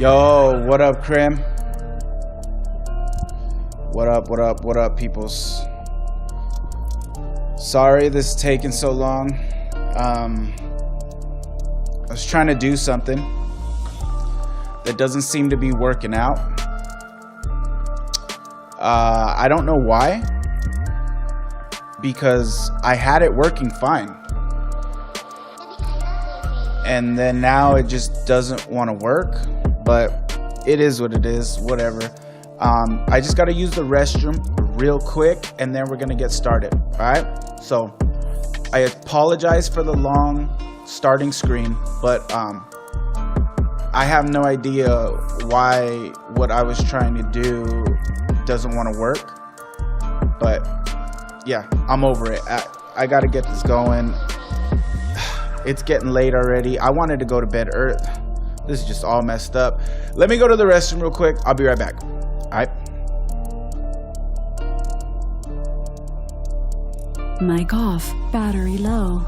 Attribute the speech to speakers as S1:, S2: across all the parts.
S1: Yo, what up, Crim? What up, peoples? Sorry this is taking so long. I was trying to do something that doesn't seem to be working out. I don't know why, because I had it working fine. And then now it just doesn't want to work, but it is what it is, whatever. I just got to use the restroom real quick and then we're going to get started. All right. So I apologize for the long starting screen, but I have no idea why what I was trying to do doesn't want to work. But yeah, I'm over it. I got to get this going. It's getting late already. I wanted to go to bed early. This is just all messed up. Let me go to the restroom real quick. I'll be right back. All right.
S2: Mic off. Battery low.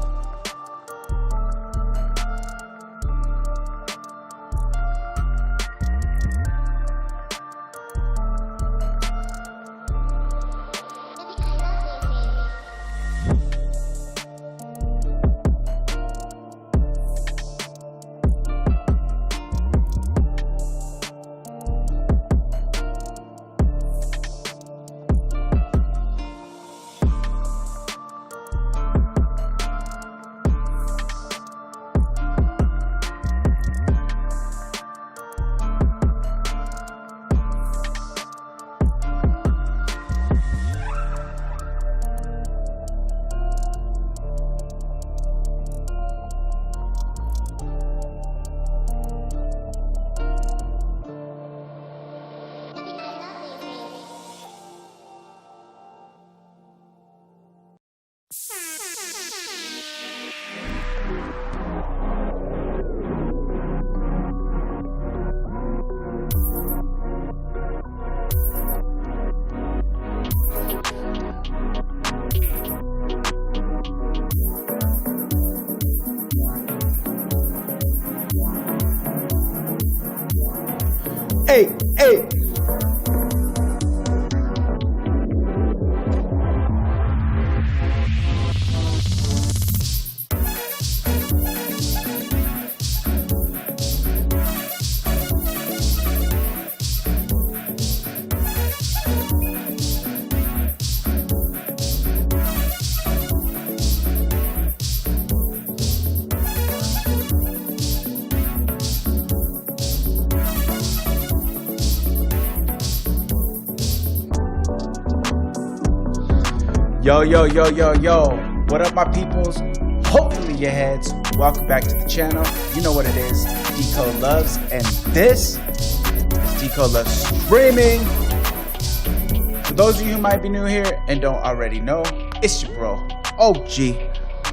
S1: Hey. Yo. What up, my peoples? Hopefully your heads. Welcome back to the channel. You know what it is. V.I.Pplz, and this is V.I.Pplz streaming. For those of you who might be new here and don't already know, it's your bro, OG,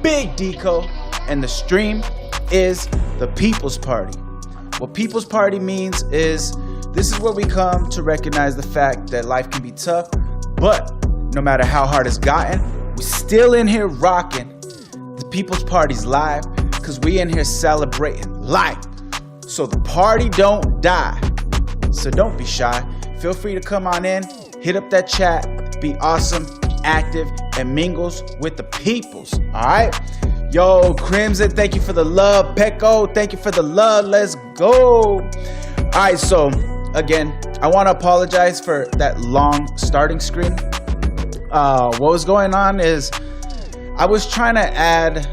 S1: Big Deco, and the stream is the People's Party. What People's Party means is this is where we come to recognize the fact that life can be tough, but no matter how hard it's gotten, we're still in here rocking. The People's Party's live because we in here celebrating life. So the party don't die. So don't be shy. Feel free to come on in, hit up that chat, be awesome, active, and mingles with the peoples. Alright? Yo, Crimson, thank you for the love. Pecco, thank you for the love. Let's go. Alright, so again, I want to apologize for that long starting screen. What was going on is I was trying to add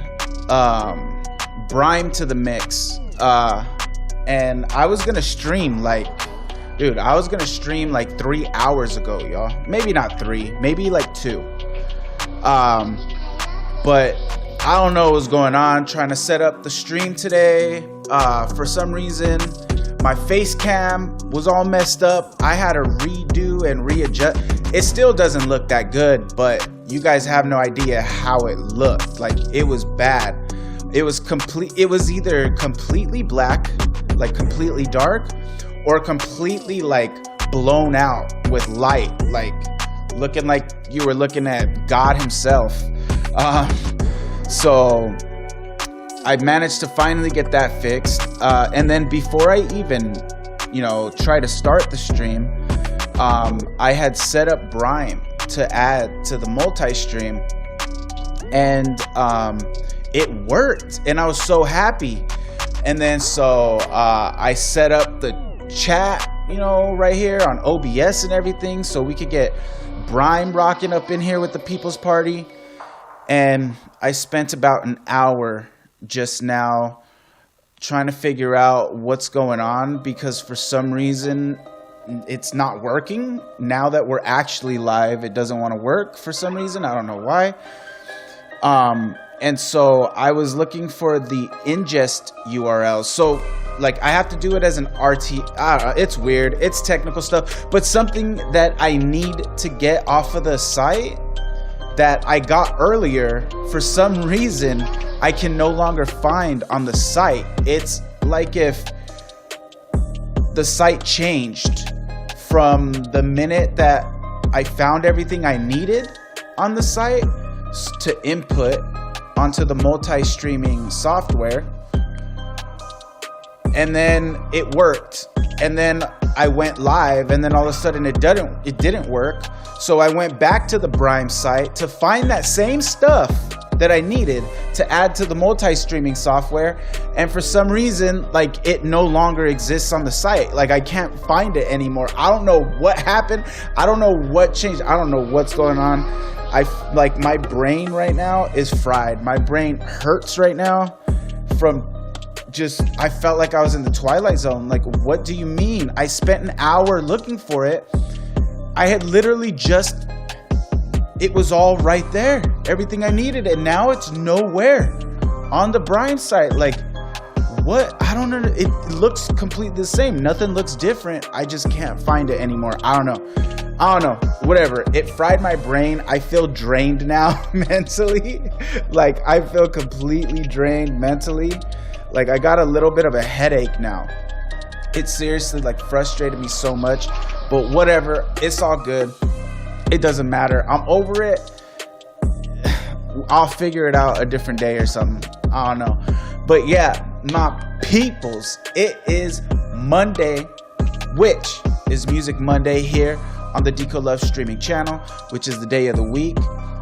S1: Brime to the mix, and I was gonna stream like 3 hours ago, y'all. Maybe not 3, maybe like 2. But I don't know what was going on trying to set up the stream today. For some reason my face cam was all messed up. I had to redo and readjust. It still doesn't look that good, but you guys have no idea how it looked. Like, it was bad. It was either completely black, like completely dark, or completely like blown out with light, like looking like you were looking at God himself. So I managed to finally get that fixed, and then before I even try to start the stream, I had set up Brime to add to the multi-stream, and it worked, and I was so happy. And then so I set up the chat, right here on OBS and everything, so we could get Brime rocking up in here with the Pplz Party. And I spent about an hour just now trying to figure out what's going on, because for some reason it's not working. Now that we're actually live, it doesn't want to work for some reason. I don't know why. And so I was looking for the ingest URL. So like I have to do it as an RT. I don't know, it's weird. It's technical stuff, but something that I need to get off of the site that I got earlier, for some reason, I can no longer find on the site. It's like if the site changed from the minute that I found everything I needed on the site to input onto the multi-streaming software, and then it worked, and then I went live, and then all of a sudden it didn't work. So I went back to the Brime site to find that same stuff that I needed to add to the multi-streaming software, and for some reason, like, it no longer exists on the site. Like, I can't find it anymore. I don't know what happened. I don't know what changed. I don't know what's going on. Like, my brain right now is fried. My brain hurts right now from I felt like I was in the Twilight Zone. Like, what do you mean? I spent an hour looking for it. I had literally it was all right there, everything I needed, and now it's nowhere on the Brime site. Like, what? I don't know. It looks completely the same. Nothing looks different. I just can't find it anymore. I don't know. Whatever. It fried my brain. I feel drained now mentally. Like, I feel completely drained mentally. Like, I got a little bit of a headache now. It seriously, like, frustrated me so much. But whatever. It's all good. It doesn't matter. I'm over it. I'll figure it out a different day or something. I don't know. But yeah, my peoples, it is Monday, which is Music Monday here on the DCoLove streaming channel, which is the day of the week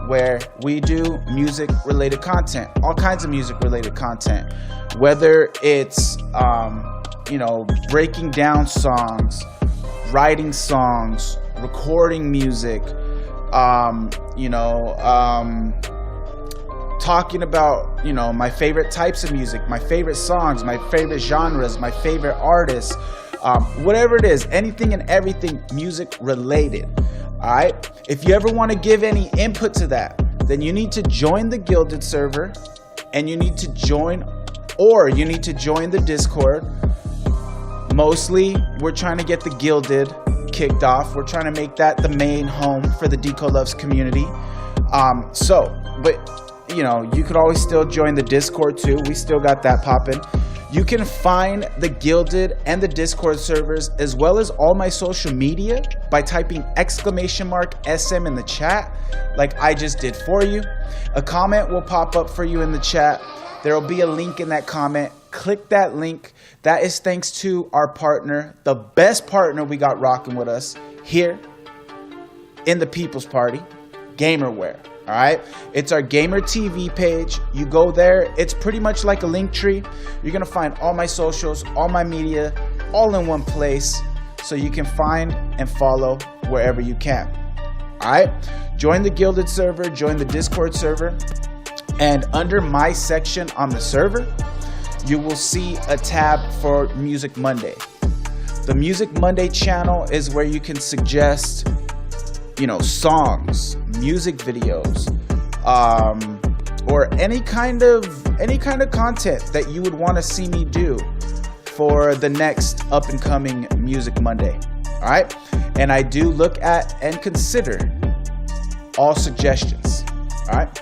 S1: where we do music related content, all kinds of music related content, whether it's breaking down songs, writing songs, recording music, talking about, my favorite types of music, my favorite songs, my favorite genres, my favorite artists, whatever it is, anything and everything music related. All right. If you ever want to give any input to that, then you need to join the Gilded server, and you need to join the Discord. Mostly, we're trying to get the Gilded kicked off. We're trying to make that the main home for the DCoLoves community. But you could always still join the Discord too. We still got that popping. You can find the Gilded and the Discord servers, as well as all my social media, by typing !SM in the chat, like I just did for you. A comment will pop up for you in the chat. There will be a link in that comment. Click that link. That is thanks to our partner, the best partner we got rocking with us here in the Pplz Party, Gamerware. All right, it's our Gamer TV page. You go there. It's pretty much like a link tree. You're gonna find all my socials, all my media, all in one place, so you can find and follow wherever you can. All right, join the Gilded server, join the Discord server, and under my section on the server, you will see a tab for Music Monday. The Music Monday channel is where you can suggest, songs, music videos, or any kind of content that you would want to see me do for the next up and coming Music Monday. All right, and I do look at and consider all suggestions. All right.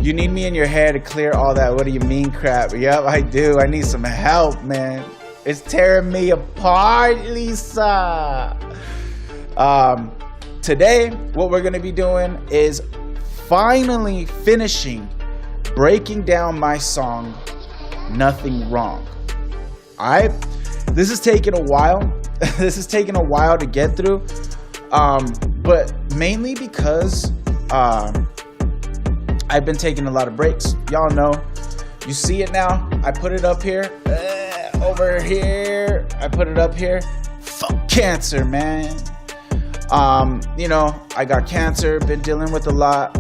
S1: You need me in your hair to clear all that "what do you mean" crap. Yep, I do. I need some help, man. It's tearing me apart, Lisa. Today, what we're going to be doing is finally finishing breaking down my song, Nothing Wrong. All right? This has taken a while. This is taking a while to get through, but mainly because I've been taking a lot of breaks. Y'all know, you see it now. I put it up here, over here. I put it up here. Fuck cancer, man. You know, I got cancer, been dealing with a lot.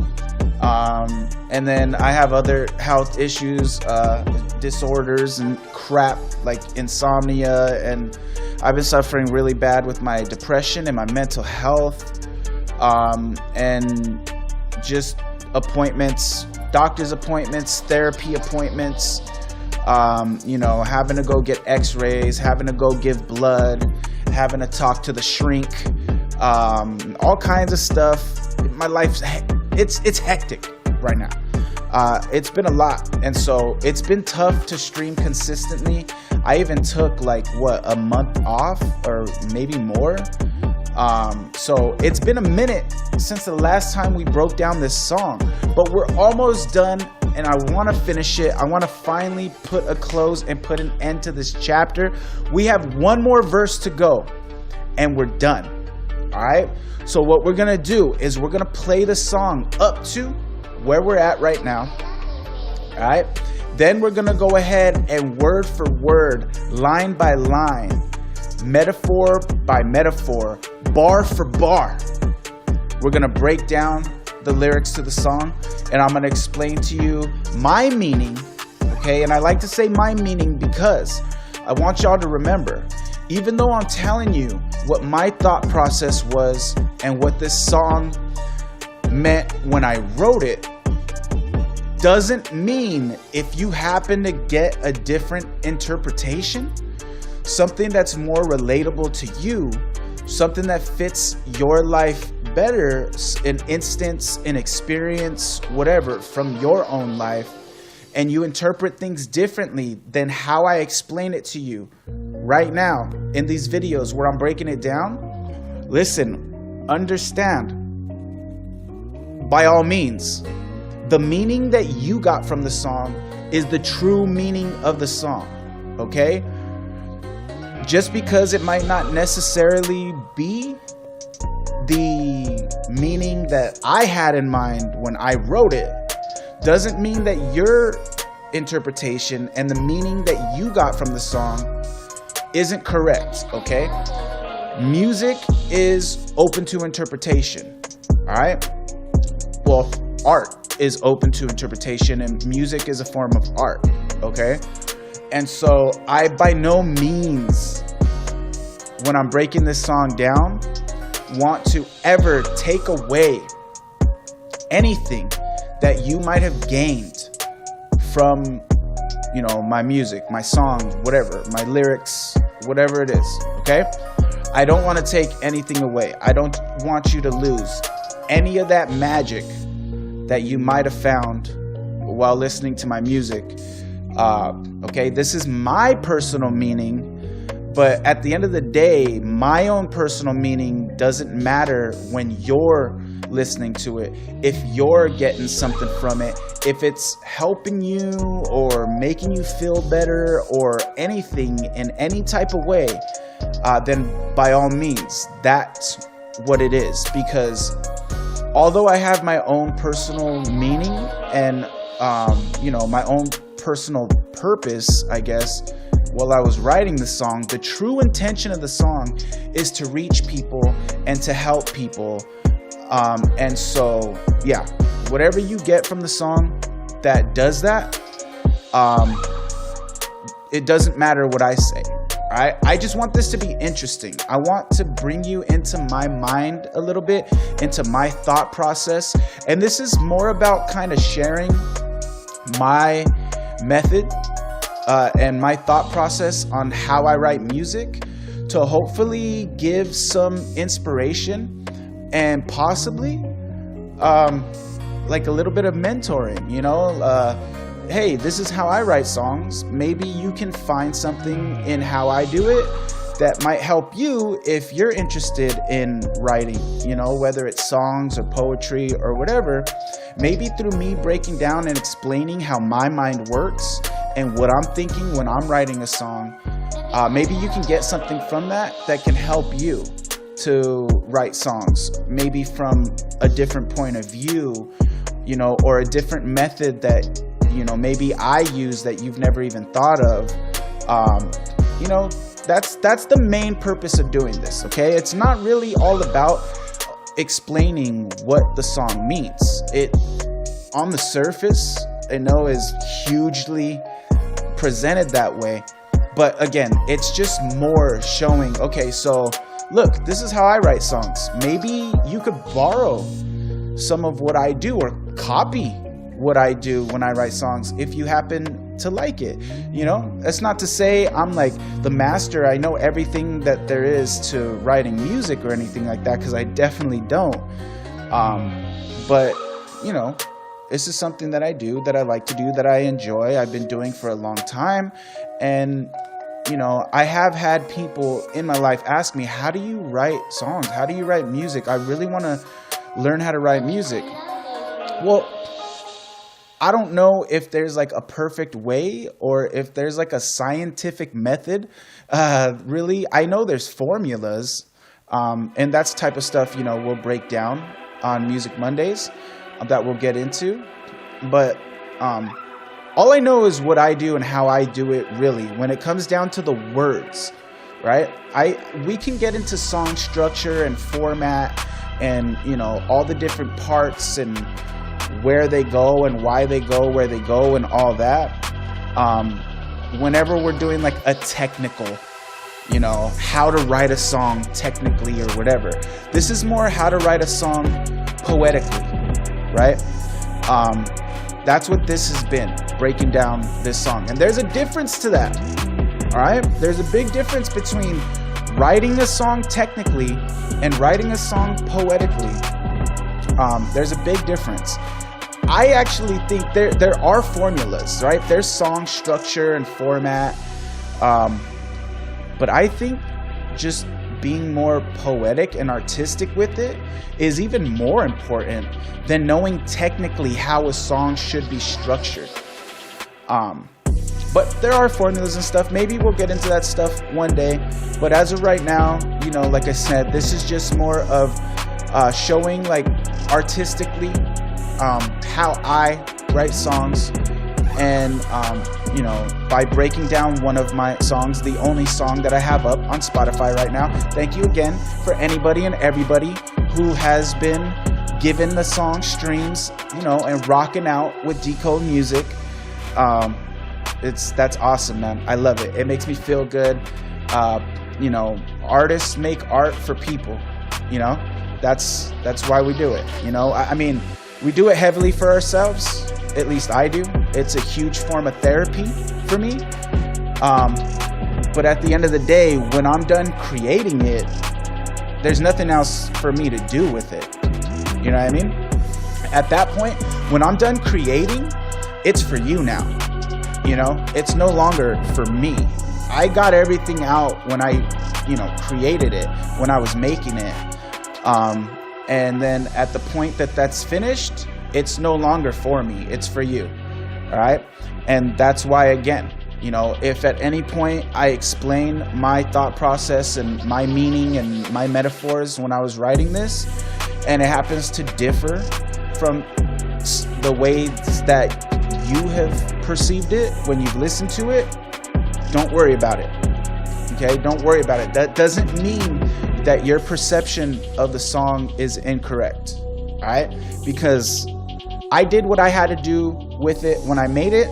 S1: And then I have other health issues, disorders and crap like insomnia, and I've been suffering really bad with my depression and my mental health, and just appointments, doctor's appointments, therapy appointments, you know, having to go get x-rays, having to go give blood, having to talk to the shrink, all kinds of stuff. My life's it's hectic right now. It's been a lot, and so it's been tough to stream consistently. I even took like a month off or maybe more. So it's been a minute since the last time we broke down this song, but we're almost done, and I want to finish it. I want to finally put a close and put an end to this chapter. We have one more verse to go and we're done. All right, so what we're gonna do is we're gonna play the song up to where we're at right now. All right, then we're gonna go ahead and word for word, line by line, metaphor by metaphor, bar for bar, we're gonna break down the lyrics to the song, and I'm gonna explain to you my meaning. Okay, and I like to say my meaning because I want y'all to remember, even though I'm telling you what my thought process was and what this song meant when I wrote it, doesn't mean if you happen to get a different interpretation, something that's more relatable to you, something that fits your life better, an instance, an experience, whatever, from your own life, and you interpret things differently than how I explain it to you right now in these videos where I'm breaking it down, listen, understand, by all means, the meaning that you got from the song is the true meaning of the song, okay? Just because it might not necessarily be the meaning that I had in mind when I wrote it, doesn't mean that your interpretation and the meaning that you got from the song isn't correct, okay? Music is open to interpretation, all right? Well, art is open to interpretation, and music is a form of art, okay? And so I by no means, when I'm breaking this song down, want to ever take away anything that you might have gained from, you know, my music, my song, whatever, my lyrics, whatever it is, okay? I don't want to take anything away. I don't want you to lose any of that magic that you might have found while listening to my music. Okay, this is my personal meaning, but at the end of the day, my own personal meaning doesn't matter when you're listening to it. If you're getting something from it, if it's helping you or making you feel better or anything in any type of way, then by all means, that's what it is. Because although I have my own personal meaning and, you know, my own personal purpose, I guess, while I was writing the song, the true intention of the song is to reach people and to help people. And so, yeah, whatever you get from the song that does that, it doesn't matter what I say. All right? I just want this to be interesting. I want to bring you into my mind a little bit, into my thought process. And this is more about kind of sharing my method and my thought process on how I write music, to hopefully give some inspiration and possibly like a little bit of mentoring, you know. Hey, this is how I write songs. Maybe you can find something in how I do it that might help you if you're interested in writing, you know, whether it's songs or poetry or whatever. Maybe through me breaking down and explaining how my mind works and what I'm thinking when I'm writing a song, maybe you can get something from that can help you to write songs, maybe from a different point of view, you know, or a different method that, you know, maybe I use that you've never even thought of. You know, that's the main purpose of doing this, okay? It's not really all about explaining what the song means. It, on the surface, I know is hugely presented that way, but again, it's just more showing, okay, so look, this is how I write songs. Maybe you could borrow some of what I do or copy what I do when I write songs if you happen to like it. You know, that's not to say I'm like the master. I know everything that there is to writing music or anything like that, because I definitely don't. But, you know, this is something that I do, that I like to do, that I enjoy, I've been doing for a long time. And you know, I have had people in my life ask me, how do you write songs? How do you write music? I really want to learn how to write music. Well, I don't know if there's like a perfect way or if there's like a scientific method. Really, I know there's formulas, and that's the type of stuff, you know, we'll break down on Music Mondays that we'll get into. But all I know is what I do and how I do it, really, when it comes down to the words, right? We can get into song structure and format and, you know, all the different parts and where they go and why they go where they go and all that. Whenever we're doing like a technical, you know, how to write a song technically or whatever. This is more how to write a song poetically, right? That's what this has been, breaking down this song. And there's a difference to that, all right? There's a big difference between writing a song technically and writing a song poetically. There's a big difference. I actually think there are formulas, right? There's song structure and format. But I think just being more poetic and artistic with it is even more important than knowing technically how a song should be structured. But there are formulas and stuff. Maybe we'll get into that stuff one day. But as of right now, you know, like I said, this is just more of showing like artistically how I write songs. And, you know, by breaking down one of my songs, the only song that I have up on Spotify right now. Thank you again for anybody and everybody who has been given the song streams, you know, and rocking out with Decode Music. That's awesome, man. I love it. It makes me feel good. You know, artists make art for people, you know, that's why we do it. You know, I mean, we do it heavily for ourselves. At least I do. It's a huge form of therapy for me. But at the end of the day, when I'm done creating it, there's nothing else for me to do with it. You know what I mean? At that point, when I'm done creating, it's for you now. You know, it's no longer for me. I got everything out when I, you know, created it, when I was making it. And then at the point that that's finished, it's no longer for me. It's for you. All right. And that's why, again, you know, if at any point I explain my thought process and my meaning and my metaphors when I was writing this, and it happens to differ from the ways that you have perceived it when you've listened to it, don't worry about it. Okay? Don't worry about it. That doesn't mean that your perception of the song is incorrect. All right? Because I did what I had to do with it when I made it.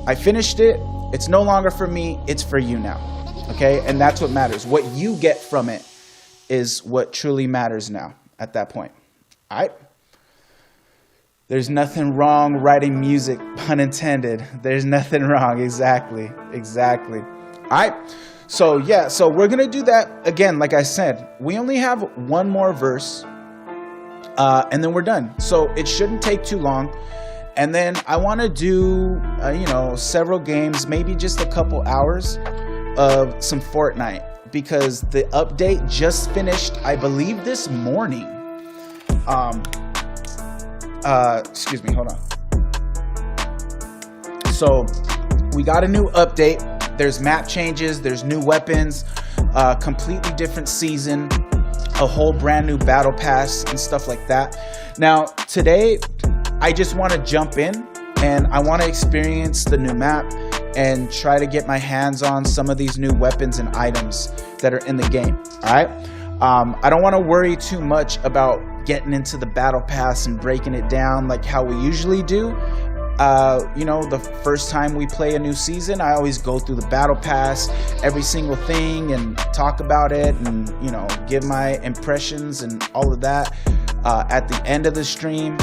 S1: I finished it. It's no longer for me. It's for you now. Okay? And that's what matters. What you get from it is what truly matters now at that point. All right? There's nothing wrong writing music, pun intended. There's nothing wrong. Exactly. All right. So, yeah. So we're going to do that again. Like I said, we only have one more verse. And then we're done. So it shouldn't take too long. And then I want to do, you know, several games, maybe just a couple hours of some Fortnite, because the update just finished, I believe, this morning. Excuse me, hold on. So we got a new update There's map changes, there's new weapons, completely different season, a whole brand new battle pass and stuff like that. Now, today, I just want to jump in and I want to experience the new map and try to get my hands on some of these new weapons and items that are in the game, all right? I don't want to worry too much about getting into the battle pass and breaking it down like how we usually do. You know, the first time we play a new season, I always go through the battle pass, every single thing, and talk about it and, you know, give my impressions and all of that at the end of the stream.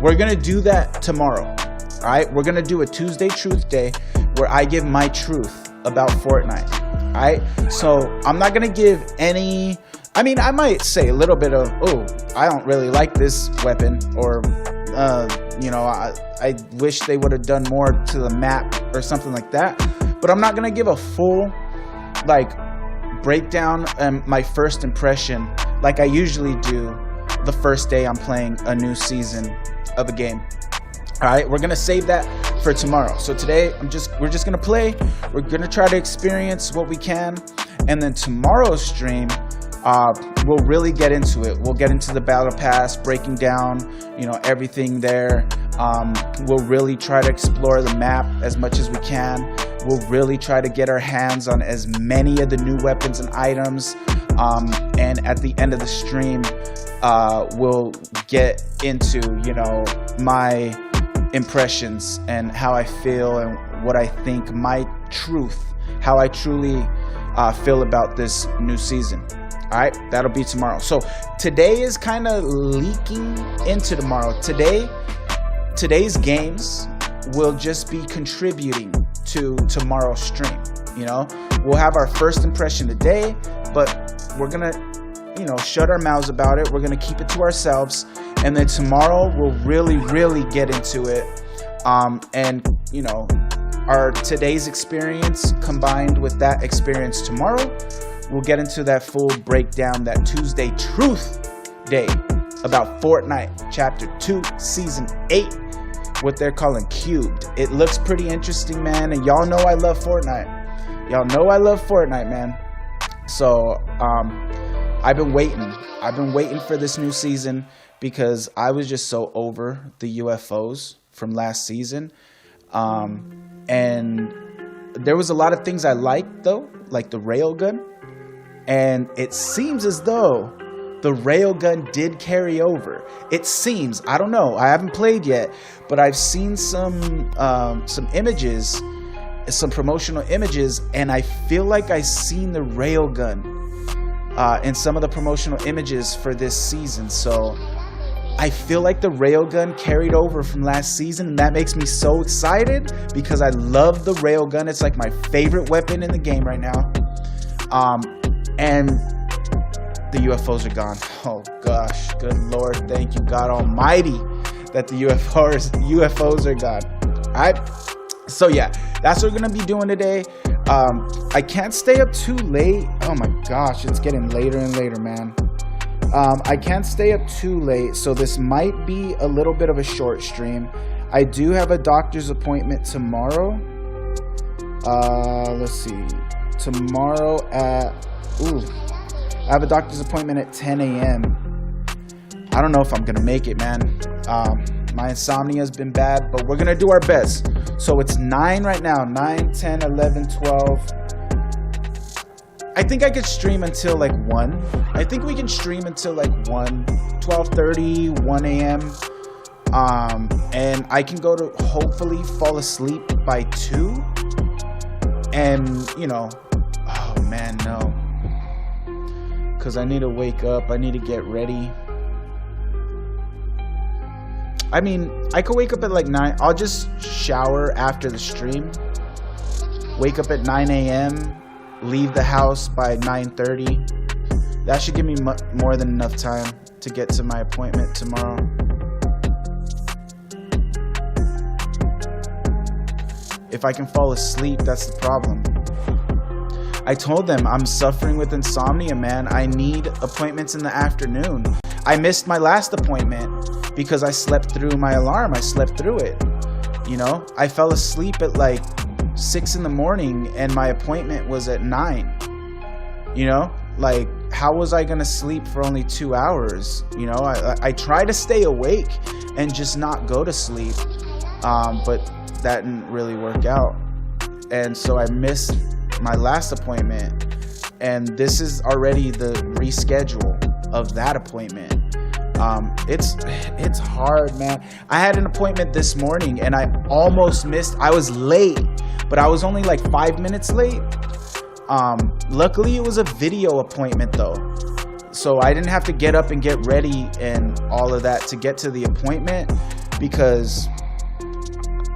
S1: We're going to do that tomorrow, all right? We're going to do a Tuesday Truth Day where I give my truth about Fortnite, all right? So I'm not going to give any... I mean, I might say a little bit of, oh, I don't really like this weapon, or, you know, I wish they would have done more to the map or something like that. But I'm not going to give a full, like, breakdown and my first impression like I usually do the first day I'm playing a new season of a game. All right, we're going to save that for tomorrow. So today, we're just going to play. We're going to try to experience what we can. And then tomorrow's stream... we'll really get into it. We'll get into the battle pass, breaking down, you know, everything there. We'll really try to explore the map as much as we can. We'll really try to get our hands on as many of the new weapons and items. And at the end of the stream, we'll get into, you know, my impressions and how I feel and what I think, my truth, how I truly feel about this new season. All right, that'll be tomorrow. So today is kind of leaking into tomorrow. Today's games will just be contributing to tomorrow's stream. You know, we'll have our first impression today, but we're gonna, you know, shut our mouths about it. We're gonna keep it to ourselves, and then tomorrow we'll really get into it. And you know, our today's experience combined with that experience tomorrow. We'll get into that full breakdown, that Tuesday Truth Day about Fortnite Chapter 2, Season 8, what they're calling Cubed. It looks pretty interesting, man, and y'all know I love Fortnite. Y'all know I love Fortnite, man. So, I've been waiting for this new season because I was just so over the UFOs from last season. And there was a lot of things I liked, though, like the railgun. And it seems as though the railgun did carry over. It seems. I don't know. I haven't played yet, but I've seen some images, some promotional images, and I feel like I've seen the railgun in some of the promotional images for this season. So I feel like the railgun carried over from last season, and that makes me so excited because I love the railgun. It's like my favorite weapon in the game right now. And the UFOs are gone. Oh gosh, good Lord, thank you God Almighty that the UFOs are gone. All right, so yeah, that's what we're gonna be doing today. I can't stay up too late. Oh my gosh, it's getting later and later, man. I can't stay up too late, so this might be a little bit of a short stream. I do have a doctor's appointment tomorrow. Let's see, tomorrow at I have a doctor's appointment at 10 a.m. I don't know if I'm gonna make it, man. My insomnia has been bad, but we're gonna do our best. So it's 9 right now, 9, 10, 11, 12. I think I could stream until like 1. I think we can stream until like 1, 12:30, 1 a.m. And I can go to hopefully fall asleep by 2. And, you know, oh man, no. Because I need to wake up. I need to get ready. I mean, I could wake up at like 9. I'll just shower after the stream. Wake up at 9 a.m. Leave the house by 9:30. That should give me more than enough time to get to my appointment tomorrow. If I can fall asleep, that's the problem. I told them I'm suffering with insomnia, man. I need appointments in the afternoon. I missed my last appointment because I slept through my alarm. I slept through it. You know, I fell asleep at like 6 in the morning and my appointment was at 9. You know, like, how was I gonna sleep for only 2 hours? You know, I try to stay awake and just not go to sleep, but that didn't really work out. And so I missed my last appointment, and this is already the reschedule of that appointment. It's hard, man. I had an appointment this morning and I almost missed. I was late, but I was only like 5 minutes late. Luckily it was a video appointment though, so I didn't have to get up and get ready and all of that to get to the appointment, because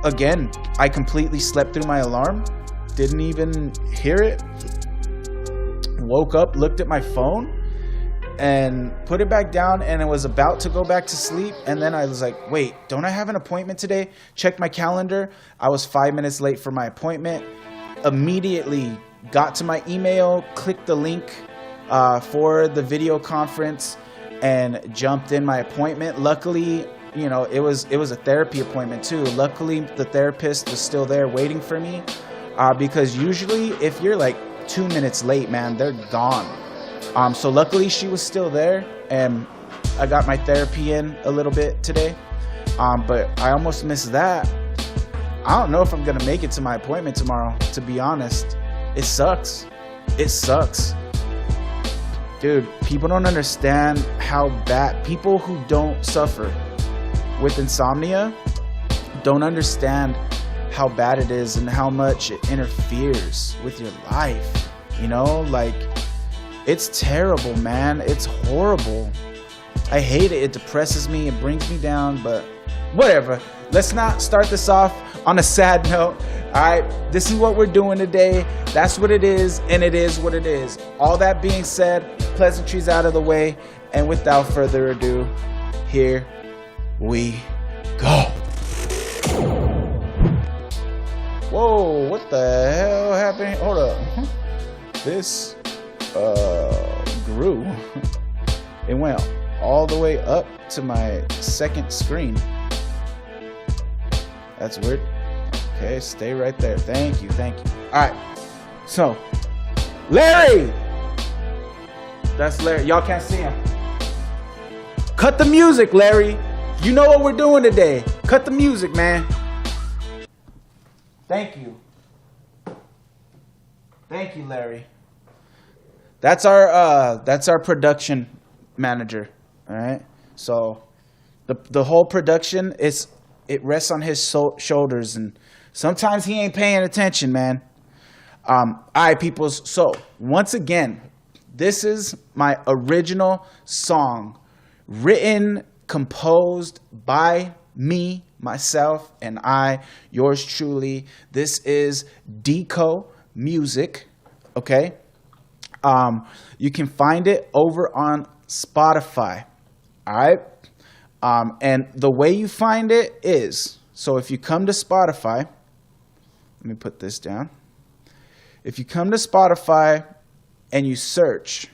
S1: again, I completely slept through my alarm, didn't even hear it, woke up, looked at my phone and put it back down, and I was about to go back to sleep, and then I was like, wait, don't I have an appointment today? Checked my calendar. I was 5 minutes late for my appointment. Immediately got to my email, clicked the link for the video conference, and jumped in my appointment. Luckily, you know, it was a therapy appointment too. Luckily, the therapist was still there waiting for me, because usually if you're like 2 minutes late, man, they're gone. So luckily she was still there, and I got my therapy in a little bit today. But I almost missed that. I don't know if I'm gonna make it to my appointment tomorrow, to be honest. It sucks. It sucks. Dude, people don't understand how bad, people who don't suffer with insomnia don't understand how bad it is and how much it interferes with your life. You know, like, it's terrible, man. It's horrible. I hate it. It depresses me. It brings me down, but whatever. Let's not start this off on a sad note. All right, this is what we're doing today. That's what it is, and it is what it is. All that being said, pleasantries out of the way, and without further ado, here we go. Whoa, what the hell happened? Hold up. This grew. It went all the way up to my second screen. That's weird. Okay, stay right there. Thank you, thank you. All right, so Larry, that's Larry. Y'all can't see him. Cut the music, Larry. You know what we're doing today. Cut the music, man. Thank you. Thank you, Larry. That's our production manager. All right. So the whole production it rests on his shoulders, and sometimes he ain't paying attention, man. All right, peoples. So once again, this is my original song, written, composed by me, myself, and I, yours truly. This is Deco Music. Okay. You can find it over on Spotify. All right. And the way you find it is, so if you come to Spotify, let me put this down. If you come to Spotify and you search,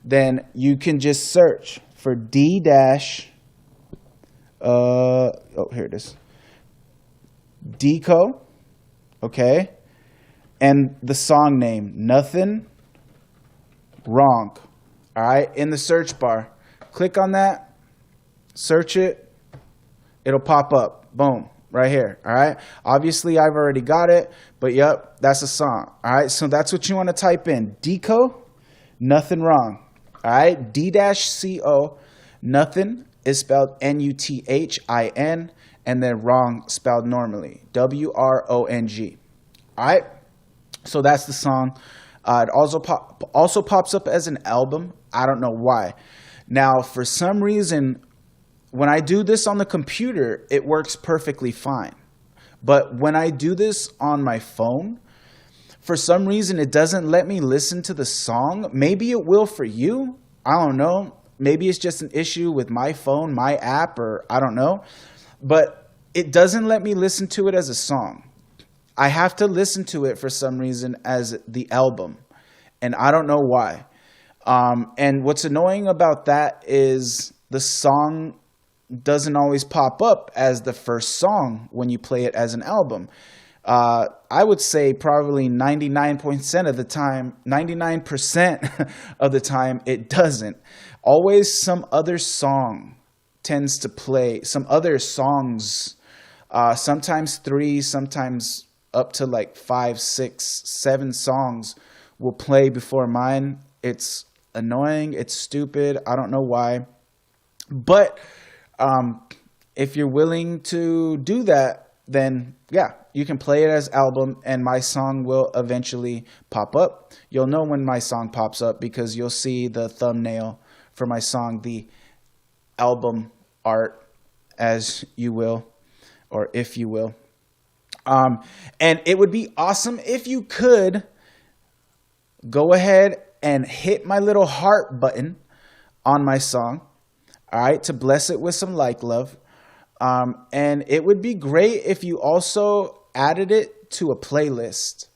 S1: then you can just search for here it is. Deco. Okay. And the song name, Nuthin, Wrong. All right, in the search bar. Click on that, search it, it'll pop up. Boom, right here. All right, obviously I've already got it, but yep, that's a song. All right, so that's what you want to type in. Deco, Nuthin Wrong. All right, D-C-O, Nuthin is spelled N-U-T-H-I-N, and then Wrong spelled normally, W-R-O-N-G. All right. So that's the song. It also pops up as an album. I don't know why. Now, for some reason, when I do this on the computer, it works perfectly fine. But when I do this on my phone, for some reason, it doesn't let me listen to the song. Maybe it will for you. I don't know. Maybe it's just an issue with my phone, my app, or I don't know. But it doesn't let me listen to it as a song. I have to listen to it for some reason as the album, and I don't know why. And what's annoying about that is the song doesn't always pop up as the first song when you play it as an album. I would say probably 99% of the time, 99% of the time, it doesn't. Always some other song tends to play, some other songs, sometimes 3, sometimes up to like 5, 6, 7 songs will play before mine. It's annoying. It's stupid. I don't know why. But if you're willing to do that, then yeah, you can play it as album and my song will eventually pop up. You'll know when my song pops up because you'll see the thumbnail for my song, the album art, as you will, or if you will. And it would be awesome if you could go ahead and hit my little heart button on my song, all right, to bless it with some like love. And it would be great if you also added it to a playlist,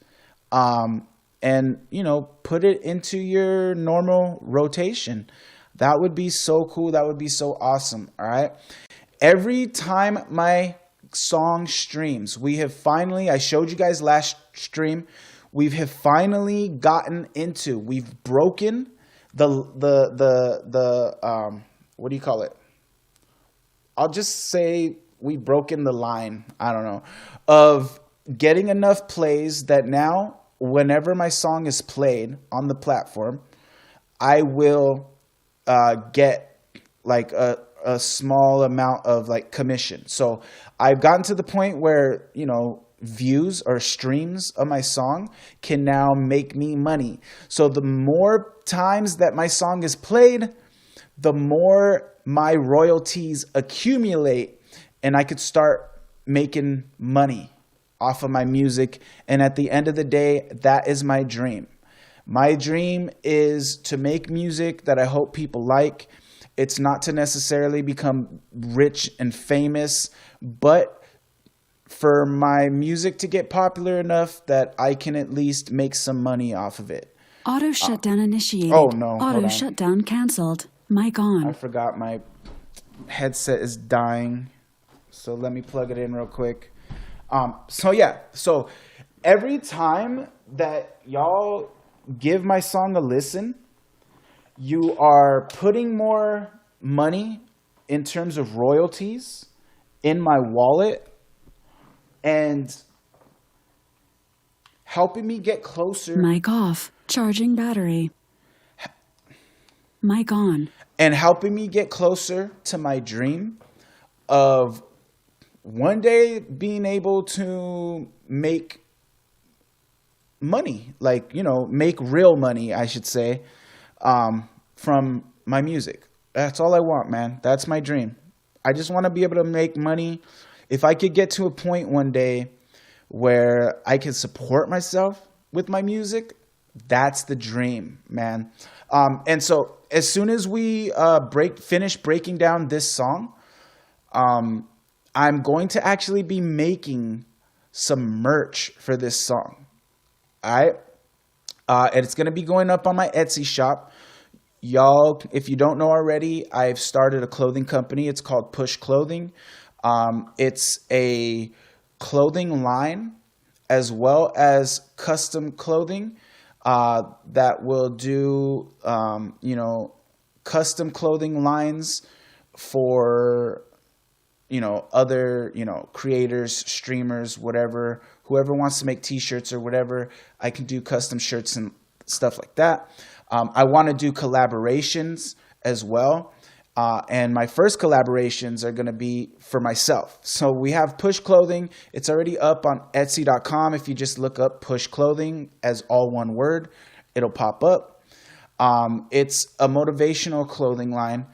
S1: and, you know, put it into your normal rotation. That would be so cool. That would be so awesome. All right. Every time my song streams, we have finally, I showed you guys last stream, we have finally gotten into, we've broken the what do you call it? I'll just say we've broken the line, I don't know, of getting enough plays that now whenever my song is played on the platform, I will get like a small amount of like commission. So I've gotten to the point where, you know, views or streams of my song can now make me money. So the more times that my song is played, the more my royalties accumulate and I could start making money off of my music. And at the end of the day, that is my dream. My dream is to make music that I hope people like. It's not to necessarily become rich and famous, but for my music to get popular enough that I can at least make some money off of it.
S2: Auto shutdown initiated.
S1: Oh, no.
S2: Auto shutdown canceled. Mic on.
S1: I forgot my headset is dying. So let me plug it in real quick. So every time that y'all give my song a listen, you are putting more money in terms of royalties in my wallet and helping me get closer.
S2: Mic off. Charging battery. Mic on.
S1: And helping me get closer to my dream of one day being able to make money, like, you know, make real money, I should say, from my music. That's all I want, man. That's my dream. I just want to be able to make money. If I could get to a point one day where I can support myself with my music, that's the dream, man. And so as soon as we finish breaking down this song, I'm going to actually be making some merch for this song. All right. And it's going to be going up on my Etsy shop. Y'all, if you don't know already, I've started a clothing company. It's called Push Clothing. It's a clothing line as well as custom clothing that will do, you know, custom clothing lines for, you know, other, you know, creators, streamers, whatever, whoever wants to make t-shirts or whatever. I can do custom shirts and stuff like that. I want to do collaborations as well. And my first collaborations are going to be for myself. So we have Push Clothing. It's already up on Etsy.com. If you just look up Push Clothing as all one word, it'll pop up. It's a motivational clothing line.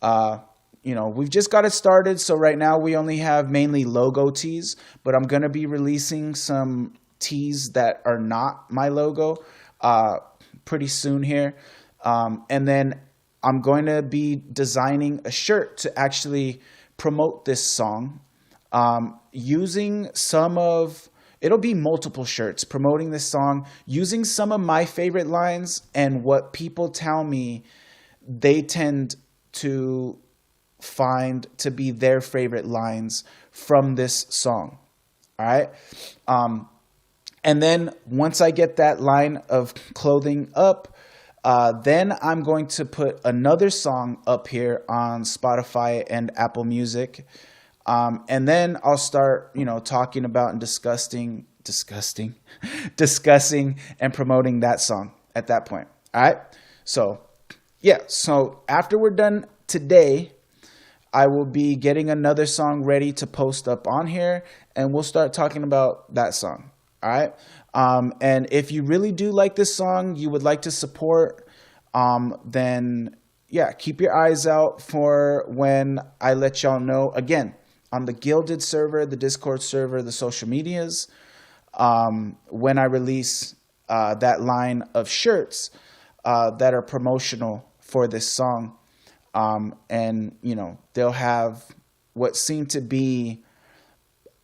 S1: You know, we've just got it started. So right now we only have mainly logo tees, but I'm going to be releasing some tees that are not my logo pretty soon here. And then I'm going to be designing a shirt to actually promote this song, using some of, it'll be multiple shirts promoting this song, using some of my favorite lines and what people tell me they tend to find to be their favorite lines from this song. All right. And then once I get that line of clothing up, then I'm going to put another song up here on Spotify and Apple Music. And then I'll start, talking about and discussing and promoting that song at that point. All right. So yeah. So after we're done today, I will be getting another song ready to post up on here, and we'll start talking about that song. All right. And if you really do like this song, you would like to support, then yeah, keep your eyes out for when I let y'all know again on the Gilded server, the Discord server, the social medias, when I release that line of shirts that are promotional for this song. And they'll have what seem to be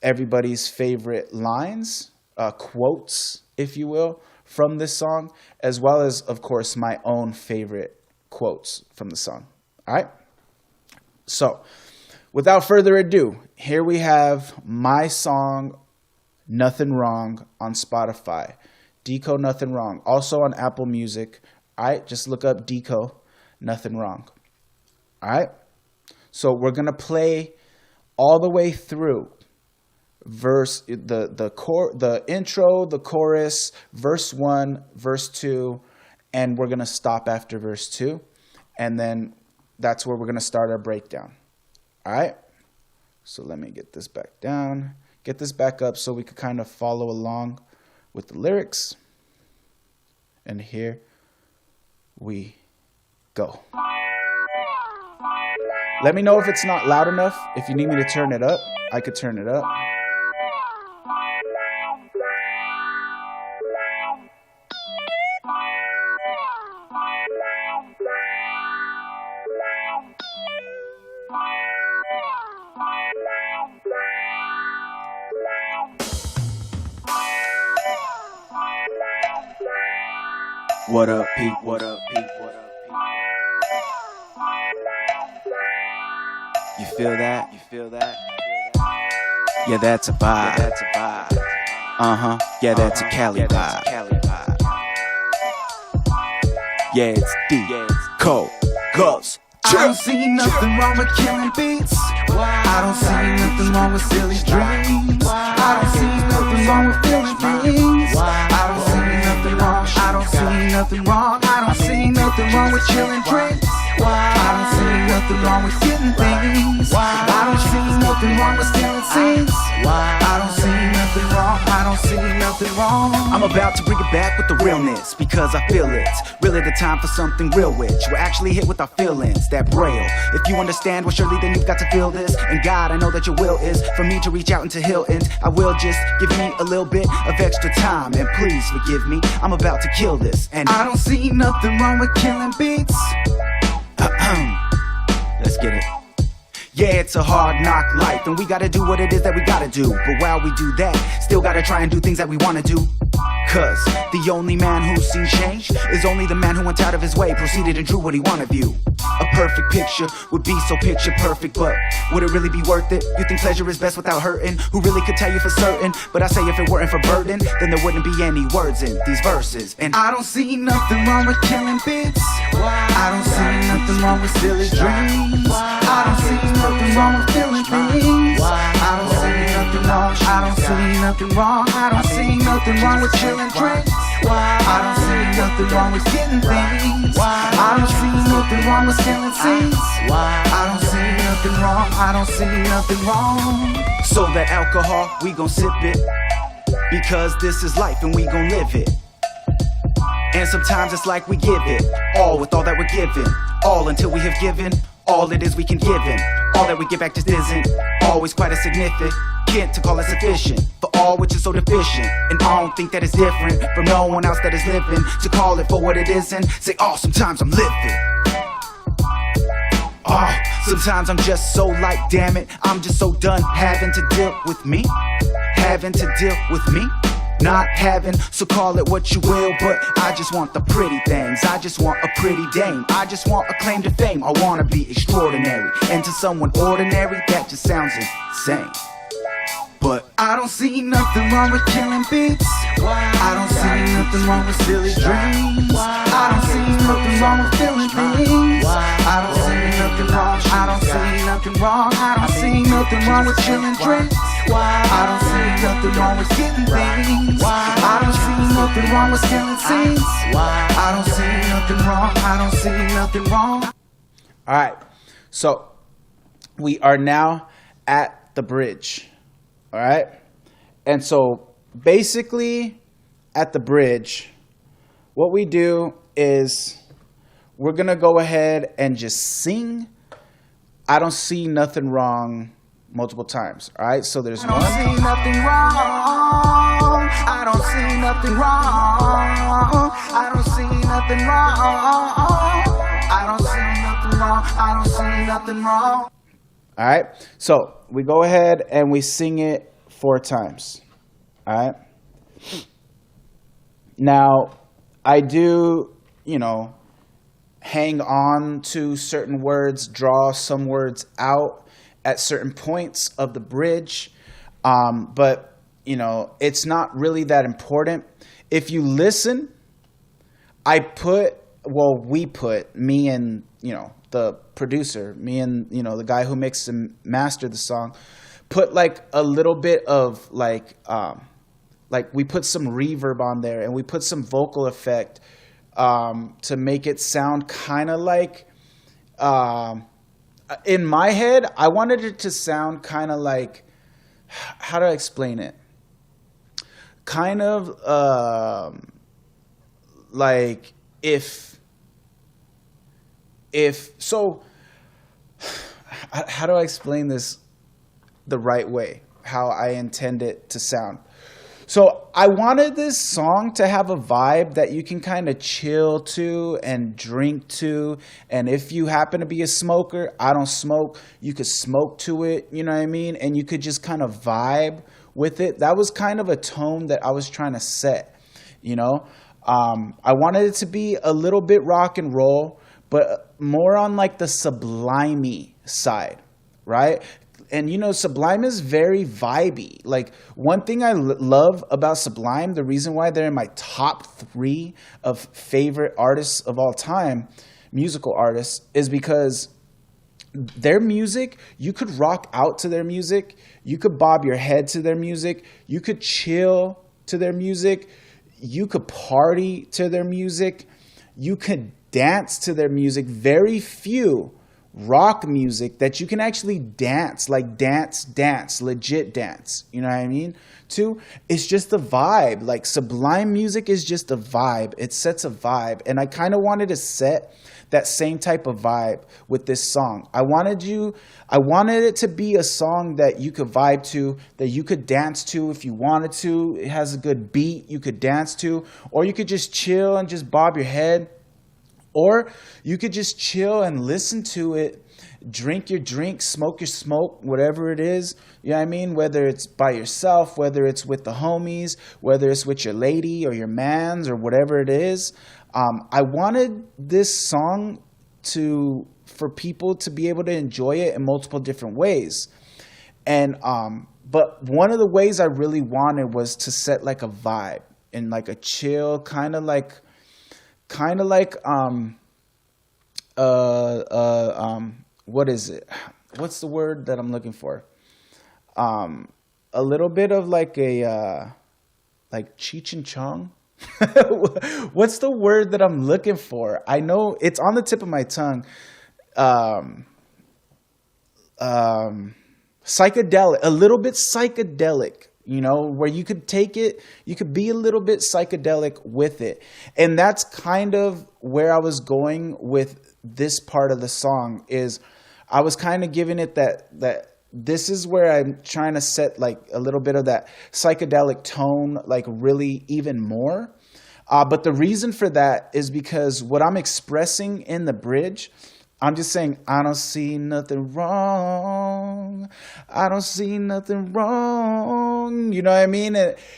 S1: everybody's favorite lines, quotes, if you will, from this song, as well as, of course, my own favorite quotes from the song. All right. So without further ado, here we have my song, Nuthin Wrong, on Spotify. Deco Nuthin Wrong. Also on Apple Music. All right. Just look up Deco Nuthin Wrong. All right. So we're going to play all the way through the intro, the chorus, verse 1, verse 2, and we're going to stop after verse 2, and then that's where we're going to start our breakdown. All right. So let me get this back down, get this back up so we could kind of follow along with the lyrics. And here we go. Let me know if it's not loud enough. If you need me to turn it up, I could turn it up. What up, Pete? What up, Pete? What up, Pete? You feel that? You feel that? Yeah, that's a vibe. Yeah, that's a vibe. Yeah, that's a Cali vibe. Yeah, it's Deco Goes.
S3: I don't see nothing wrong with killing beats. I don't see nothing wrong with silly dreams. I don't see nothing wrong with feeling things. I don't see nothing wrong. I don't see nothing wrong. I don't see nothing wrong with chilling drinks. I don't see nothing wrong with getting things. I don't see nothing wrong with stealing scenes. I don't see nothing wrong. I don't see nothing wrong.
S4: I'm about to bring it back with the realness, because I feel it's really the time for something real, which we're actually hit with our feelings, that braille. If you understand, well surely then you've got to feel this. And God, I know that your will is for me to reach out into Hilton's. I will just give me a little bit of extra time, and please forgive me, I'm about to kill this. And
S3: I don't see nothing wrong with killing beats.
S4: Let's get it. Yeah, it's a hard knock life, and we gotta do what it is that we gotta do. But while we do that, still gotta try and do things that we wanna do. Cause the only man who's seen change is only the man who went out of his way, proceeded and drew what he wanted view. A perfect picture would be so picture perfect, but would it really be worth it? You think pleasure is best without hurting? Who really could tell you for certain? But I say if it weren't for burden, then there wouldn't be any words in these verses. And
S3: I don't see nothing wrong with killing beats. I don't see nothing wrong with silly dreams. I don't see nothing wrong with feeling things. I don't see nothing wrong. I don't see nothing wrong. I don't see nothing wrong with chilling drinks. I don't see nothing wrong with getting things. I don't see nothing wrong with stealing scenes. I don't see nothing wrong. I don't see nothing wrong.
S4: so that alcohol, we gon' sip it, because this is life and we gon' live it. And sometimes it's like we give it all with all that we're given, all until we have given all it is we can give in. All that we give back just isn't always quite as significant to call it sufficient for all which is so deficient. And I don't think that it's different from no one else that is living to call it for what it isn't. Say, oh, sometimes I'm living. Oh, sometimes I'm just so like, damn it, I'm just so done having to deal with me, having to deal with me. not heaven, so call it what you will. But I just want the pretty things, I just want a pretty dame, I just want a claim to fame. I wanna be extraordinary, and to someone ordinary that just sounds insane. But I don't see nothing wrong with killing beats. I don't see nothing wrong with silly dreams. I don't see nothing wrong with feeling things. I don't see nothing wrong. I don't see nothing wrong. I don't see nothing wrong with chilling drinks. I don't see nothing wrong with getting things. I don't see nothing wrong with killing scenes. I don't see nothing wrong. I don't see nothing wrong.
S1: All right, so we are now at the bridge. All right, and so basically at the bridge, what we do is we're gonna go ahead and just sing I don't see nothing wrong multiple times. All right, so there's one.
S4: I don't see nothing wrong. I don't see nothing wrong. I don't see nothing wrong. I don't see nothing wrong. I don't see nothing wrong.
S1: All right, so we go ahead and we sing it 4 times. All right. Now, I do, hang on to certain words, draw some words out at certain points of the bridge, but it's not really that important. If you listen, we put, me and the producer, me and the guy who mixed and mastered the song, put like a little bit of like we put some reverb on there, and we put some vocal effect to make it sound kind of like, in my head, I wanted it to sound kind of like, how do I explain it? Kind of like so, how do I explain this the right way, how I intend it to sound? So I wanted this song to have a vibe that you can kind of chill to and drink to. And if you happen to be a smoker, I don't smoke, you could smoke to it, you know what I mean? And you could just kind of vibe with it. That was kind of a tone that I was trying to set, I wanted it to be a little bit rock and roll, but more on like the Sublime-y side, right? And Sublime is very vibey. Like, one thing I love about Sublime, the reason why they're in my top 3 of favorite artists of all time, musical artists, is because their music, you could rock out to their music, you could bob your head to their music, you could chill to their music, you could party to their music, you could dance to their music. Very few rock music that you can actually dance, like dance, legit dance, you know what I mean? Too, it's just a vibe. Like, Sublime music is just a vibe. It sets a vibe, and I kind of wanted to set that same type of vibe with this song. I wanted it to be a song that you could vibe to, that you could dance to if you wanted to. It has a good beat you could dance to, or you could just chill and just bob your head. Or you could just chill and listen to it, drink your drink, smoke your smoke, whatever it is. You know what I mean? Whether it's by yourself, whether it's with the homies, whether it's with your lady or your mans or whatever it is. I wanted this song for people to be able to enjoy it in multiple different ways. And but one of the ways I really wanted was to set like a vibe and like a chill kind of like what is it? What's the word that I'm looking for? A little bit of like a like Cheech and Chong. What's the word that I'm looking for? I know it's on the tip of my tongue. Psychedelic, a little bit psychedelic. Where you could take it, you could be a little bit psychedelic with it. And that's kind of where I was going with this part of the song, is I was kind of giving it that this is where I'm trying to set like a little bit of that psychedelic tone, like really even more. But the reason for that is because what I'm expressing in the bridge I'm just saying, I don't see nothing wrong. I don't see nothing wrong. You know what I mean?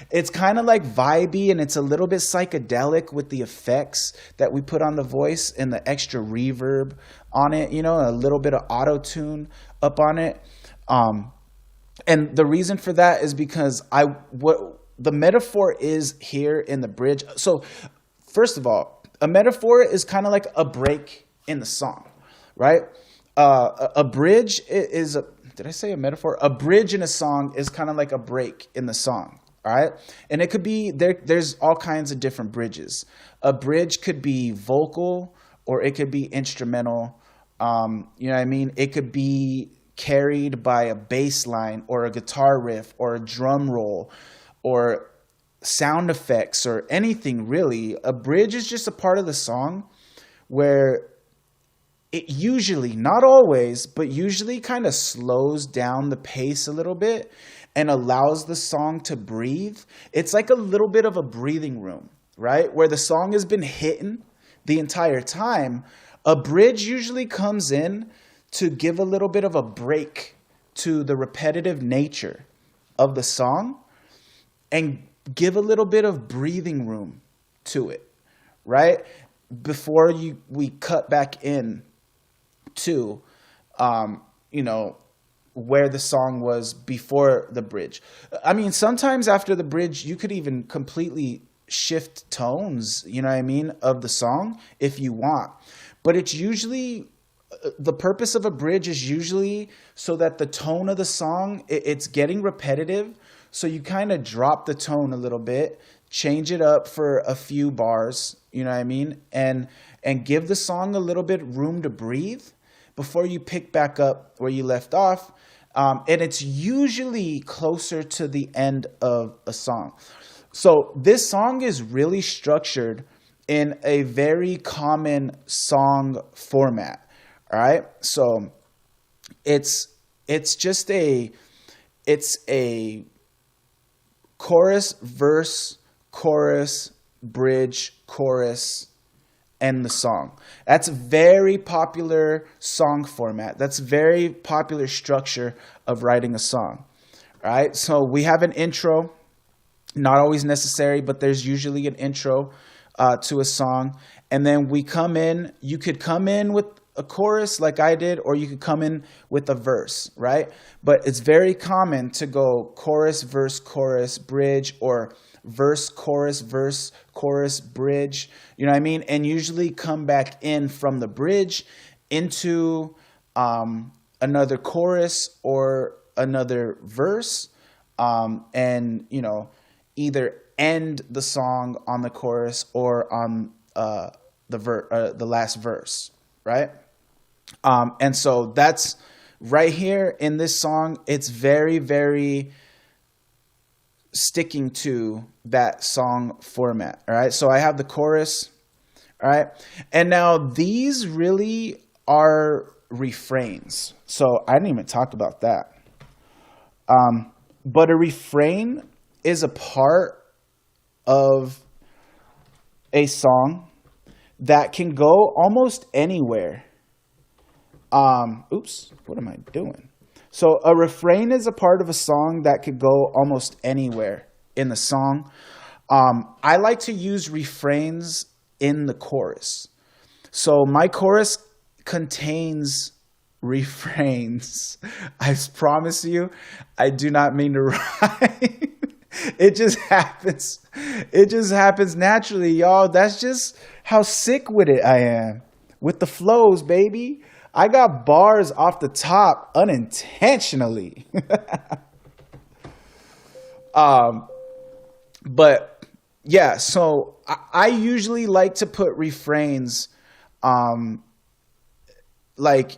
S1: It's kind of like vibey, and it's a little bit psychedelic with the effects that we put on the voice and the extra reverb on it, you know, a little bit of auto-tune up on it. And the reason for that is because what the metaphor is here in the bridge. So first of all, a metaphor is kind of like a break in the song. Right? A bridge is did I say a metaphor? A bridge in a song is kind of like a break in the song. All right. And it could be there's all kinds of different bridges. A bridge could be vocal or it could be instrumental. You know what I mean? It could be carried by a bass line or a guitar riff or a drum roll or sound effects or anything really. A bridge is just a part of the song where it usually, not always, but usually kind of slows down the pace a little bit and allows the song to breathe. It's like a little bit of a breathing room, right? Where the song has been hitting the entire time. A bridge usually comes in to give a little bit of a break to the repetitive nature of the song and give a little bit of breathing room to it, right? Before we cut back in to, you know, where the song was before the bridge. I mean, sometimes after the bridge, you could even completely shift tones, you know what I mean, of the song if you want. But it's usually, the purpose of a bridge is usually so that the tone of the song, it's getting repetitive. So you kind of drop the tone a little bit, change it up for a few bars, you know what I mean? And give the song a little bit room to breathe before you pick back up where you left off. And it's usually closer to the end of a song. So this song is really structured in a very common song format. All right. So it's a chorus, verse, chorus, bridge, chorus, end the song. That's a very popular song format. That's a very popular structure of writing a song. All right. So we have an intro, not always necessary, but there's usually an intro to a song. And then we come in, you could come in with a chorus like I did, or you could come in with a verse, right? But it's very common to go chorus, verse, chorus, bridge, or verse, chorus, bridge, you know what I mean? And usually come back in from the bridge into another chorus or another verse, and, you know, either end the song on the chorus or on the last verse, right? And so that's right here in this song. It's very, very sticking to that song format. All right. So I have the chorus. All right. And now these really are refrains. So I didn't even talk about that. But a refrain is a part of a song that can go almost anywhere. Oops, what am I doing? So a refrain is a part of a song that could go almost anywhere in the song. I like to use refrains in the chorus. So my chorus contains refrains. I promise you, I do not mean to rhyme. It just happens. It just happens naturally, y'all. That's just how sick with it I am. With the flows, baby. I got bars off the top unintentionally. But yeah, so I usually like to put refrains like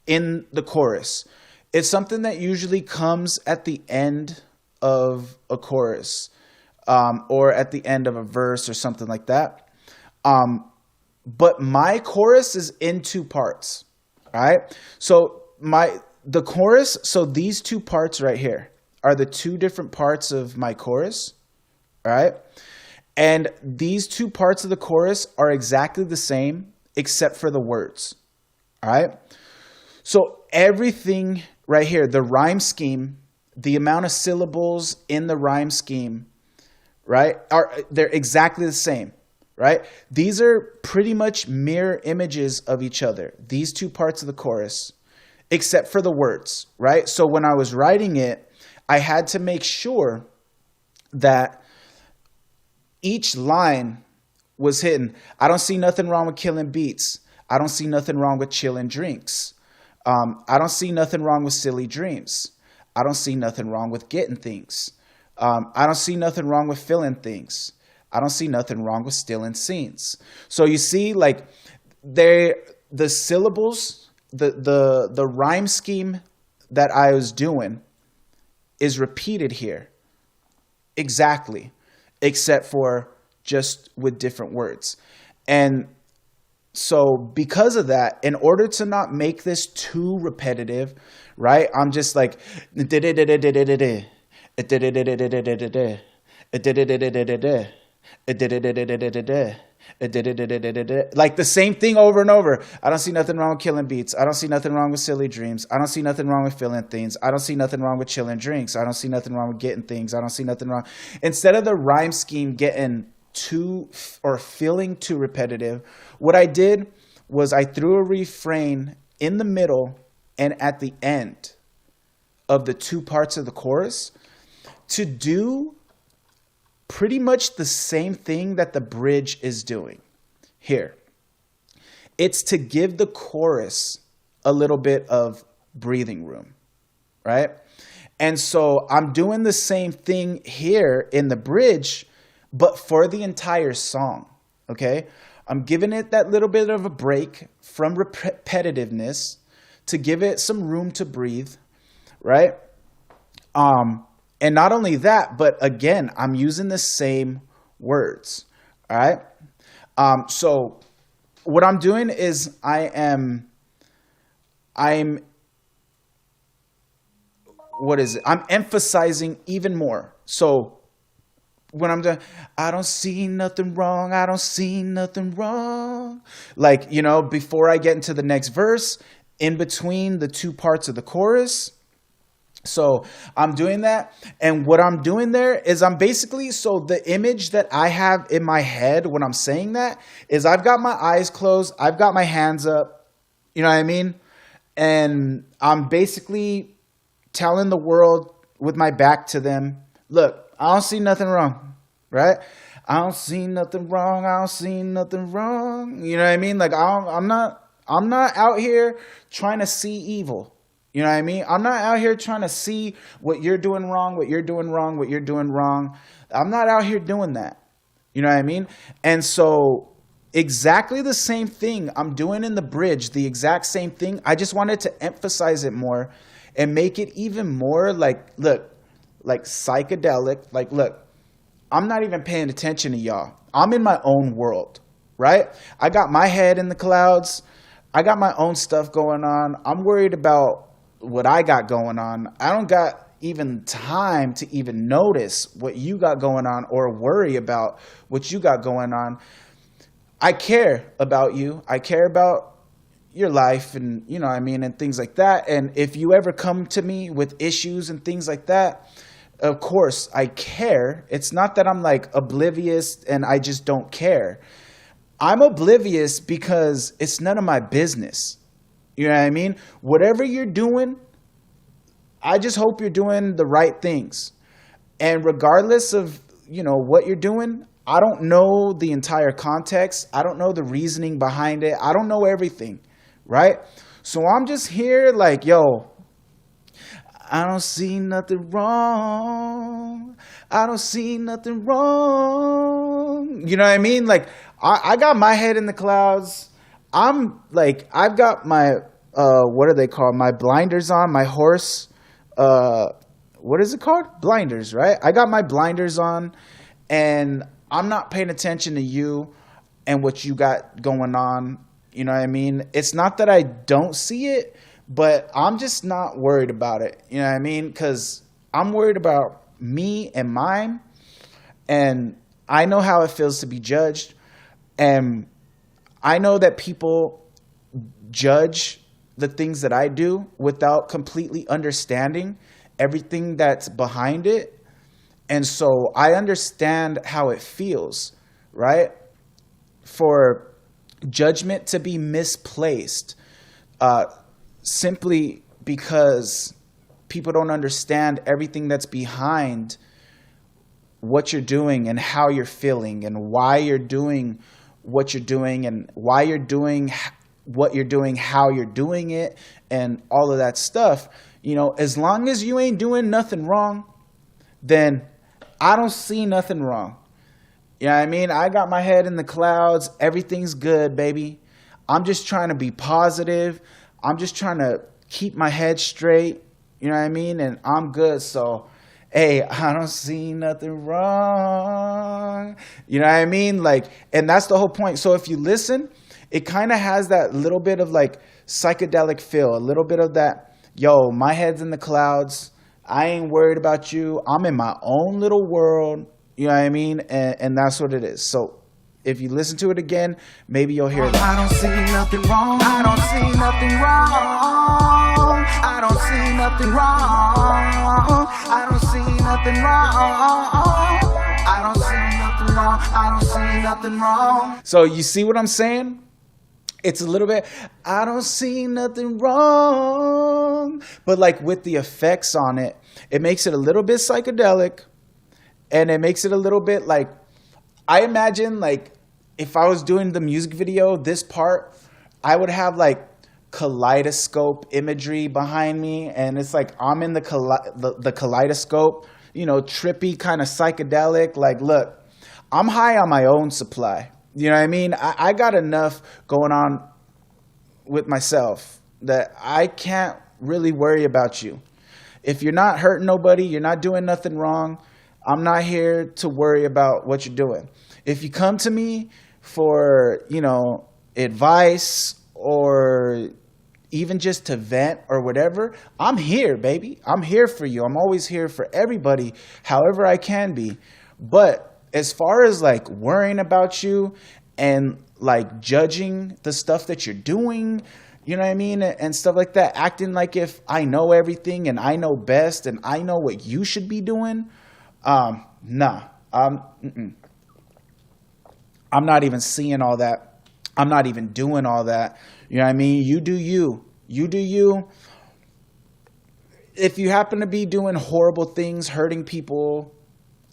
S1: in the chorus. It's something that usually comes at the end of a chorus, or at the end of a verse or something like that. But my chorus is in two parts. All right. So the chorus, so these two parts right here are the two different parts of my chorus. All right. And these two parts of the chorus are exactly the same except for the words. All right. So everything right here, the rhyme scheme, the amount of syllables in the rhyme scheme, right, they're exactly the same, right? These are pretty much mirror images of each other, these two parts of the chorus, except for the words, right? So when I was writing it, I had to make sure that each line was hidden. I don't see nothing wrong with killing beats. I don't see nothing wrong with chilling drinks. I don't see nothing wrong with silly dreams. I don't see nothing wrong with getting things. I don't see nothing wrong with feeling things. I don't see nothing wrong with stealing scenes. So you see, like, the syllables, the rhyme scheme that I was doing is repeated here. Exactly. Except for just with different words. And so because of that, in order to not make this too repetitive, right? I'm just like like the same thing over and over. I don't see nothing wrong with killing beats. I don't see nothing wrong with silly dreams. I don't see nothing wrong with feeling things. I don't see nothing wrong with chilling drinks. I don't see nothing wrong with getting things. I don't see nothing wrong. Instead of the rhyme scheme getting too or feeling too repetitive, what I did was I threw a refrain in the middle and at the end of the two parts of the chorus to do pretty much the same thing that the bridge is doing here. It's to give the chorus a little bit of breathing room, right? And so I'm doing the same thing here in the bridge, but for the entire song, okay? I'm giving it that little bit of a break from repetitiveness to give it some room to breathe, right? And not only that, but again, I'm using the same words, all right? So what I'm doing is I'm emphasizing even more. So when I'm doing, I don't see nothing wrong, I don't see nothing wrong. Like, you know, before I get into the next verse, in between the two parts of the chorus. So I'm doing that. And what I'm doing there is I'm basically, so the image that I have in my head when I'm saying that is I've got my eyes closed, I've got my hands up, you know what I mean? And I'm basically telling the world with my back to them, look, I don't see nothing wrong, right? I don't see nothing wrong. I don't see nothing wrong. You know what I mean? Like I'm not out here trying to see evil. You know what I mean? I'm not out here trying to see what you're doing wrong, what you're doing wrong, what you're doing wrong. I'm not out here doing that. You know what I mean? And so exactly the same thing I'm doing in the bridge, the exact same thing. I just wanted to emphasize it more and make it even more like, look, like psychedelic. Like, look, I'm not even paying attention to y'all. I'm in my own world, right? I got my head in the clouds. I got my own stuff going on. I'm worried about what I got going on. I don't got even time to even notice what you got going on or worry about what you got going on. I care about you. I care about your life and, you know what I mean, and things like that. And if you ever come to me with issues and things like that, of course I care. It's not that I'm like oblivious and I just don't care. I'm oblivious because it's none of my business. You know what I mean? Whatever you're doing, I just hope you're doing the right things. And regardless of, you know, what you're doing, I don't know the entire context. I don't know the reasoning behind it. I don't know everything, right? So I'm just here like, yo, I don't see nothing wrong. I don't see nothing wrong. You know what I mean? Like, I got my head in the clouds. I'm like, I've got my, what are they called? My blinders on, my horse. What is it called? Blinders, right? I got my blinders on and I'm not paying attention to you and what you got going on. You know what I mean? It's not that I don't see it, but I'm just not worried about it. You know what I mean? Because I'm worried about me and mine. And I know how it feels to be judged. And I know that people judge the things that I do without completely understanding everything that's behind it. And so I understand how it feels, right? For judgment to be misplaced, simply because people don't understand everything that's behind what you're doing and how you're feeling and why you're doing what you're doing and why you're doing what you're doing, how you're doing it, and all of that stuff. You know, as long as you ain't doing nothing wrong, then I don't see nothing wrong. You know what I mean? I got my head in the clouds. Everything's good, baby. I'm just trying to be positive. I'm just trying to keep my head straight. You know what I mean? And I'm good. So, hey, I don't see nothing wrong. You know what I mean? Like, and that's the whole point. So if you listen, it kind of has that little bit of like psychedelic feel, a little bit of that, yo, my head's in the clouds. I ain't worried about you. I'm in my own little world. You know what I mean? And that's what it is. So if you listen to it again, maybe you'll hear that.
S3: I don't see nothing wrong. I don't see nothing wrong. I don't see nothing wrong. I don't see nothing wrong. I don't see nothing wrong. I don't see nothing wrong.
S1: So you see what I'm saying? It's a little bit, I don't see nothing wrong. But like with the effects on it, it makes it a little bit psychedelic. And it makes it a little bit like, I imagine like if I was doing the music video, this part, I would have like kaleidoscope imagery behind me. And it's like I'm in the kaleidoscope, you know, trippy, kind of psychedelic. Like, look, I'm high on my own supply. You know what I mean? I got enough going on with myself that I can't really worry about you. If you're not hurting nobody, you're not doing nothing wrong, I'm not here to worry about what you're doing. If you come to me for, you know, advice or even just to vent or whatever, I'm here, baby. I'm here for you. I'm always here for everybody, however I can be. But as far as like worrying about you and like judging the stuff that you're doing, you know what I mean? And stuff like that, acting like if I know everything and I know best and I know what you should be doing. Nah, I'm not even seeing all that. I'm not even doing all that. You know what I mean? You do you. You do you. If you happen to be doing horrible things, hurting people,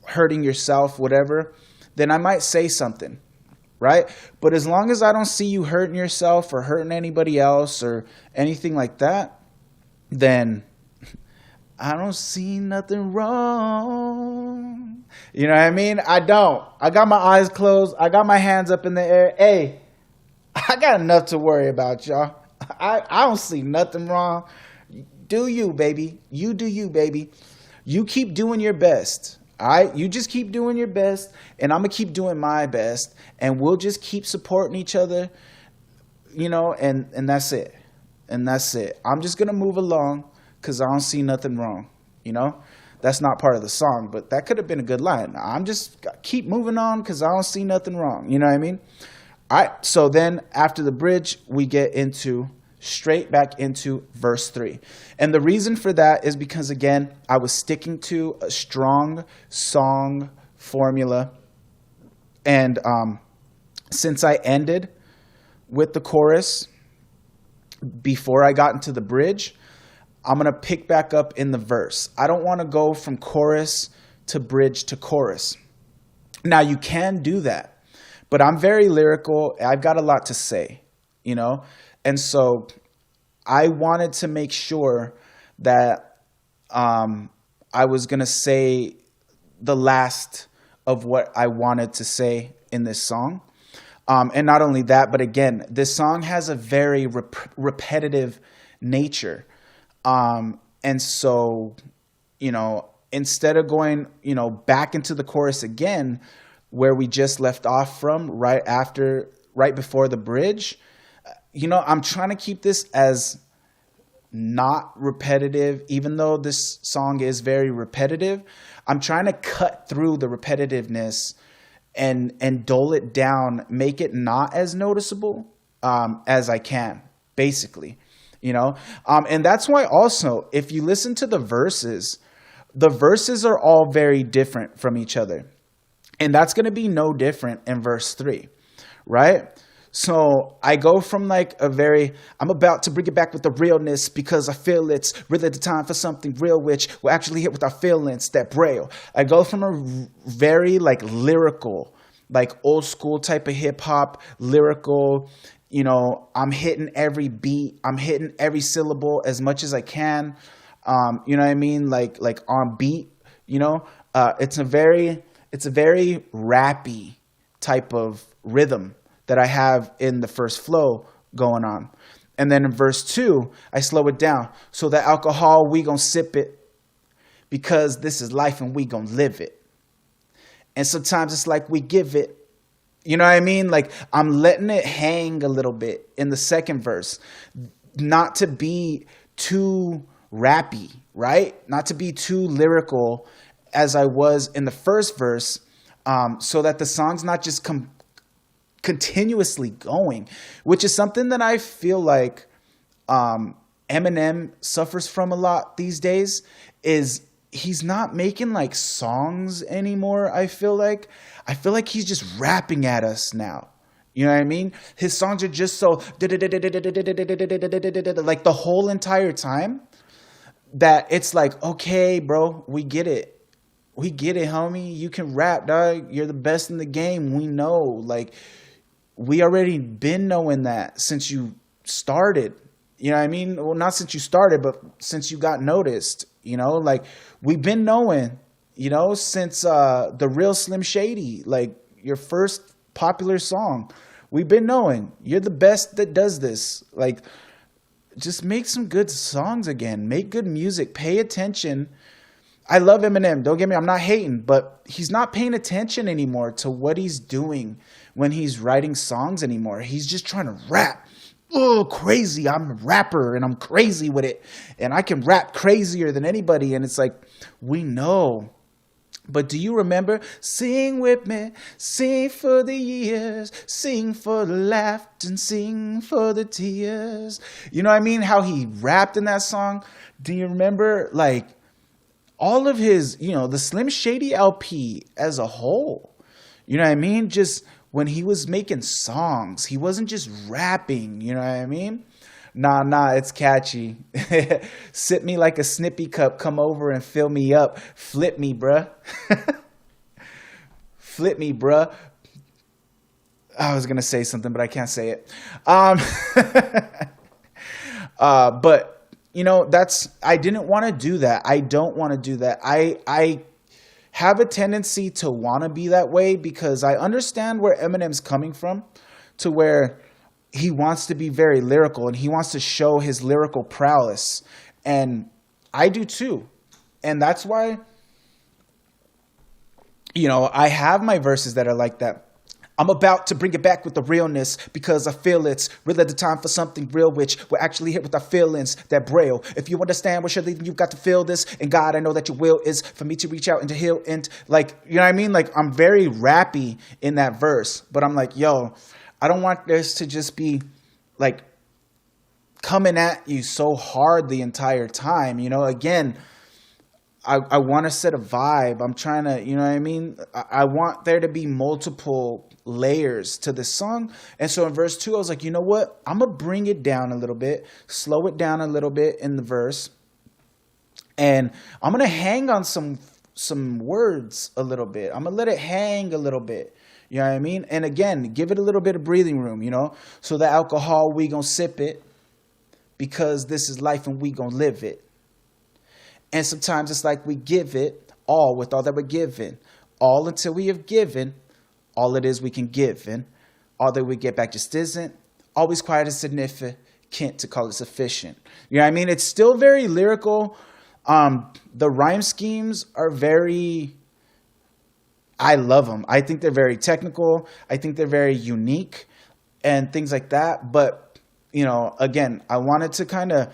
S1: hurting yourself, whatever, then I might say something, right? But as long as I don't see you hurting yourself or hurting anybody else or anything like that, then I don't see nothing wrong. You know what I mean? I don't. I got my eyes closed. I got my hands up in the air. Hey, I got enough to worry about, y'all. I don't see nothing wrong. Do you, baby. You do you, baby. You keep doing your best. All right? You just keep doing your best, and I'm going to keep doing my best, and we'll just keep supporting each other, you know, and that's it. And that's it. I'm just going to move along because I don't see nothing wrong, you know. That's not part of the song, but that could have been a good line. I'm just keep moving on because I don't see nothing wrong. You know what I mean? All right. So then after the bridge, we get into straight back into verse 3. And the reason for that is because, again, I was sticking to a strong song formula. And since I ended with the chorus before I got into the bridge, I'm going to pick back up in the verse. I don't want to go from chorus to bridge to chorus. Now, you can do that, but I'm very lyrical. I've got a lot to say, you know? And so I wanted to make sure that I was going to say the last of what I wanted to say in this song. And not only that, but again, this song has a very repetitive nature. And so, you know, instead of going, you know, back into the chorus again, where we just left off from right before the bridge, you know, I'm trying to keep this as not repetitive, even though this song is very repetitive. I'm trying to cut through the repetitiveness and dull it down, make it not as noticeable as I can. basically, you know? And that's why also, if you listen to the verses are all very different from each other. And that's going to be no different in verse 3, right? So I go from like I'm about to bring it back with the realness because I feel it's really the time for something real, which will actually hit with our feelings, that braille. I go from a very like lyrical, like old school type of hip hop, lyrical, you know, I'm hitting every beat, I'm hitting every syllable as much as I can. You know what I mean? Like on beat, you know, it's a very rappy type of rhythm that I have in the first flow going on. And then in verse 2, I slow it down. So that alcohol, we gonna sip it because this is life and we gonna live it. And sometimes it's like we give it. You know what I mean? Like I'm letting it hang a little bit in the second verse, not to be too rappy, right? Not to be too lyrical as I was in the first verse, so that the song's not just continuously going, which is something that I feel like Eminem suffers from a lot these days. Is he's not making like songs anymore. I feel like he's just rapping at us now. You know what I mean? His songs are just so like the whole entire time that it's like, okay, bro, we get it. We get it, homie. You can rap, dog. You're the best in the game. We know. Like, we already been knowing that since you started. You know what I mean? Well, not since you started, but since you got noticed. You know, like, we've been knowing, you know, since the real Slim Shady, like, your first popular song. We've been knowing. You're the best that does this. Like, just make some good songs again. Make good music. Pay attention. I love Eminem. Don't get me, I'm not hating, but he's not paying attention anymore to what he's doing when he's writing songs anymore. He's just trying to rap. Oh, crazy. I'm a rapper and I'm crazy with it. And I can rap crazier than anybody. And it's like, we know. But do you remember? Sing with me, sing for the years, sing for the laughter and sing for the tears. You know what I mean? How he rapped in that song. Do you remember, like, all of his, you know, the Slim Shady LP as a whole? You know what I mean? Just when he was making songs, he wasn't just rapping. You know what I mean? Nah, it's catchy. Sip me like a snippy cup, come over and fill me up. Flip me, bruh. Flip me, bruh. I was going to say something, but I can't say it. But, you know, I didn't want to do that. I don't want to do that. I have a tendency to want to be that way because I understand where Eminem's coming from, to where he wants to be very lyrical and he wants to show his lyrical prowess. And I do too. And that's why, you know, I have my verses that are like that. I'm about to bring it back with the realness because I feel it's really the time for something real, which will actually hit with our feelings, that braille. If you understand what you're leading, you've got to feel this. And God, I know that your will is for me to reach out and to heal. And like, you know what I mean? Like, I'm very rappy in that verse, but I'm like, yo, I don't want this to just be like coming at you so hard the entire time. You know, again, I want to set a vibe. I'm trying to, you know what I mean? I want there to be multiple layers to this song. And so in verse 2, I was like, you know what? I'm going to bring it down a little bit, slow it down a little bit in the verse. And I'm going to hang on some words a little bit. I'm going to let it hang a little bit. You know what I mean? And again, give it a little bit of breathing room, you know? So the alcohol, we gonna sip it because this is life and we gonna live it. And sometimes it's like we give it all with all that we're given. All until we have given all it is we can give. And all that we get back just isn't always quite as significant to call it sufficient. You know what I mean? It's still very lyrical. The rhyme schemes are very... I love them. I think they're very technical. I think they're very unique and things like that. But, you know, again, I wanted to kind of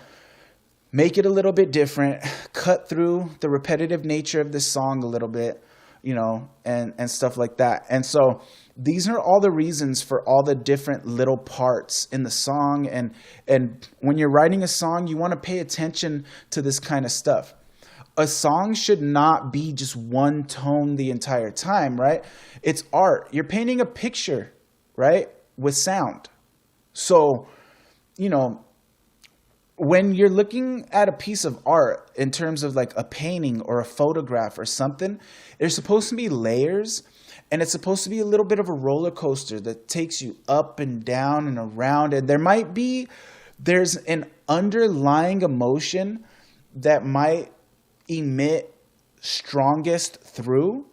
S1: make it a little bit different, cut through the repetitive nature of this song a little bit, and stuff like that. And so these are all the reasons for all the different little parts in the song. And when you're writing a song, you want to pay attention to this kind of stuff. A song should not be just one tone the entire time, right? It's art. You're painting a picture, right, with sound. So, when you're looking at a piece of art in terms of like a painting or a photograph or something, there's supposed to be layers, and it's supposed to be a little bit of a roller coaster that takes you up and down and around. And there's an underlying emotion that might emit strongest through,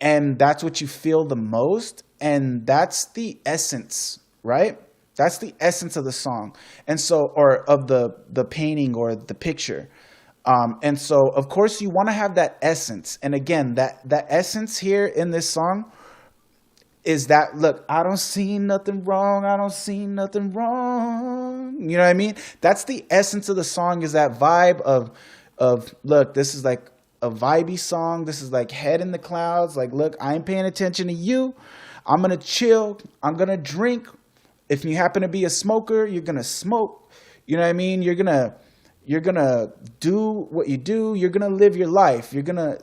S1: and that's what you feel the most, and that's the essence, right? That's the essence of the song, and so, or of the painting or the picture. And so, of course, you want to have that essence. And again, that essence here in this song is that, look, I don't see nothing wrong. I don't see nothing wrong. You know what I mean? That's the essence of the song, is that vibe of look, this is like a vibey song. This is like head in the clouds. Like, look, I ain't paying attention to you. I'm going to chill. I'm going to drink. If you happen to be a smoker, you're going to smoke. You know what I mean? You're going to do what you do. You're going to live your life. You're going to,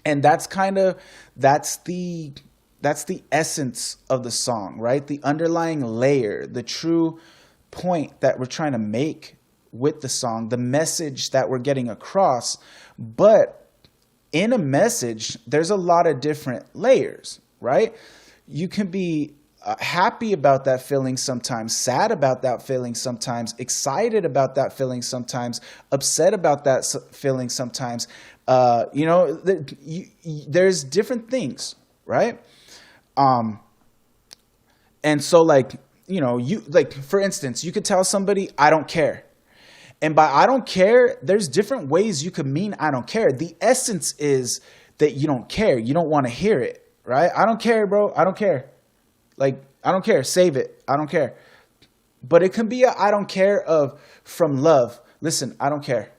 S1: and that's the essence of the song, right? The underlying layer, the true point that we're trying to make with the song, the message that we're getting across. But in a message, there's a lot of different layers, right? You can be happy about that feeling sometimes, sad about that feeling sometimes, excited about that feeling sometimes, upset about that feeling sometimes. There's different things, right? And so, for instance, you could tell somebody, I don't care. And by I don't care, there's different ways you could mean I don't care. The essence is that you don't care. You don't want to hear it, right? I don't care, bro. I don't care. Like, I don't care. Save it. I don't care. But it can be a I don't care from love. Listen, I don't care.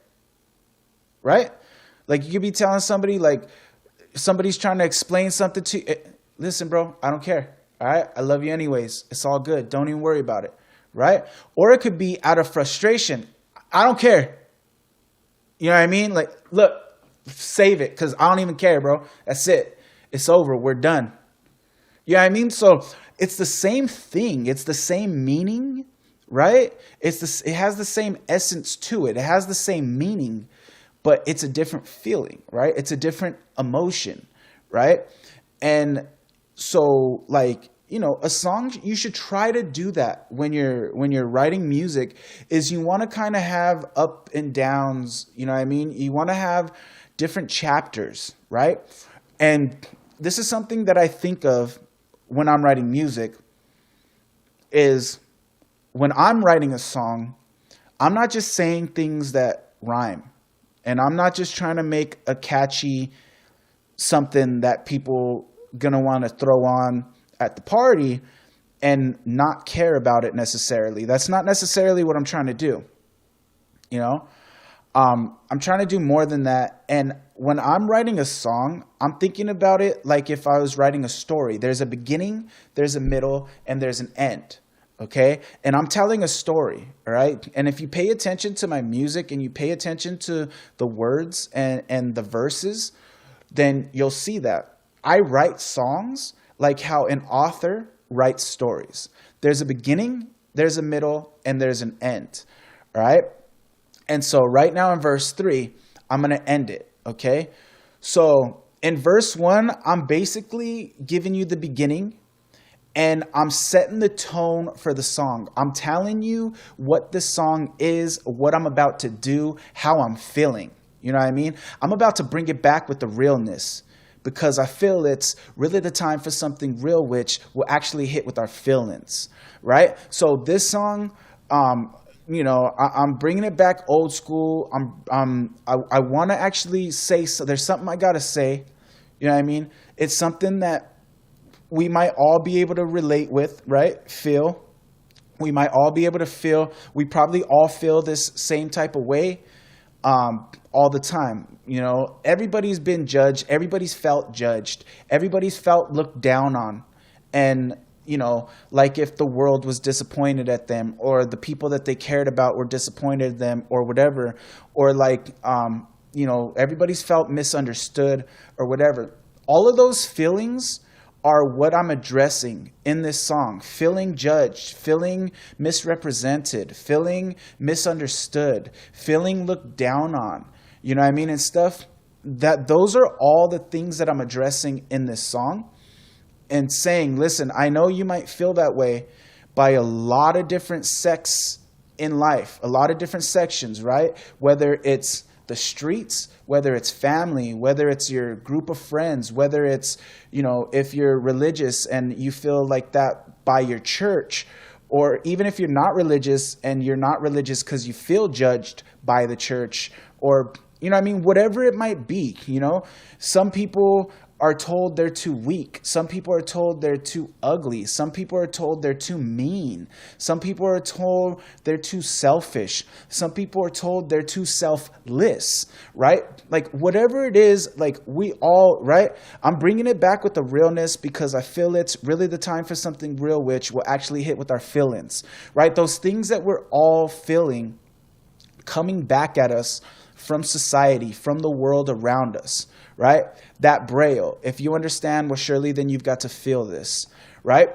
S1: Right? Like, you could be telling somebody, like, somebody's trying to explain something to you. Listen, bro, I don't care. All right? I love you anyways. It's all good. Don't even worry about it. Right? Or it could be out of frustration. I don't care. You know what I mean? Like, look, save it, because I don't even care, bro. That's it. It's over. We're done. You know what I mean? So it's the same thing. It's the same meaning, right? It has the same essence to it. It has the same meaning, but it's a different feeling, right? It's a different emotion, right? And so, like, a song, you should try to do that when you're writing music, is you want to kind of have up and downs, you know what I mean? You want to have different chapters, right? And this is something that I think of when I'm writing music, is when I'm writing a song, I'm not just saying things that rhyme, and I'm not just trying to make a catchy something that people gonna want to throw on at the party and not care about it necessarily. That's not necessarily what I'm trying to do. I'm trying to do more than that. And when I'm writing a song, I'm thinking about it like if I was writing a story. There's a beginning, there's a middle, and there's an end. Okay? And I'm telling a story, all right? And if you pay attention to my music and you pay attention to the words and the verses, then you'll see that. I write songs like how an author writes stories. There's a beginning, there's a middle, and there's an end. All right? And so right now in verse 3, I'm going to end it. Okay? So in verse 1, I'm basically giving you the beginning, and I'm setting the tone for the song. I'm telling you what the song is, what I'm about to do, how I'm feeling. You know what I mean? I'm about to bring it back with the realness, because I feel it's really the time for something real, which will actually hit with our feelings, right? So this song, I'm bringing it back old school. I want to actually say, so there's something I got to say, you know what I mean? It's something that we might all be able to relate with, right? Feel. We might all be able to feel. We probably all feel this same type of way. all the time. You know, everybody's been judged. Everybody's felt judged. Everybody's felt looked down on. And, you know, like if the world was disappointed at them, or the people that they cared about were disappointed at them, or whatever, or like, you know, everybody's felt misunderstood or whatever. All of those feelings are what I'm addressing in this song. Feeling judged, feeling misrepresented, feeling misunderstood, feeling looked down on, you know what I mean, and stuff. Those are all the things that I'm addressing in this song, and saying, listen, I know you might feel that way by a lot of different sects in life, a lot of different sections, right? Whether it's the streets, whether it's family, whether it's your group of friends, whether it's, you know, if you're religious and you feel like that by your church, or even if you're not religious and you're not religious because you feel judged by the church, or, you know what I mean, whatever it might be, you know. Some people are told they're too weak. Some people are told they're too ugly. Some people are told they're too mean. Some people are told they're too selfish. Some people are told they're too selfless, right? Like whatever it is, like we all, right? I'm bringing it back with the realness because I feel it's really the time for something real, which will actually hit with our feelings, right? Those things that we're all feeling coming back at us from society, from the world around us, right? That braille. If you understand, well, surely then you've got to feel this, right?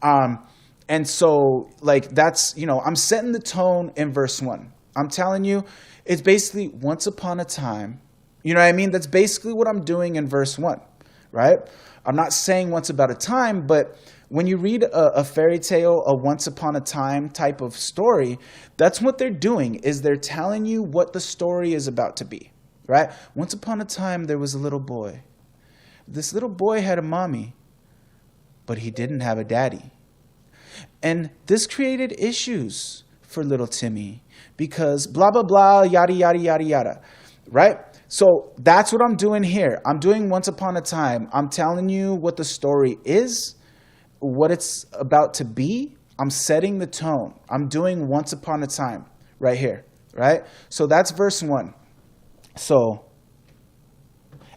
S1: And so, like, that's, you know, I'm setting the tone in verse 1. I'm telling you, it's basically once upon a time. You know what I mean? That's basically what I'm doing in verse 1, right? I'm not saying once about a time, but when you read a fairy tale, a once upon a time type of story, that's what they're doing, is they're telling you what the story is about to be, right? Once upon a time, there was a little boy. This little boy had a mommy, but he didn't have a daddy. And this created issues for little Timmy because blah, blah, blah, yada, yada, yada, yada, right? So that's what I'm doing here. I'm doing once upon a time. I'm telling you what the story is, what it's about to be. I'm setting the tone. I'm doing once upon a time right here, right? So that's verse 1. So,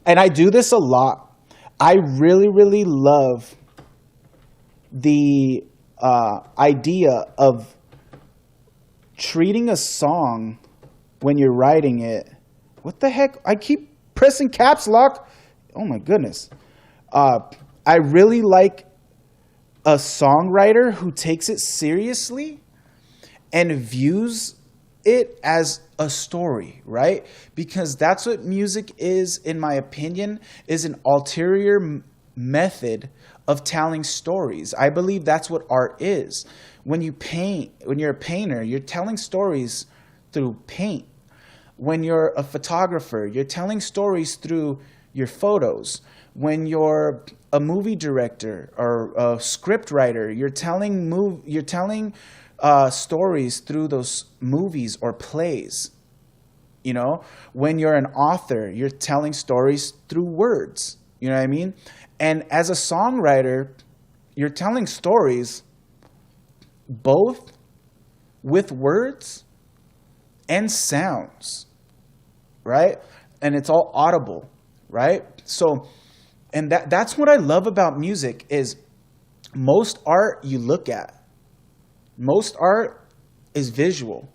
S1: and I do this a lot. I really, really love the idea of treating a song when you're writing it. What the heck? I keep pressing caps lock. Oh my goodness. I really like a songwriter who takes it seriously and views it as a story, right? Because that's what music is, in my opinion, is an ulterior method of telling stories. I believe that's what art is. When you paint, when you're a painter, you're telling stories through paint. When you're a photographer, you're telling stories through your photos. When you're a movie director or a script writer, you're telling stories through those movies or plays. You know, when you're an author, you're telling stories through words. You know what I mean? And as a songwriter, you're telling stories both with words and sounds, right? And it's all audible, right? So, and that's what I love about music is most art you look at. Most art is visual.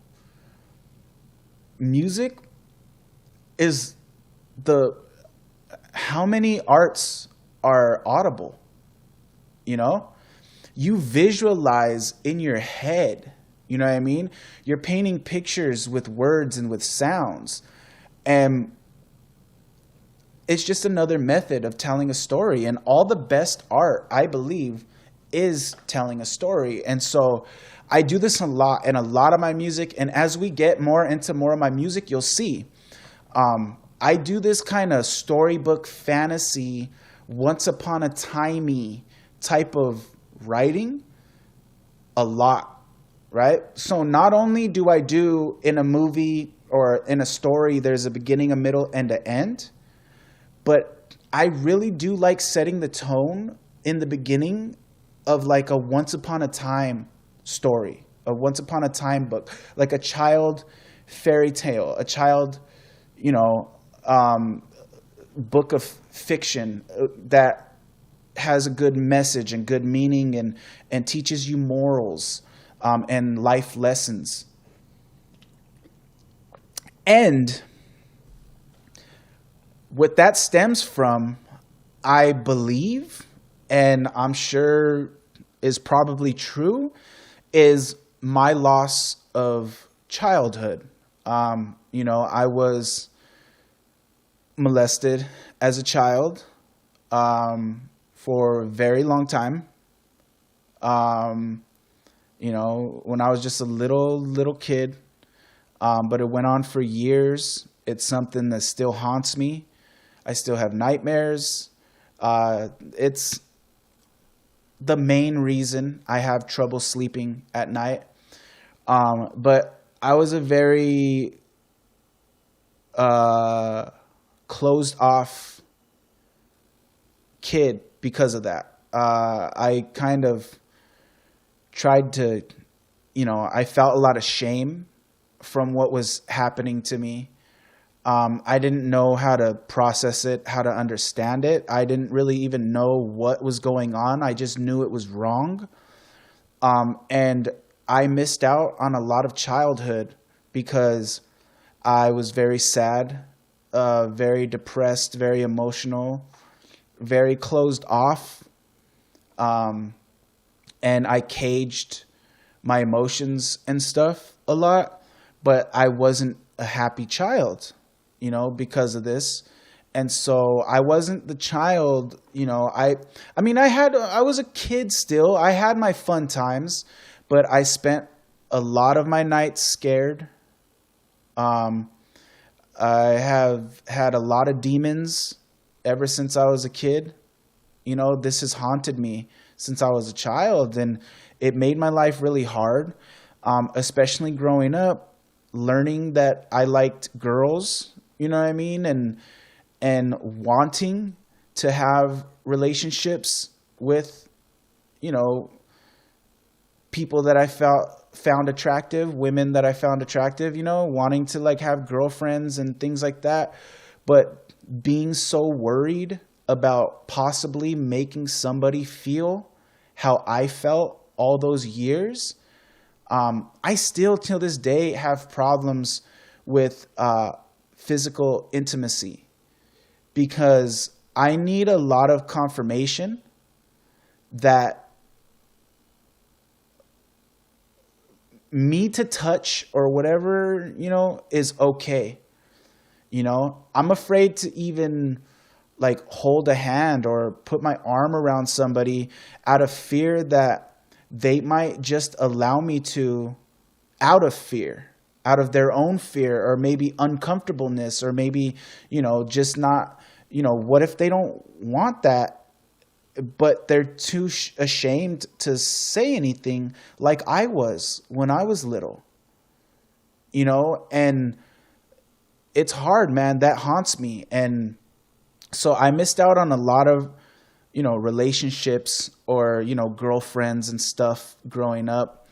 S1: Music is how many arts are audible, you know? You visualize in your head, you know what I mean? You're painting pictures with words and with sounds. And it's just another method of telling a story. And all the best art, I believe, is telling a story. And so I do this a lot in a lot of my music. And as we get more into more of my music, you'll see. I do this kind of storybook fantasy, once upon a timey type of writing a lot, right? So not only do I do in a movie or in a story, there's a beginning, a middle, and an end, but I really do like setting the tone in the beginning of like a once upon a time story, a once upon a time book, like a child fairy tale, a child book of fiction that has a good message and good meaning and teaches you morals and life lessons. And what that stems from, I believe, and I'm sure is probably true, is my loss of childhood. I was molested as a child for a very long time. When I was just a little kid, but it went on for years. It's something that still haunts me. I still have nightmares. It's the main reason I have trouble sleeping at night. But I was a very closed off kid because of that. I kind of tried to, I felt a lot of shame from what was happening to me. I didn't know how to process it, how to understand it. I didn't really even know what was going on. I just knew it was wrong. And I missed out on a lot of childhood because I was very sad, very depressed, very emotional, very closed off. And I caged my emotions and stuff a lot, but I wasn't a happy child, because of this. And so I wasn't the child, I was a kid still. I had my fun times, but I spent a lot of my nights scared. I have had a lot of demons ever since I was a kid. This has haunted me since I was a child, and it made my life really hard, especially growing up, learning that I liked girls, and wanting to have relationships with, people that I found attractive, women that I found attractive, wanting to have girlfriends and things like that. But being so worried about possibly making somebody feel how I felt all those years, I still till this day have problems with physical intimacy, because I need a lot of confirmation that me to touch or whatever, is okay. I'm afraid to even hold a hand or put my arm around somebody out of fear that they might just allow me to, out of fear, out of their own fear, or maybe uncomfortableness, or maybe, just not, what if they don't want that, but they're too ashamed to say anything like I was when I was little, and it's hard, man. That haunts me. And so I missed out on a lot of, relationships or, girlfriends and stuff growing up,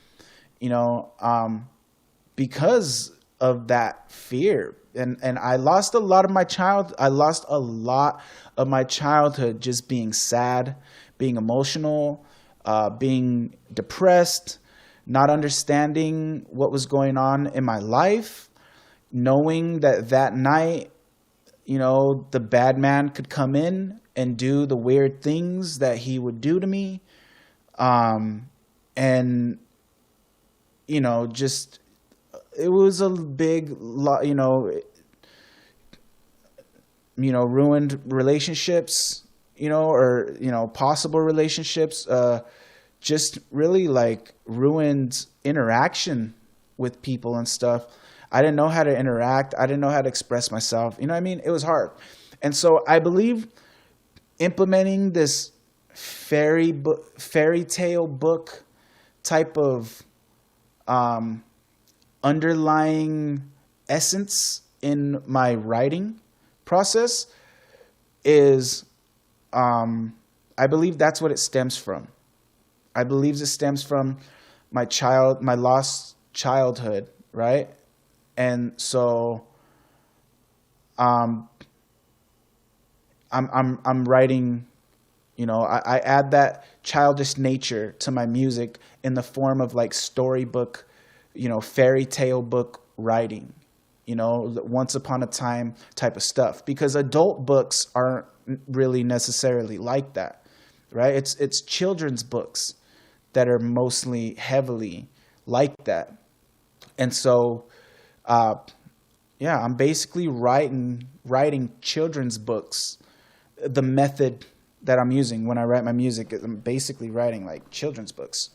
S1: because of that fear. And I lost a lot of my childhood just being sad, being emotional, being depressed, not understanding what was going on in my life, knowing that night, the bad man could come in and do the weird things that he would do to me. And, just, it was a big lot, ruined relationships, or, possible relationships, just really ruined interaction with people and stuff. I didn't know how to interact. I didn't know how to express myself. It was hard. And so I believe implementing this fairy tale book type of underlying essence in my writing process is, I believe that's what it stems from. I believe it stems from my lost childhood, right? And so I'm writing, I add that childish nature to my music in the form of like storybook, fairy tale book writing, once upon a time type of stuff, because adult books aren't really necessarily like that, right? It's children's books that are mostly heavily like that. And so, I'm basically writing children's books. The method that I'm using when I write my music, I'm basically writing like children's books,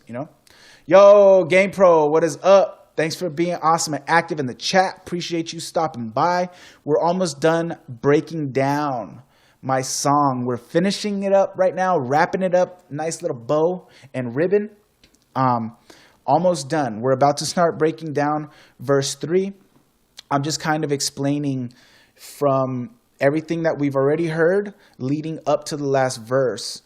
S1: Yo, Game Pro, what is up? Thanks for being awesome and active in the chat. Appreciate you stopping by. We're almost done breaking down my song. We're finishing it up right now, wrapping it up, nice little bow and ribbon. Almost done. We're about to start breaking down verse 3. I'm just kind of explaining from everything that we've already heard leading up to the last verse,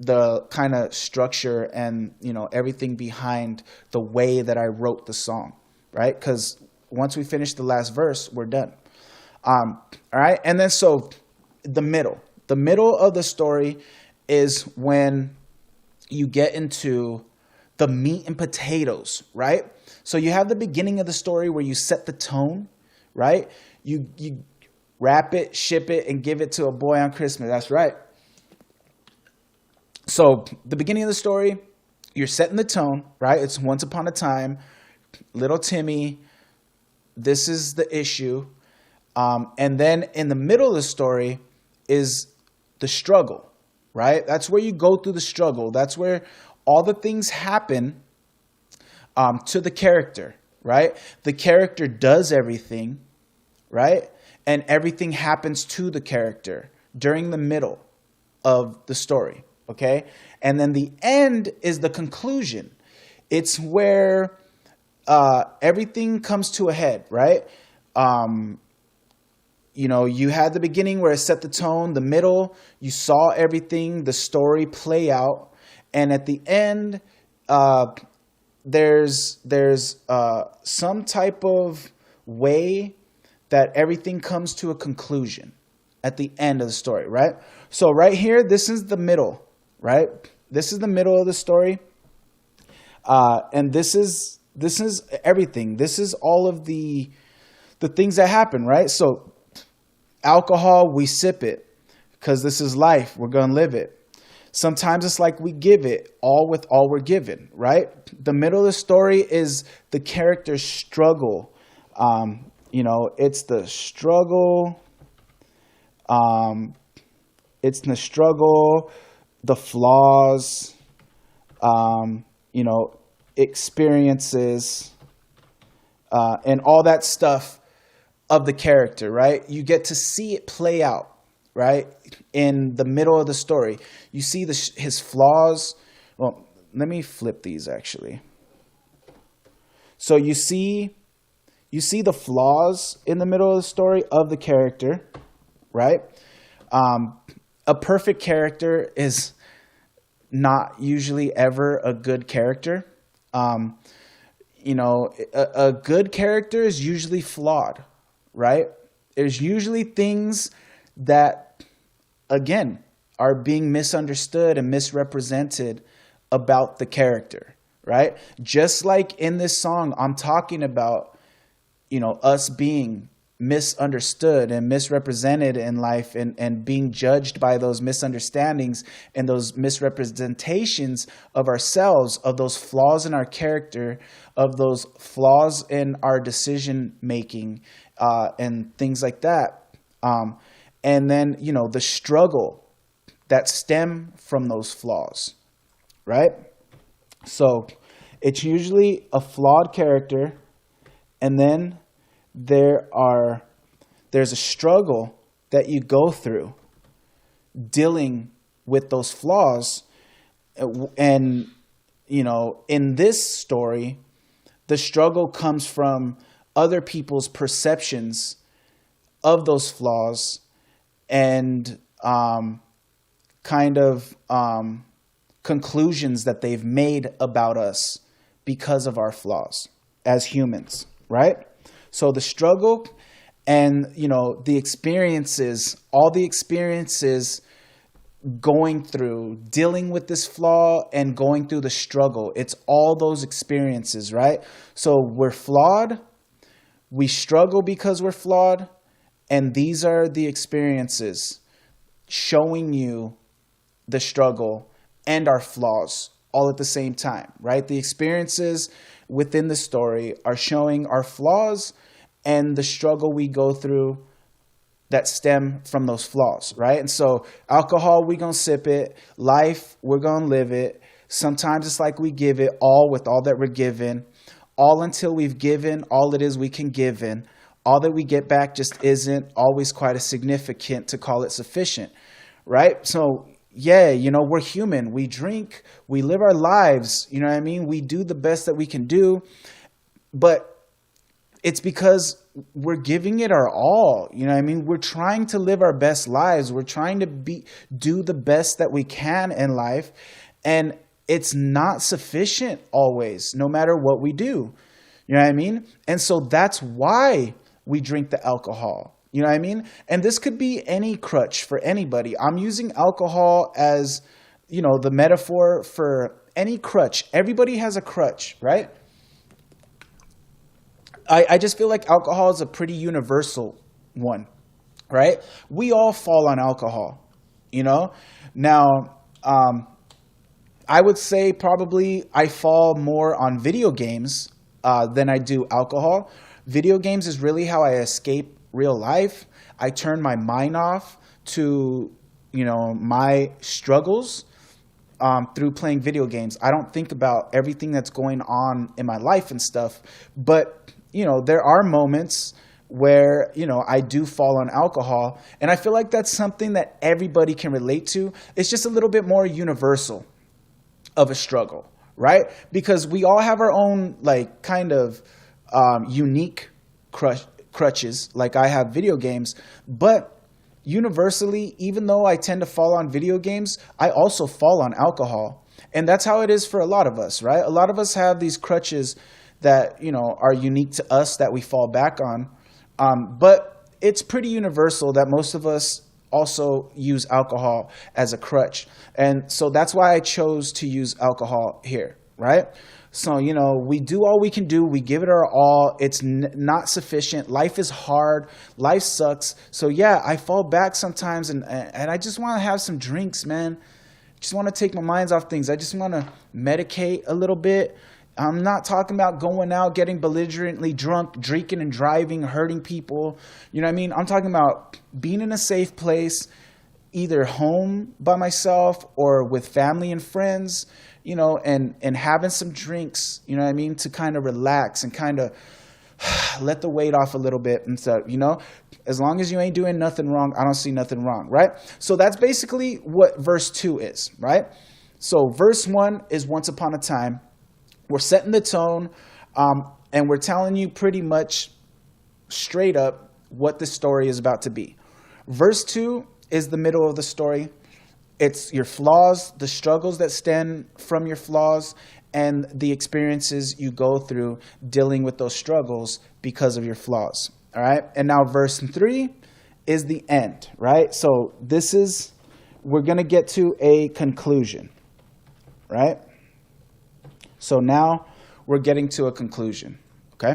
S1: the kind of structure and, everything behind the way that I wrote the song, right? Because once we finish the last verse, we're done. All right. And then so the middle of the story is when you get into the meat and potatoes, right? So you have the beginning of the story where you set the tone, right? You wrap it, ship it, and give it to a boy on Christmas. That's right. So the beginning of the story, you're setting the tone, right? It's once upon a time, little Timmy, this is the issue. And then in the middle of the story is the struggle, right? That's where you go through the struggle. That's where all the things happen to the character, right? The character does everything, right? And everything happens to the character during the middle of the story, okay? And then the end is the conclusion. It's where everything comes to a head, right? You had the beginning where it set the tone, the middle, you saw everything, the story play out. And at the end, there's some type of way that everything comes to a conclusion at the end of the story, right? So right here, this is the middle, right? This is the middle of the story. And this is everything. This is all of the things that happen, right? So alcohol, we sip it because this is life. We're going to live it. Sometimes it's like we give it all with all we're given, right? The middle of the story is the character's struggle. It's the struggle. It's the struggle, the flaws, experiences, and all that stuff of the character, right? You get to see it play out, right? In the middle of the story, you see his flaws. Well, let me flip these actually. So you see the flaws in the middle of the story of the character, right? A perfect character is not usually ever a good character. A good character is usually flawed, right? There's usually things that, again, are being misunderstood and misrepresented about the character, right? Just like in this song, I'm talking about, us being misunderstood and misrepresented in life and being judged by those misunderstandings and those misrepresentations of ourselves, of those flaws in our character, of those flaws in our decision making, and things like that. And then, the struggle that stem from those flaws, right? So it's usually a flawed character, and then there's a struggle that you go through dealing with those flaws. And, in this story, the struggle comes from other people's perceptions of those flaws and conclusions that they've made about us because of our flaws as humans, right? So the struggle and, you know, the experiences, all the experiences going through, dealing with this flaw and going through the struggle. It's all those experiences, right? So we're flawed, we struggle because we're flawed, and these are the experiences showing you the struggle and our flaws all at the same time, right? The experiences within the story are showing our flaws and the struggle we go through that stem from those flaws, right? And so alcohol, we gonna sip it. Life, we're gonna live it. Sometimes it's like we give it all with all that we're given, all until we've given all it is we can give in. All that we get back just isn't always quite as significant to call it sufficient, right? So yeah, you know, we're human. We drink, we live our lives, you know what I mean? We do the best that we can do, but it's because we're giving it our all. You know what I mean? We're trying to live our best lives. We're trying to do the best that we can in life. And it's not sufficient always, no matter what we do. You know what I mean? And so that's why we drink the alcohol. You know what I mean? And this could be any crutch for anybody. I'm using alcohol as, you know, the metaphor for any crutch. Everybody has a crutch, right? I just feel like alcohol is a pretty universal one, right? We all fall on alcohol, you know? Now, I would say probably I fall more on video games than I do alcohol. Video games is really how I escape real life. I turn my mind off to, you know, my struggles through playing video games. I don't think about everything that's going on in my life and stuff, but you know, there are moments where, you know, I do fall on alcohol, and I feel like that's something that everybody can relate to. It's just a little bit more universal of a struggle, right? Because we all have our own, like, kind of unique crutches, like I have video games, but universally, even though I tend to fall on video games, I also fall on alcohol. And that's how it is for a lot of us, right? A lot of us have these crutches that, you know, are unique to us that we fall back on. But it's pretty universal that most of us also use alcohol as a crutch. And so that's why I chose to use alcohol here, right? So, you know, we do all we can do. We give it our all. It's not sufficient. Life is hard. Life sucks. So, yeah, I fall back sometimes, and I just want to have some drinks, man. Just want to take my minds off things. I just want to medicate a little bit. I'm not talking about going out, getting belligerently drunk, drinking and driving, hurting people. You know what I mean? I'm talking about being in a safe place, either home by myself or with family and friends, you know, and having some drinks, you know what I mean, to kind of relax and kind of let the weight off a little bit and stuff, you know. As long as you ain't doing nothing wrong, I don't see nothing wrong, right? So that's basically what verse 2 is, right? So verse 1 is once upon a time. We're setting the tone, and we're telling you pretty much straight up what the story is about to be. Verse 2 is the middle of the story. It's your flaws, the struggles that stem from your flaws, and the experiences you go through dealing with those struggles because of your flaws. All right? And now verse 3 is the end, right? So we're going to get to a conclusion, right? So now we're getting to a conclusion, okay?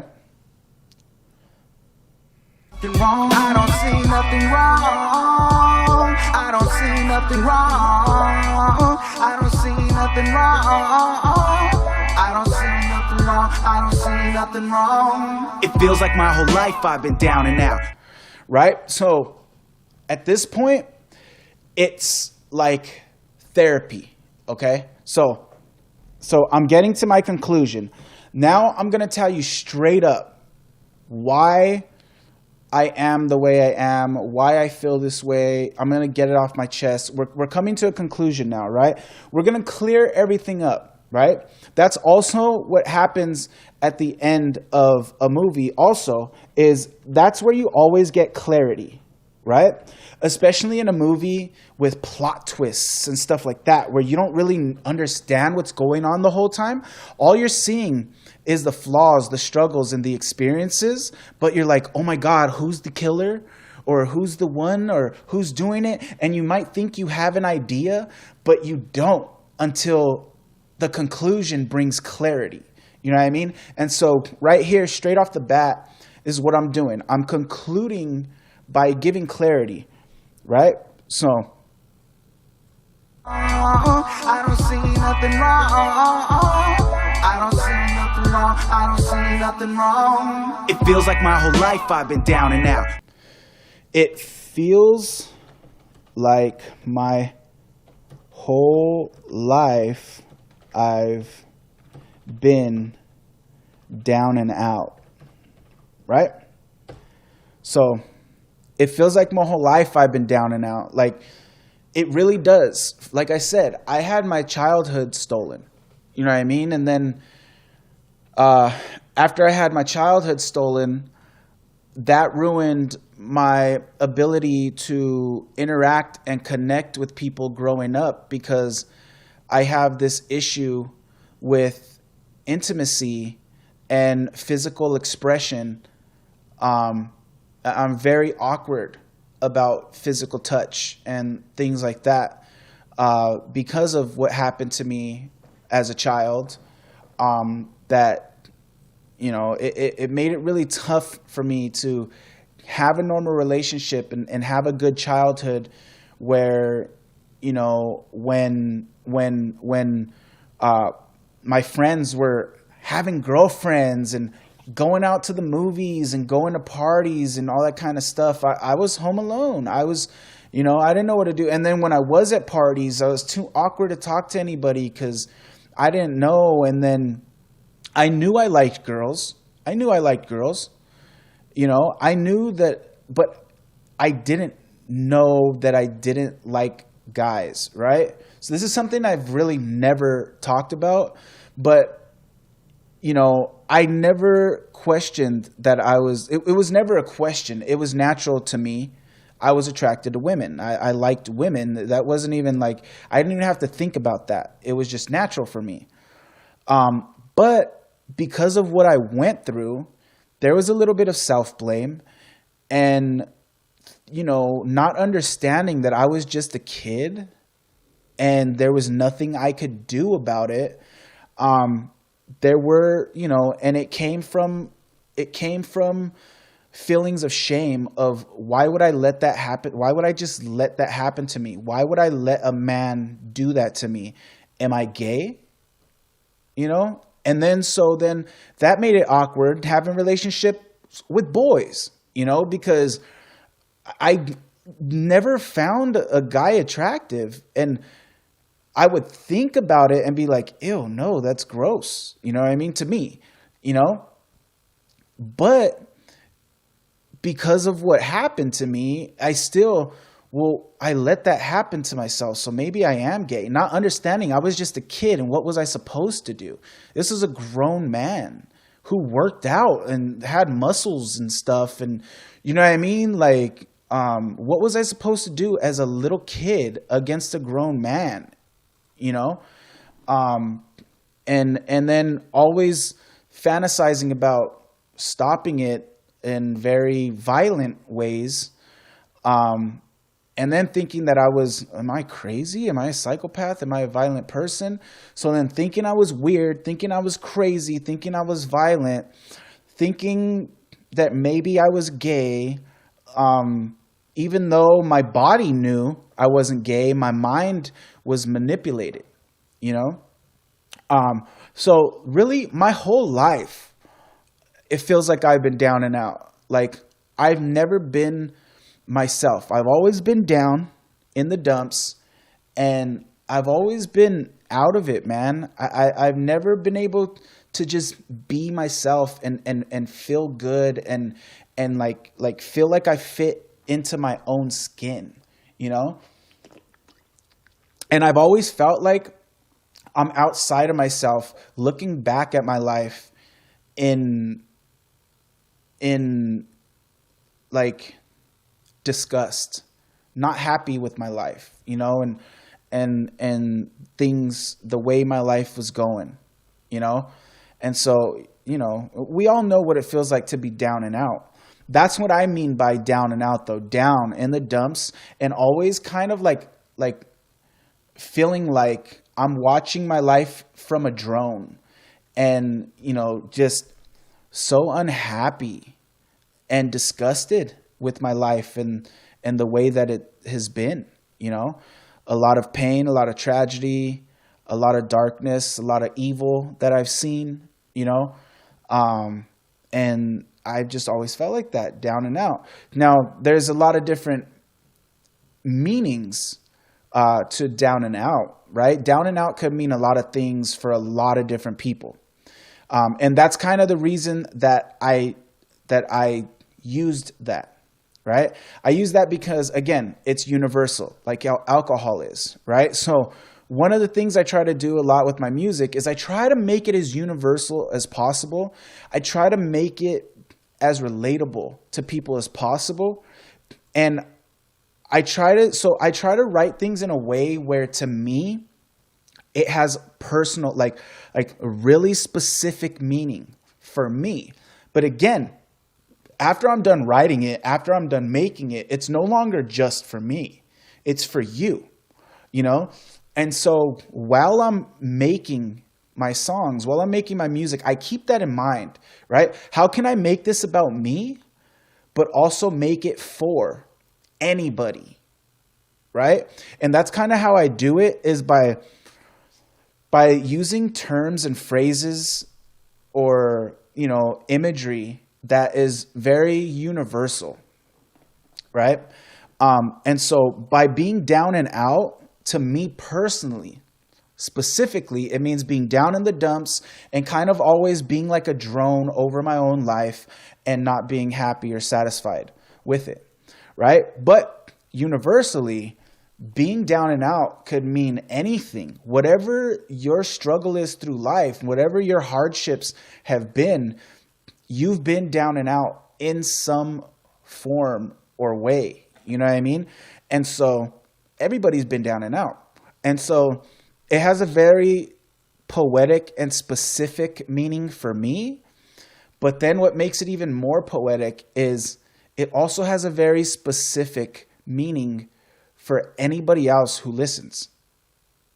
S3: Wrong. I don't see nothing wrong. I don't see nothing wrong. I don't see nothing wrong. I don't see nothing wrong. I don't see nothing wrong.
S4: It feels like my whole life I've been down and out.
S1: Right? So at this point, it's like therapy, okay? So I'm getting to my conclusion. Now I'm going to tell you straight up why I am the way I am, why I feel this way. I'm going to get it off my chest. We're coming to a conclusion now, right? We're going to clear everything up, right? That's also what happens at the end of a movie also, is that's where you always get clarity, right? Especially in a movie with plot twists and stuff like that, where you don't really understand what's going on the whole time. All you're seeing is the flaws, the struggles, and the experiences, but you're like, oh my God, who's the killer? Or who's the one? Or who's doing it? And you might think you have an idea, but you don't until the conclusion brings clarity. You know what I mean? And so right here, straight off the bat, is what I'm doing. I'm concluding by giving clarity, right? So
S3: I don't see nothing wrong. I don't see nothing wrong. I don't see nothing wrong.
S4: It feels like my whole life I've been down and out.
S1: it feels like my whole life I've been down and out, right? So it feels like my whole life I've been down and out. Like, it really does. Like I said, I had my childhood stolen. You know what I mean? And then after I had my childhood stolen, that ruined my ability to interact and connect with people growing up, because I have this issue with intimacy and physical expression. I'm very awkward about physical touch and things like that because of what happened to me as a child. That, you know, it made it really tough for me to have a normal relationship and have a good childhood where, you know, when my friends were having girlfriends and going out to the movies and going to parties and all that kind of stuff, I was home alone. I was, you know, I didn't know what to do. And then when I was at parties, I was too awkward to talk to anybody because I didn't know. And then I knew I liked girls. You know, I knew that, but I didn't know that I didn't like guys, right? So this is something I've really never talked about, but, you know, I never questioned that I was, it was never a question. It was natural to me. I was attracted to women. I liked women. That wasn't even like, I didn't even have to think about that. It was just natural for me. But because of what I went through, there was a little bit of self-blame and, you know, not understanding that I was just a kid and there was nothing I could do about it. There were, you know, and it came from feelings of shame of, why would I let that happen? Why would I just let that happen to me? Why would I let a man do that to me? Am I gay? You know? And then that made it awkward having relationships with boys, you know, because I never found a guy attractive, and I would think about it and be like, ew, no, that's gross. You know what I mean? To me, you know, but because of what happened to me, I let that happen to myself. So maybe I am gay, not understanding I was just a kid. And what was I supposed to do? This is a grown man who worked out and had muscles and stuff. And you know what I mean? Like, what was I supposed to do as a little kid against a grown man? You know? And then always fantasizing about stopping it in very violent ways. And then thinking that am I crazy? Am I a psychopath? Am I a violent person? So then thinking I was weird, thinking I was crazy, thinking I was violent, thinking that maybe I was gay, even though my body knew I wasn't gay, my mind was manipulated, you know? So really my whole life, it feels like I've been down and out. Like, I've never been myself. I've always been down in the dumps, and I've always been out of it, man. I've never been able to just be myself and feel good and like feel like I fit into my own skin, you know? And I've always felt like I'm outside of myself, looking back at my life in like, disgust, not happy with my life, you know, and things, the way my life was going, you know? And so, you know, we all know what it feels like to be down and out. That's what I mean by down and out, though. Down in the dumps, and always kind of like feeling like I'm watching my life from a drone, and, you know, just so unhappy and disgusted with my life and the way that it has been, you know, a lot of pain, a lot of tragedy, a lot of darkness, a lot of evil that I've seen, you know, and I've just always felt like that, down and out. Now, there's a lot of different meanings to down and out, right? Down and out could mean a lot of things for a lot of different people. And that's kind of the reason that I used that, right? I use that because, again, it's universal, like how alcohol is, right? So one of the things I try to do a lot with my music is I try to make it as universal as possible. I try to make it as relatable to people as possible. And I try to write things in a way where, to me, it has personal, like a really specific meaning for me. But again, after I'm done writing it, after I'm done making it, it's no longer just for me. It's for you, you know? And so while I'm making my songs, while I'm making my music, I keep that in mind, right? How can I make this about me, but also make it for anybody, right? And that's kind of how I do it, is by using terms and phrases or, you know, imagery that is very universal, right? And so by being down and out, to me personally, specifically, it means being down in the dumps and kind of always being like a drone over my own life and not being happy or satisfied with it, right? But universally, being down and out could mean anything. Whatever your struggle is through life, whatever your hardships have been, you've been down and out in some form or way. You know what I mean? And so everybody's been down and out. And so it has a very poetic and specific meaning for me. But then what makes it even more poetic is it also has a very specific meaning for anybody else who listens.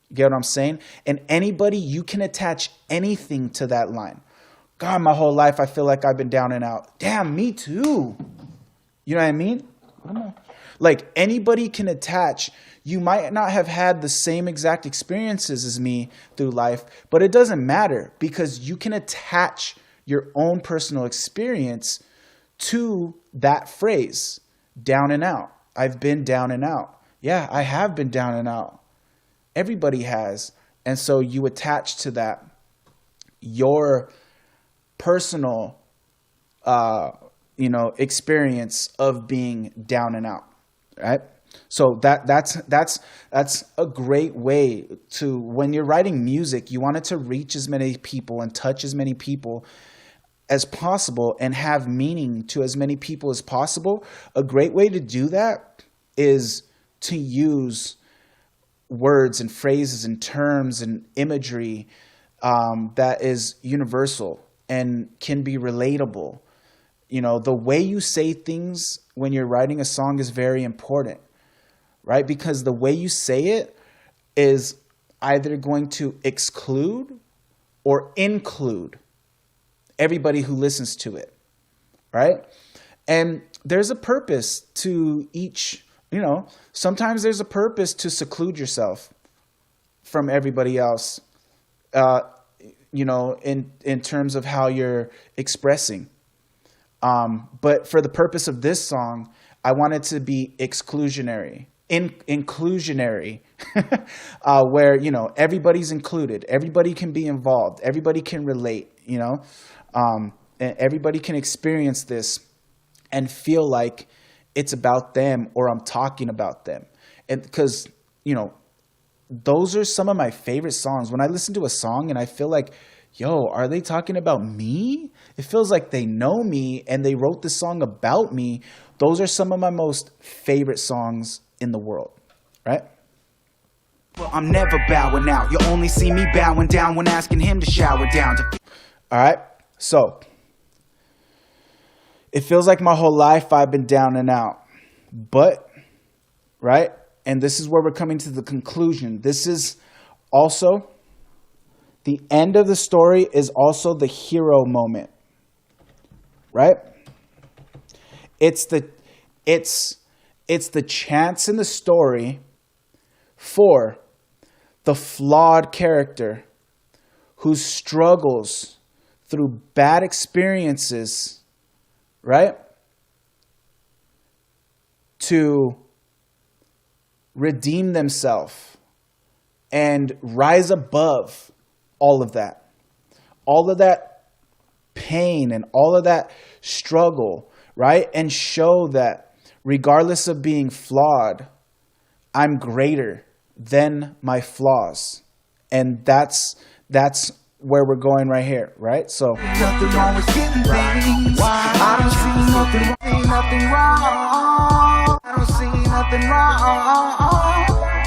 S1: You get what I'm saying? And anybody, you can attach anything to that line. God, my whole life I feel like I've been down and out. Damn, me too. You know what I mean? Like, anybody can attach. You might not have had the same exact experiences as me through life, but it doesn't matter, because you can attach your own personal experience to that phrase, down and out. I've been down and out. Yeah, I have been down and out. Everybody has. And so you attach to that your personal, experience of being down and out, right? So that's a great way to, when you're writing music, you want it to reach as many people and touch as many people as possible and have meaning to as many people as possible. A great way to do that is to use words and phrases and terms and imagery that is universal and can be relatable. You know, the way you say things when you're writing a song is very important, right? Because the way you say it is either going to exclude or include everybody who listens to it, right? And there's a purpose to each, sometimes there's a purpose to seclude yourself from everybody else, in terms of how you're expressing. But for the purpose of this song, I want it to be exclusionary, inclusionary, where, everybody's included, everybody can be involved, everybody can relate, and everybody can experience this and feel like it's about them or I'm talking about them. And because, those are some of my favorite songs. When I listen to a song and I feel like, yo, are they talking about me? It feels like they know me and they wrote this song about me. Those are some of my most favorite songs in the world, right?
S4: Well, I'm never bowing out. You only see me bowing down when asking him to shower down.
S1: All right, so it feels like my whole life I've been down and out, but, right? And this is where we're coming to the conclusion. This is also, the end of the story is also the hero moment, right? It's the chance in the story for the flawed character who struggles through bad experiences, right? To redeem themselves and rise above all of that pain and all of that struggle, right? And show that regardless of being flawed, I'm greater than my flaws. And that's where we're going right here, right? So
S3: Nothing wrong with getting things. I don't see nothing wrong. I don't see nothing wrong.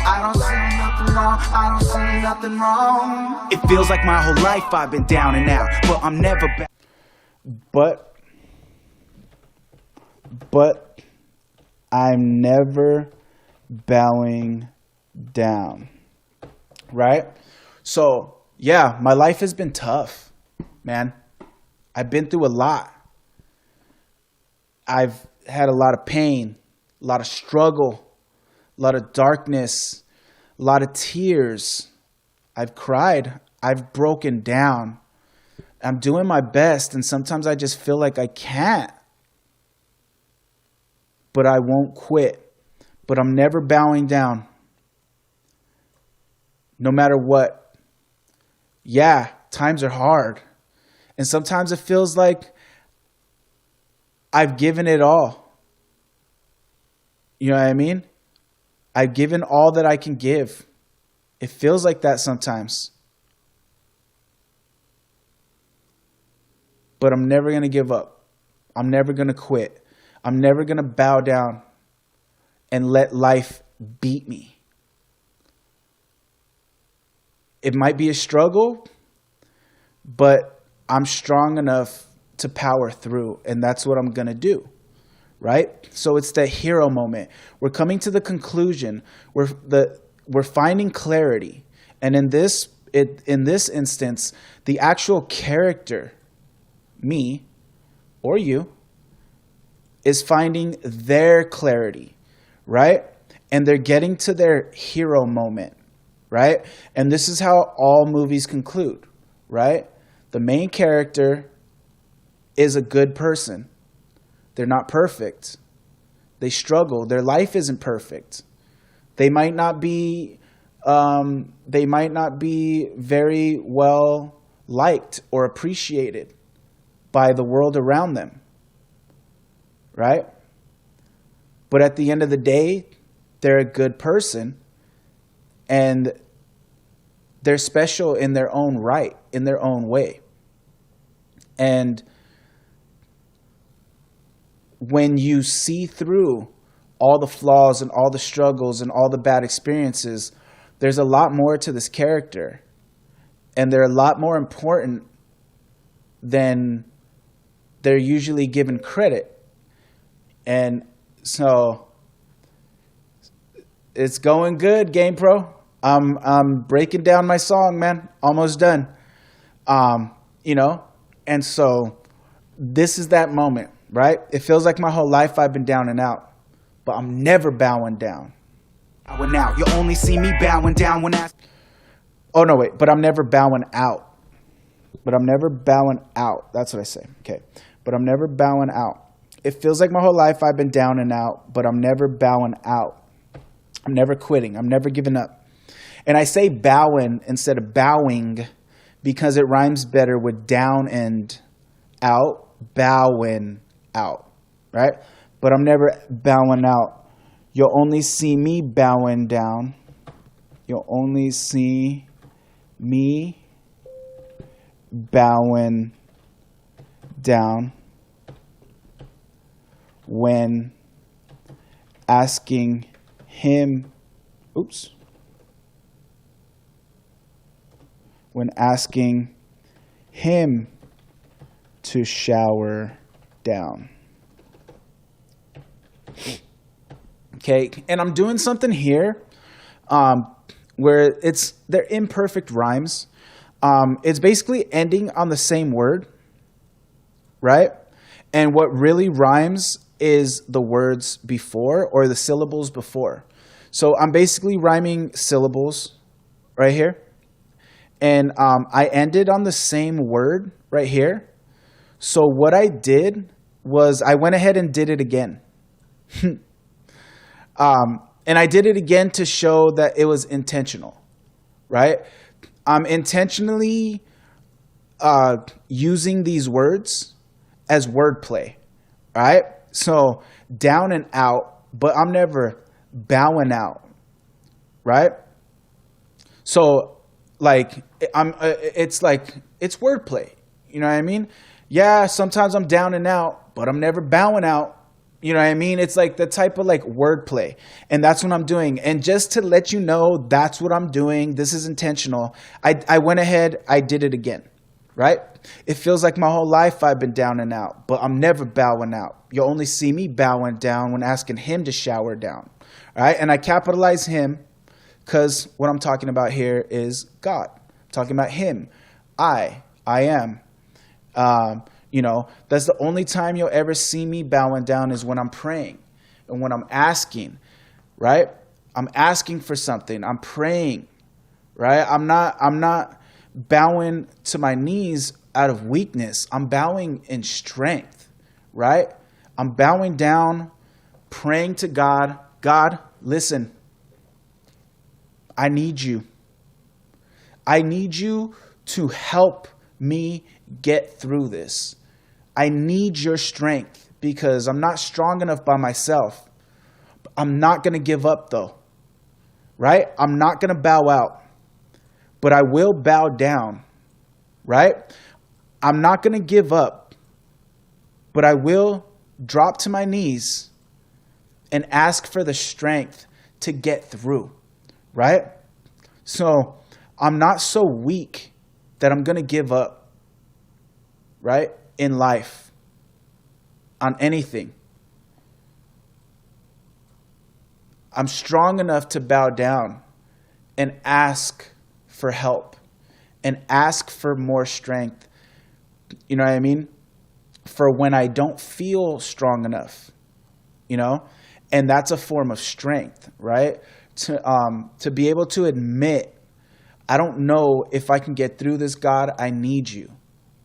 S3: I don't see nothing wrong. I don't see nothing wrong.
S4: It feels like my whole life I've been down and out, but I'm never back.
S1: But I'm never bowing down, right? So yeah, my life has been tough, man. I've been through a lot. I've had a lot of pain, a lot of struggle, a lot of darkness, a lot of tears. I've cried. I've broken down. I'm doing my best, and sometimes I just feel like I can't. But I won't quit. But I'm never bowing down. No matter what. Yeah, times are hard. And sometimes it feels like I've given it all. You know what I mean? I've given all that I can give. It feels like that sometimes. But I'm never going to give up. I'm never going to quit. I'm never going to bow down and let life beat me. It might be a struggle, but I'm strong enough to power through, and that's what I'm going to do, right? So it's the hero moment. We're coming to the conclusion. We're finding clarity. And in this instance, the actual character, me or you, is finding their clarity, right? And they're getting to their hero moment, right? And this is how all movies conclude, right? The main character is a good person. They're not perfect. They struggle. Their life isn't perfect. They might not be very well liked or appreciated by the world around them, right? But at the end of the day, they're a good person, and they're special in their own right, in their own way. And when you see through all the flaws and all the struggles and all the bad experiences, there's a lot more to this character. And they're a lot more important than they're usually given credit. And so it's going good, Game Pro. I'm breaking down my song, man. Almost done. And so this is that moment, right? It feels like my whole life I've been down and out, but I'm never bowing down.
S4: Bowing out. You only see me bowing down when asked.
S1: Oh, no, wait. But I'm never bowing out. But I'm never bowing out. That's what I say. Okay. But I'm never bowing out. It feels like my whole life I've been down and out, but I'm never bowing out. I'm never quitting. I'm never giving up. And I say bowing instead of bowing because it rhymes better with down and out, bowing out, right? But I'm never bowing out. You'll only see me bowing down. You'll only see me bowing down when asking him, when asking him to shower down. Okay, and I'm doing something here where they're imperfect rhymes. It's basically ending on the same word, right? And what really rhymes is the words before or the syllables before. So I'm basically rhyming syllables right here. And I ended on the same word right here. So what I did was I went ahead and did it again. And I did it again to show that it was intentional, right? I'm intentionally using these words as wordplay, right? So down and out, but I'm never bowing out, right? So it's wordplay, you know what I mean? Yeah, sometimes I'm down and out, but I'm never bowing out. You know what I mean? It's like the type of like wordplay. And that's what I'm doing. And just to let you know, that's what I'm doing. This is intentional. I went ahead, I did it again, right? It feels like my whole life I've been down and out, but I'm never bowing out. You'll only see me bowing down when asking him to shower down, right? And I capitalize him because what I'm talking about here is God. I'm talking about him. I am. You know, that's the only time you'll ever see me bowing down is when I'm praying and when I'm asking, right? I'm asking for something. I'm praying, right? I'm not bowing to my knees out of weakness. I'm bowing in strength, right? I'm bowing down, praying to God. God, listen, I need you. I need you to help me get through this. I need your strength because I'm not strong enough by myself. I'm not going to give up though, right? I'm not going to bow out, but I will bow down, right? I'm not going to give up, but I will drop to my knees and ask for the strength to get through, right? So I'm not so weak that I'm going to give up, right? In life, on anything. I'm strong enough to bow down and ask for help and ask for more strength. You know what I mean? For when I don't feel strong enough, you know? And that's a form of strength, right? To be able to admit, I don't know if I can get through this, God, I need you.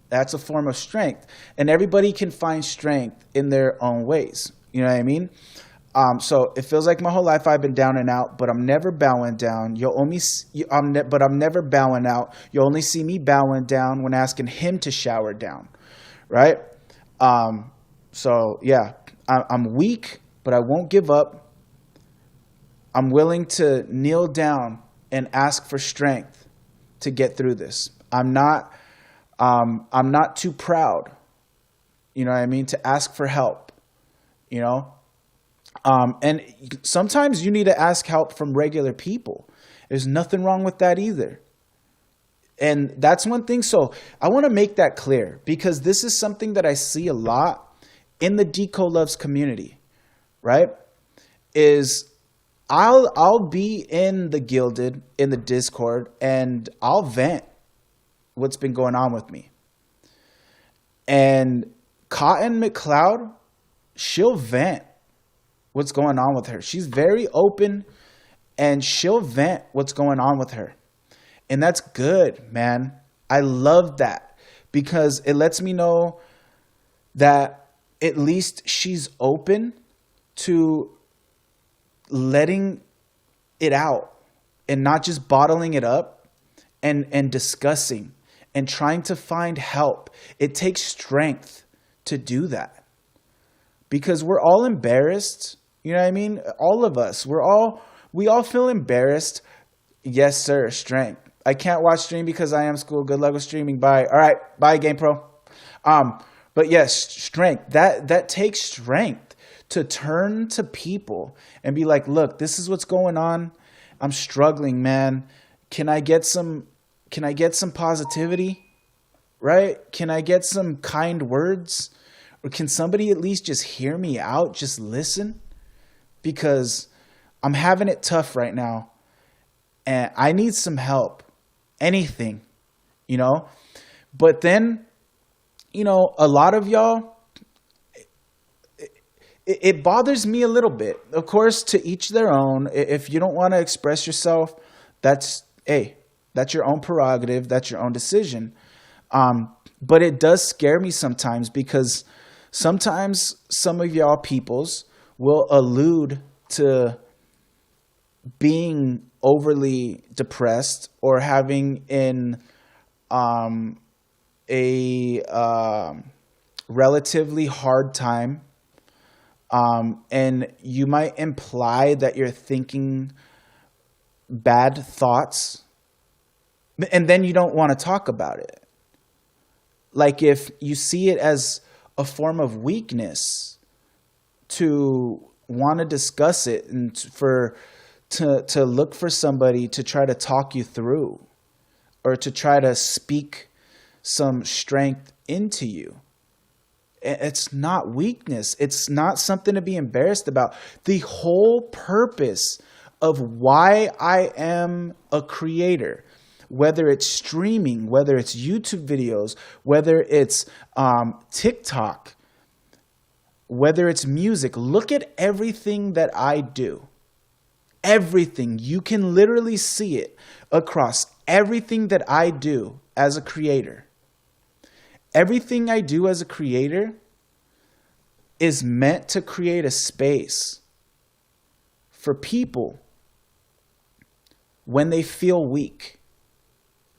S1: That's a form of strength. And everybody can find strength in their own ways. You know what I mean? So it feels like my whole life I've been down and out, but I'm never bowing down. But I'm never bowing out. You'll only see me bowing down when asking him to shower down, right? So yeah, I'm weak, but I won't give up. I'm willing to kneel down and ask for strength to get through this. I'm not too proud, you know what I mean, to ask for help, you know. And sometimes you need to ask help from regular people. There's nothing wrong with that either. And that's one thing. So I want to make that clear because this is something that I see a lot in the Deco Loves community, right? Is I'll be in the Gilded, in the Discord, and I'll vent what's been going on with me. And Cotton McCloud, she'll vent what's going on with her. She's very open and she'll vent what's going on with her. And that's good, man. I love that because it lets me know that at least she's open to letting it out and not just bottling it up and discussing and trying to find help. It takes strength to do that because we're all embarrassed. You know what I mean? All of us, we all feel embarrassed. Yes, sir. Strength. I can't watch stream because I am school. Good luck with streaming. Bye. All right. Bye, Game Pro. But yes, strength. That takes strength to turn to people and be like, look, this is what's going on. I'm struggling, man. Can I get some positivity? Right? Can I get some kind words? Or can somebody at least just hear me out? Just listen? Because I'm having it tough right now. And I need some help. Anything, you know? But then, you know, a lot of y'all, it bothers me a little bit. Of course, to each their own. If you don't want to express yourself, that's your own prerogative. That's your own decision. But it does scare me sometimes because sometimes some of y'all peoples will allude to being overly depressed or having a relatively hard time. And you might imply that you're thinking bad thoughts, and then you don't want to talk about it. Like if you see it as a form of weakness to want to discuss it and to look for somebody to try to talk you through or to try to speak some strength into you. It's not weakness. It's not something to be embarrassed about. The whole purpose of why I am a creator, whether it's streaming, whether it's YouTube videos, whether it's TikTok, whether it's music, look at everything that I do. Everything. You can literally see it across everything that I do as a creator. Everything I do as a creator is meant to create a space for people when they feel weak.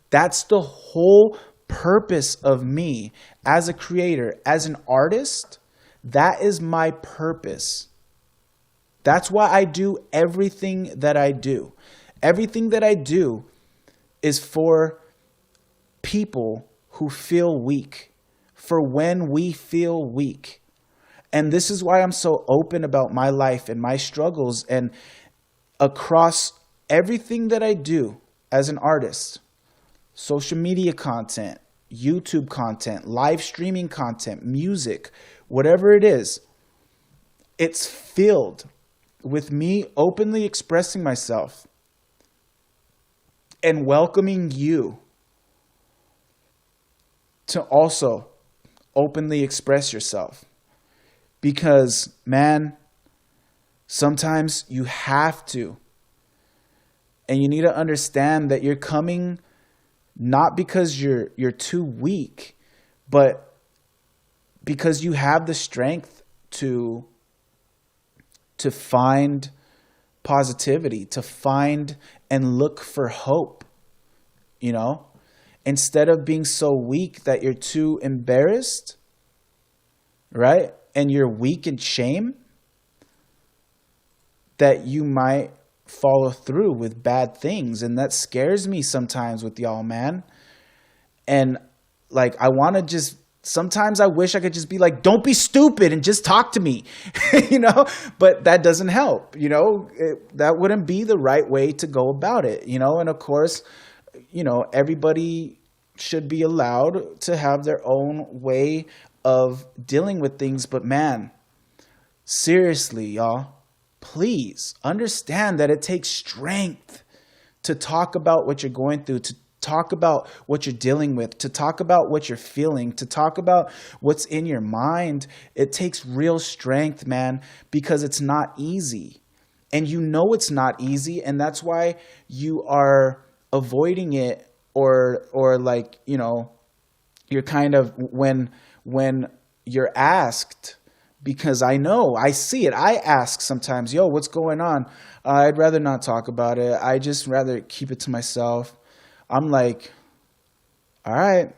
S1: That's the whole purpose of me as a creator, as an artist. That is my purpose. That's why I do everything that I do. Everything that I do is for people who feel weak, for when we feel weak. And this is why I'm so open about my life and my struggles, and across everything that I do as an artist, social media content, YouTube content, live streaming content, music, whatever it is, it's filled with me openly expressing myself and welcoming you to also openly express yourself. Because, man, sometimes you have to. And you need to understand that you're coming not because you're too weak, but because you have the strength to find positivity, to find and look for hope, you know? Instead of being so weak that you're too embarrassed, right? And you're weak in shame, that you might follow through with bad things. And that scares me sometimes with y'all, man. And like, sometimes I wish I could just be like, don't be stupid and just talk to me, you know, but that doesn't help, you know, that wouldn't be the right way to go about it, you know. And of course, you know, everybody should be allowed to have their own way of dealing with things. But man, seriously, y'all, please understand that it takes strength to talk about what you're going through, to talk about what you're dealing with, to talk about what you're feeling, to talk about what's in your mind. It takes real strength, man, because it's not easy. And you know it's not easy, and that's why you are avoiding it, or like, you know, you're kind of, when you're asked, because I know, I see it. I ask sometimes, yo, what's going on? I'd rather not talk about it. I just rather keep it to myself. I'm like, all right.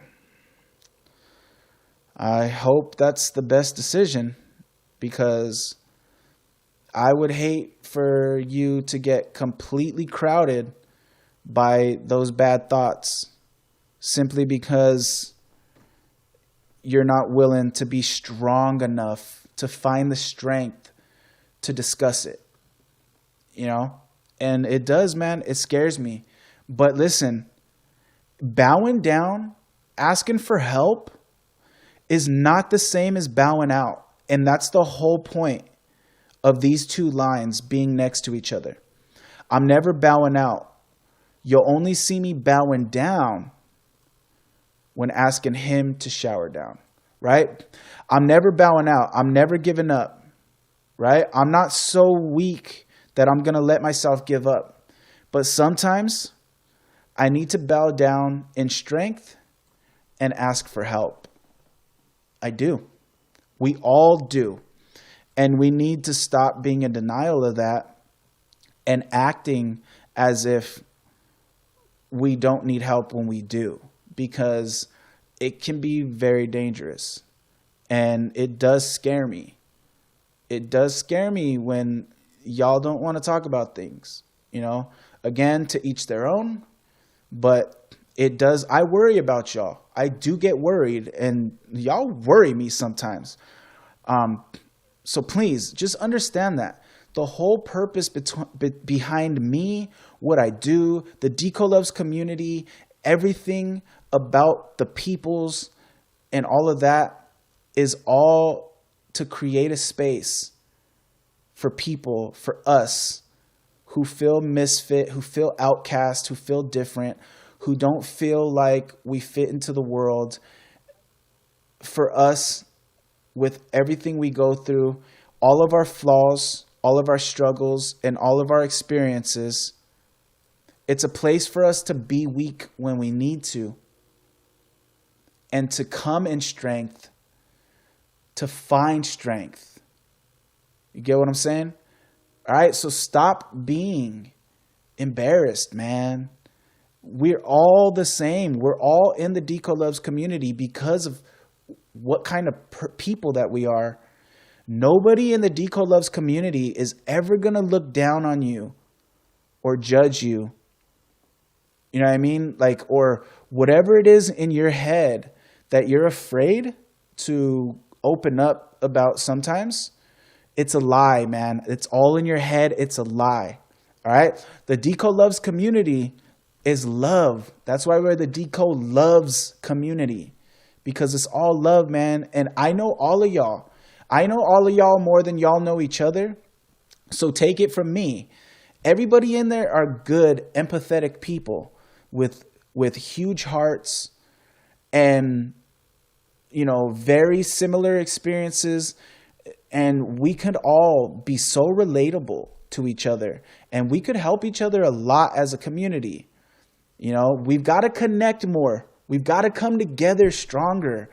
S1: I hope that's the best decision, because I would hate for you to get completely crowded by those bad thoughts simply because you're not willing to be strong enough to find the strength to discuss it, you know? And it does, man. It scares me. But listen, bowing down, asking for help is not the same as bowing out. And that's the whole point of these two lines being next to each other. I'm never bowing out. You'll only see me bowing down when asking him to shower down, right? I'm never bowing out. I'm never giving up, right? I'm not so weak that I'm going to let myself give up. But sometimes I need to bow down in strength and ask for help. I do. We all do. And we need to stop being in denial of that and acting as if we don't need help when we do, because it can be very dangerous. And it does scare me. It does scare me when y'all don't want to talk about things, you know, again, to each their own, but it does. I worry about y'all. I do get worried, and y'all worry me sometimes. So please just understand that the whole purpose behind me, what I do, the V.I.Pplz community, everything about the Pplz and all of that is all to create a space for people, for us, who feel misfit, who feel outcast, who feel different, who don't feel like we fit into the world. For us, with everything we go through, all of our flaws, all of our struggles, and all of our experiences, it's a place for us to be weak when we need to, and to come in strength, to find strength. You get what I'm saying? All right, so stop being embarrassed, man. We're all the same. We're all in the V.I.Pplz community because of what kind of people that we are. Nobody in the V.I.Pplz community is ever going to look down on you or judge you. You know what I mean? Like, or whatever it is in your head that you're afraid to open up about sometimes, it's a lie, man. It's all in your head. It's a lie. All right? The V.I.Pplz community is love. That's why we're the V.I.Pplz community, because it's all love, man. And I know all of y'all. I know all of y'all more than y'all know each other. So take it from me. Everybody in there are good, empathetic people with huge hearts and, you know, very similar experiences. And we could all be so relatable to each other, and we could help each other a lot as a community. You know, we've got to connect more. We've got to come together stronger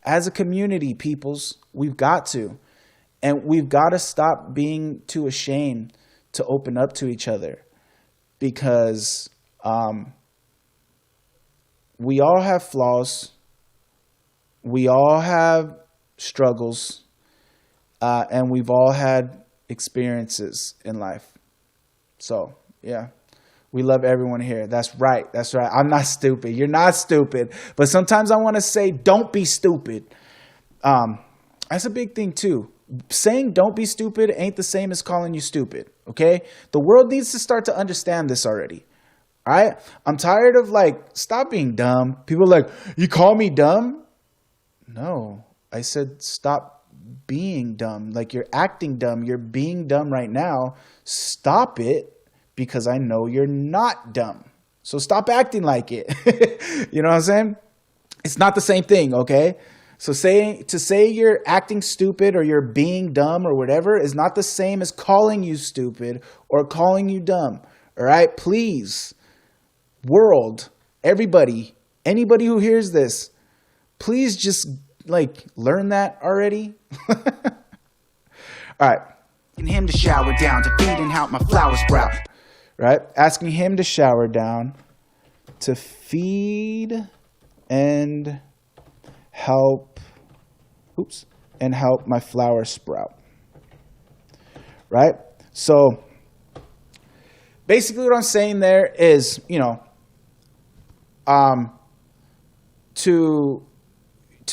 S1: as a community, peoples. We've got to. And we've got to stop being too ashamed to open up to each other, because we all have flaws. We all have struggles. And we've all had experiences in life. So, yeah, we love everyone here. That's right. That's right. I'm not stupid. You're not stupid. But sometimes I want to say, don't be stupid. That's a big thing, too. Saying don't be stupid ain't the same as calling you stupid, okay? The world needs to start to understand this already, all right? I'm tired of, like, stop being dumb. People are like, you call me dumb? No, I said stop being dumb. Like, you're acting dumb. You're being dumb right now. Stop it, because I know you're not dumb. So stop acting like it. You know what I'm saying? It's not the same thing, okay? So to say you're acting stupid or you're being dumb or whatever is not the same as calling you stupid or calling you dumb. All right? Please, world, everybody, anybody who hears this, please just like learn that already. All right.
S4: Asking him to shower down to feed and help my flowers sprout.
S1: Right? Asking him to shower down to feed and help my flowers sprout. Right? So basically what I'm saying there is, to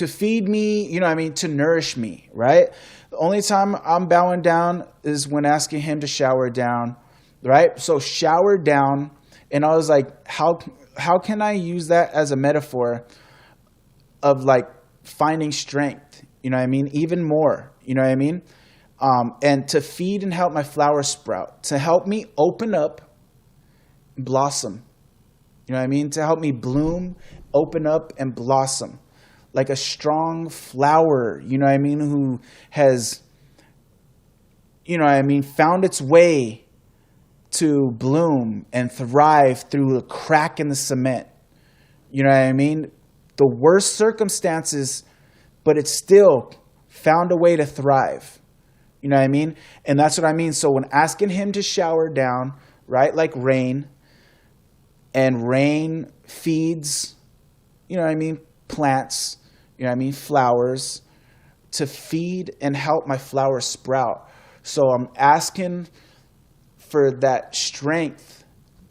S1: feed me, to nourish me, right? The only time I'm bowing down is when asking him to shower down, right? So shower down, and I was like, how can I use that as a metaphor of like finding strength, even more, and to feed and help my flower sprout, to help me open up and blossom, to help me bloom, open up and blossom like a strong flower, who has, found its way to bloom and thrive through a crack in the cement. The worst circumstances, but it still found a way to thrive. And that's what I mean. So when asking him to shower down, right, like rain, and rain feeds, plants, flowers, to feed and help my flower sprout. So I'm asking for that strength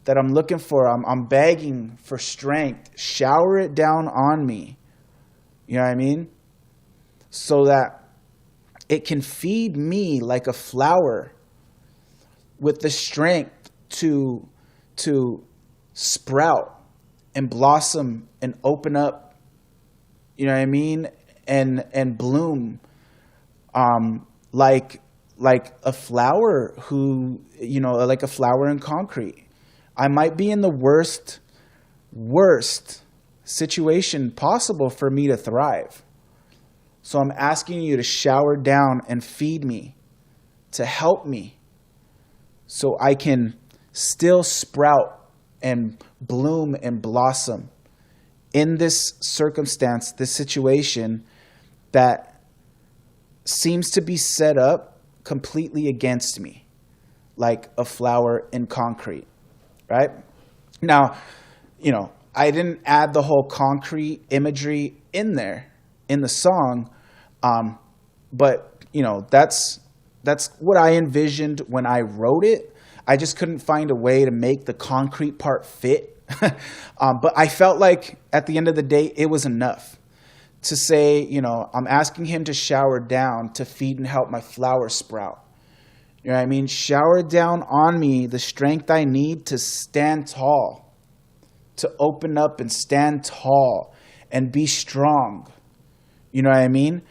S1: that I'm looking for. I'm begging for strength. Shower it down on me. So that it can feed me like a flower with the strength to sprout and blossom and open up, and bloom, like a flower like a flower in concrete. I might be in the worst situation possible for me to thrive. So I'm asking you to shower down and feed me, to help me, so I can still sprout and bloom and blossom in this circumstance, this situation that seems to be set up completely against me, like a flower in concrete, right? Now, I didn't add the whole concrete imagery in there in the song, but that's what I envisioned when I wrote it. I just couldn't find a way to make the concrete part fit. But I felt like at the end of the day, it was enough to say, I'm asking him to shower down to feed and help my flower sprout. Shower down on me the strength I need to stand tall, to open up and stand tall and be strong. And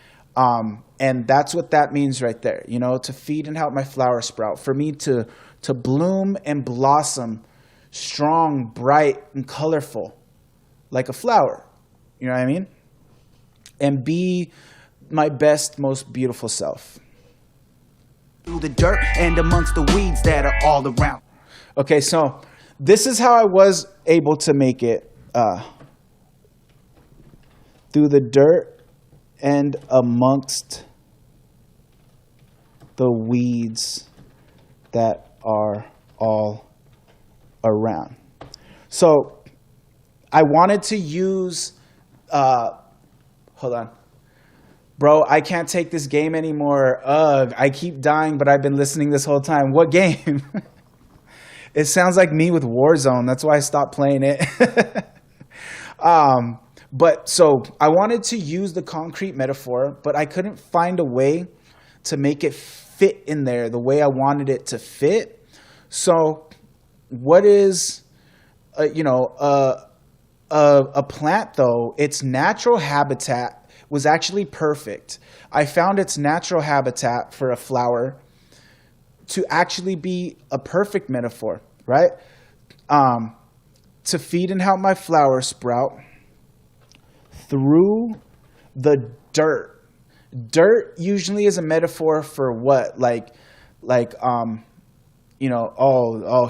S1: that's what that means right there, to feed and help my flower sprout, for me to bloom and blossom strong, bright, and colorful like a flower, and be my best, most beautiful self.
S4: Through the dirt and amongst the weeds that are all around.
S1: Okay, so this is how I was able to make it through the dirt and amongst the weeds that are all around. So I wanted to use, hold on. Bro, I can't take this game anymore. Ugh, I keep dying, but I've been listening this whole time. What game? It sounds like me with Warzone. That's why I stopped playing it. But so I wanted to use the concrete metaphor, but I couldn't find a way to make it fit in there the way I wanted it to fit. So what is, a plant though? Its natural habitat was actually perfect. I found its natural habitat for a flower to actually be a perfect metaphor, right? To feed and help my flower sprout through the dirt. Dirt usually is a metaphor for what?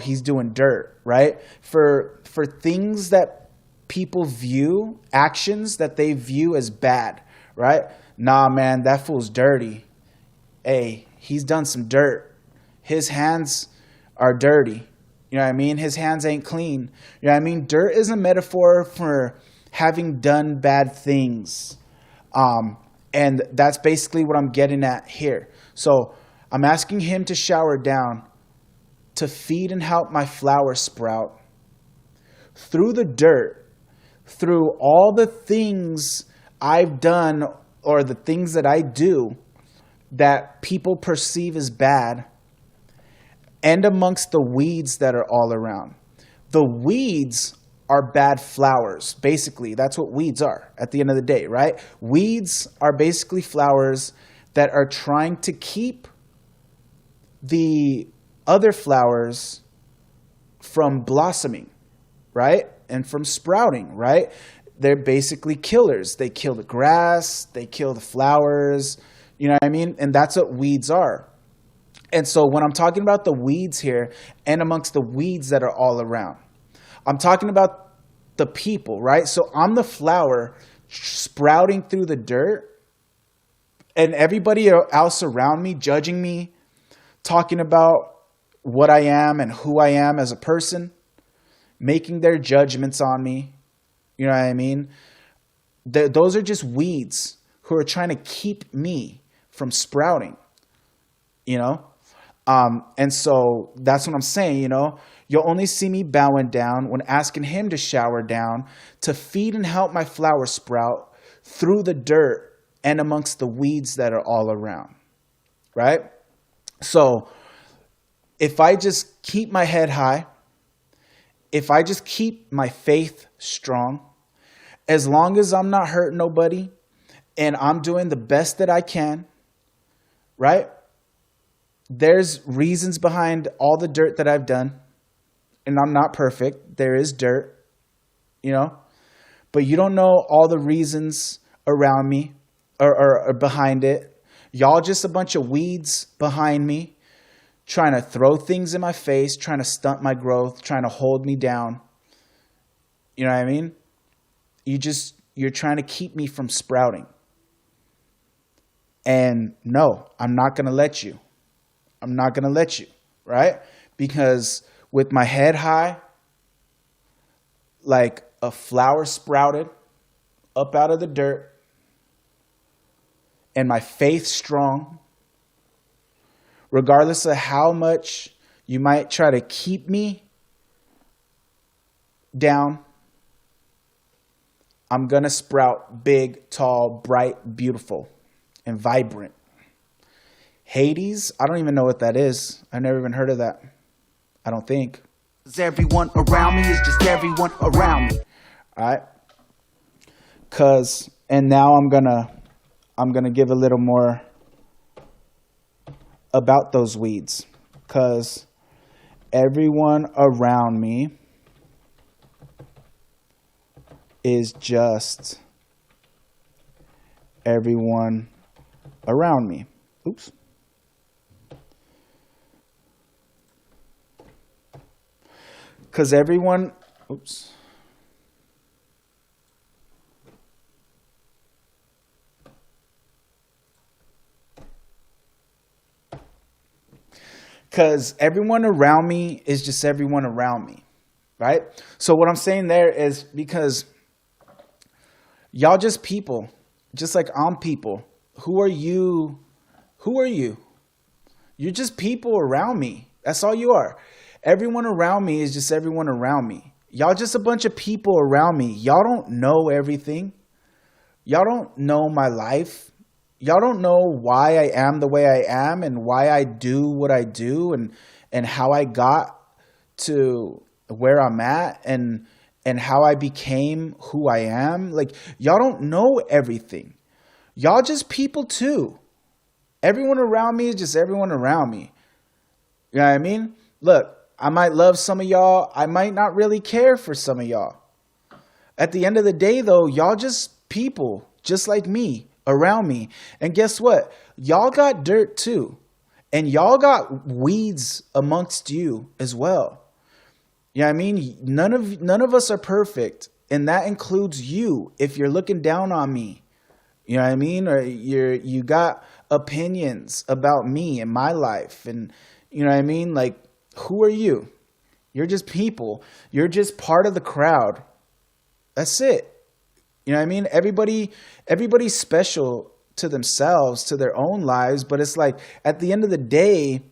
S1: He's doing dirt, right? For things that people view, actions that they view as bad, right? Nah, man, that fool's dirty. Hey, he's done some dirt. His hands are dirty. You know what I mean? His hands ain't clean. You know what I mean? Dirt is a metaphor for having done bad things. And that's basically what I'm getting at here. So I'm asking him to shower down to feed and help my flower sprout through the dirt, through all the things I've done or the things that I do that people perceive as bad, and amongst the weeds that are all around. The weeds are bad flowers. Basically, that's what weeds are at the end of the day, right? Weeds are basically flowers that are trying to keep the other flowers from blossoming, right? And from sprouting, right? They're basically killers. They kill the grass, they kill the flowers, you know what I mean? And that's what weeds are. And so when I'm talking about the weeds here and amongst the weeds that are all around, I'm talking about the people, right? So I'm the flower sprouting through the dirt, and everybody else around me judging me, talking about what I am and who I am as a person, making their judgments on me. You know what I mean? Those are just weeds who are trying to keep me from sprouting, you know? And so that's what I'm saying, you know? You'll only see me bowing down when asking him to shower down to feed and help my flower sprout through the dirt and amongst the weeds that are all around, right? So if I just keep my head high, if I just keep my faith strong, as long as I'm not hurting nobody and I'm doing the best that I can, right? There's reasons behind all the dirt that I've done, and I'm not perfect. There is dirt, you know, but you don't know all the reasons around me or behind it. Y'all just a bunch of weeds behind me, trying to throw things in my face, trying to stunt my growth, trying to hold me down. You know what I mean? You're trying to keep me from sprouting. And no, I'm not going to let you. I'm not going to let you, right? Because with my head high, like a flower sprouted up out of the dirt, and my faith strong, regardless of how much you might try to keep me down, I'm going to sprout big, tall, bright, beautiful, and vibrant. Hades, I don't even know what that is. I've never even heard of that. I don't think.
S4: Everyone around me is just everyone around me.
S1: All right. And now I'm gonna give a little more about those weeds, because everyone around me is just everyone around me. Oops. Because everyone, oops. Because everyone around me is just everyone around me, right? So what I'm saying there is because y'all just people, just like I'm people. Who are you? Who are you? You're just people around me. That's all you are. Everyone around me is just everyone around me. Y'all just a bunch of people around me. Y'all don't know everything. Y'all don't know my life. Y'all don't know why I am the way I am and why I do what I do and how I got to where I'm at and how I became who I am. Like, y'all don't know everything. Y'all just people too. Everyone around me is just everyone around me. You know what I mean? Look, I might love some of y'all. I might not really care for some of y'all. At the end of the day, though, y'all just people, just like me, around me. And guess what? Y'all got dirt too. And y'all got weeds amongst you as well. You know what I mean? None of us are perfect. And that includes you if you're looking down on me. You know what I mean? Or you got opinions about me and my life. And you know what I mean? Like, who are you? You're just people. You're just part of the crowd. That's it. You know what I mean? Everybody's special to themselves, to their own lives. But it's like, at the end of the day,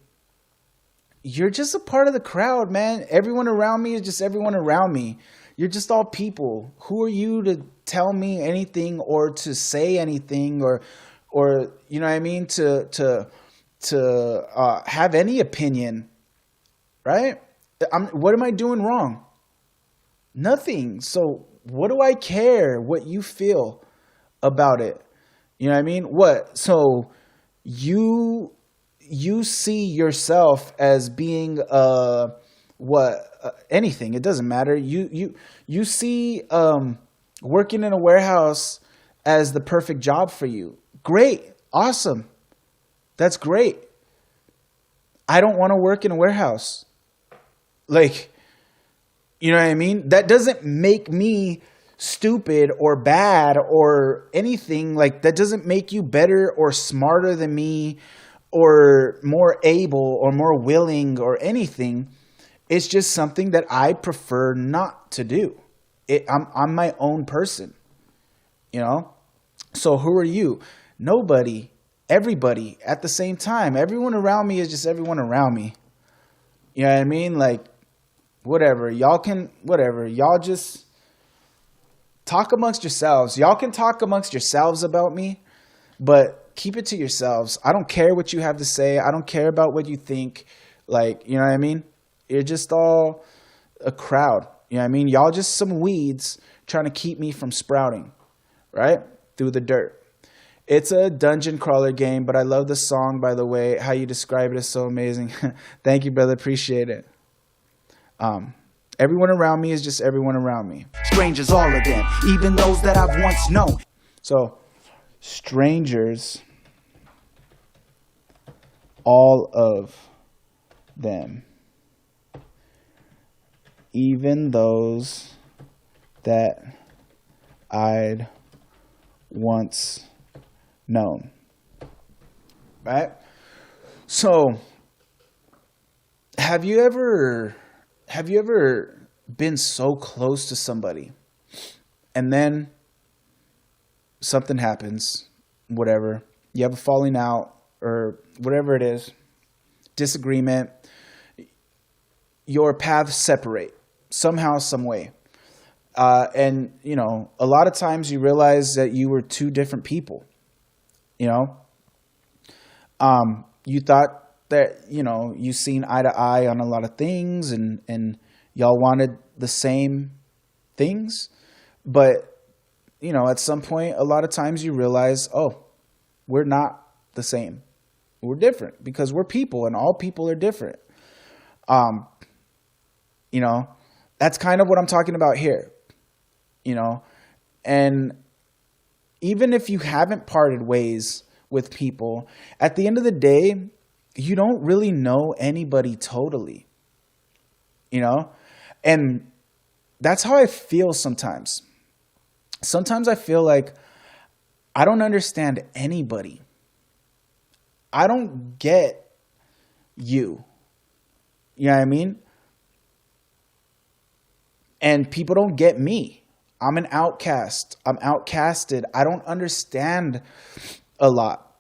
S1: you're just a part of the crowd, man. Everyone around me is just everyone around me. You're just all people. Who are you to tell me anything or to say anything or you know what I mean, to have any opinion, right? What am I doing wrong? Nothing. So what do I care what you feel about it? You know what I mean? What? So you see yourself as being anything. It doesn't matter. You see working in a warehouse as the perfect job for you. Great. Awesome. That's great. I don't want to work in a warehouse. Like, you know what I mean? That doesn't make me stupid or bad or anything. Like, that doesn't make you better or smarter than me or more able or more willing or anything. It's just something that I prefer not to do. I'm my own person, you know? So who are you? Nobody. Everybody at the same time. Everyone around me is just everyone around me. You know what I mean? Like, whatever. Y'all just talk amongst yourselves. Y'all can talk amongst yourselves about me, but keep it to yourselves. I don't care what you have to say. I don't care about what you think. Like, you know what I mean? You're just all a crowd. You know what I mean? Y'all just some weeds trying to keep me from sprouting, right? Through the dirt. It's a dungeon crawler game, but I love the song, by the way. How you describe it is so amazing. Thank you, brother. Appreciate it. Everyone around me is just everyone around me.
S4: Strangers, all of them, even those that I've once known.
S1: So, strangers, all of them, even those that I'd once known. Right? So, have you ever been so close to somebody and then something happens, whatever, you have a falling out or whatever it is, disagreement, your paths separate somehow, some way. And, you know, a lot of times you realize that you were two different people, you know. You thought that, you know, you seen eye to eye on a lot of things and y'all wanted the same things. But, you know, at some point, a lot of times you realize, oh, we're not the same. We're different because we're people and all people are different. You know, that's kind of what I'm talking about here, you know. And even if you haven't parted ways with people, at the end of the day, you don't really know anybody totally, you know? And that's how I feel sometimes. Sometimes I feel like I don't understand anybody. I don't get you. You know what I mean? And people don't get me. I'm an outcast. I'm outcasted. I don't understand a lot.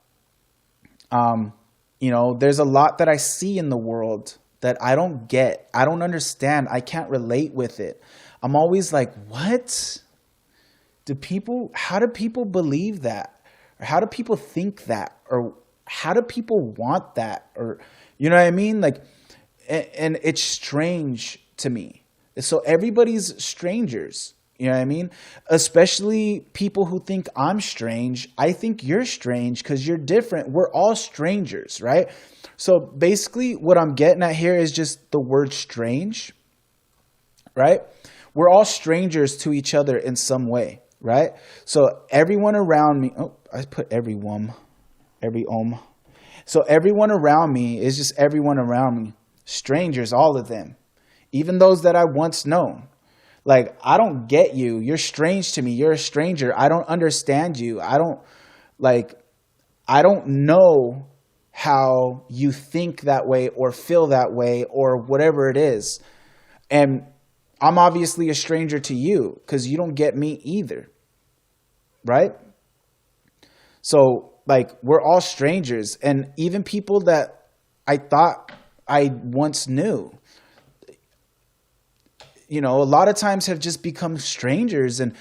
S1: You know, there's a lot that I see in the world that I don't get. I don't understand. I can't relate with it. I'm always like, what? How do people believe that? Or how do people think that? Or how do people want that? Or, you know what I mean? Like, and it's strange to me. So everybody's strangers. You know what I mean? Especially people who think I'm strange. I think you're strange because you're different. We're all strangers, right? So basically what I'm getting at here is just the word strange, right? We're all strangers to each other in some way, right? So everyone around me, oh, I put every ohm. So everyone around me is just everyone around me. Strangers, all of them. Even those that I once known. Like, I don't get you. You're strange to me. You're a stranger. I don't understand you. I don't know how you think that way or feel that way or whatever it is. And I'm obviously a stranger to you because you don't get me either. Right? So, like, we're all strangers. And even people that I thought I once knew. You know, a lot of times have just become strangers, and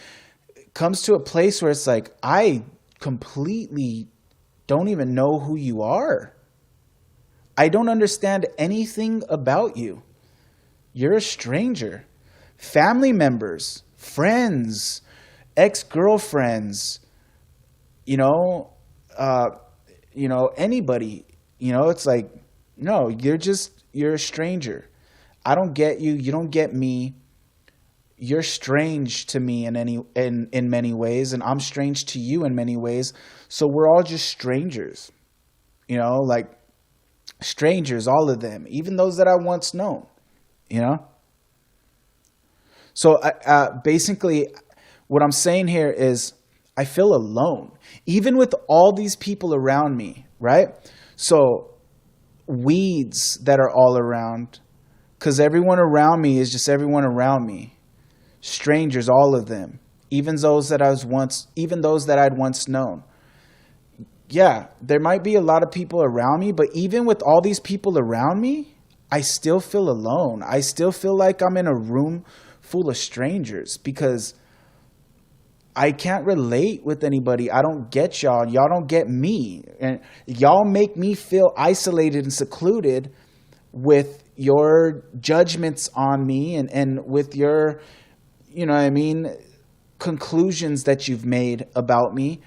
S1: it comes to a place where it's like, I completely don't even know who you are. I don't understand anything about you. You're a stranger. Family members, friends, ex-girlfriends, anybody, it's like, no, you're a stranger. I don't get you. You don't get me. You're strange to me in many ways, and I'm strange to you in many ways. So we're all just strangers, like strangers, all of them, even those that I once known, So basically, what I'm saying here is I feel alone, even with all these people around me, right? So weeds that are all around, because everyone around me is just everyone around me. Strangers, all of them, even those that I'd once known. Yeah, there might be a lot of people around me, but even with all these people around me, I still feel alone. I still feel like I'm in a room full of strangers because I can't relate with anybody. I don't get y'all. Y'all don't get me. And y'all make me feel isolated and secluded with your judgments on me and with your, conclusions that you've made about me.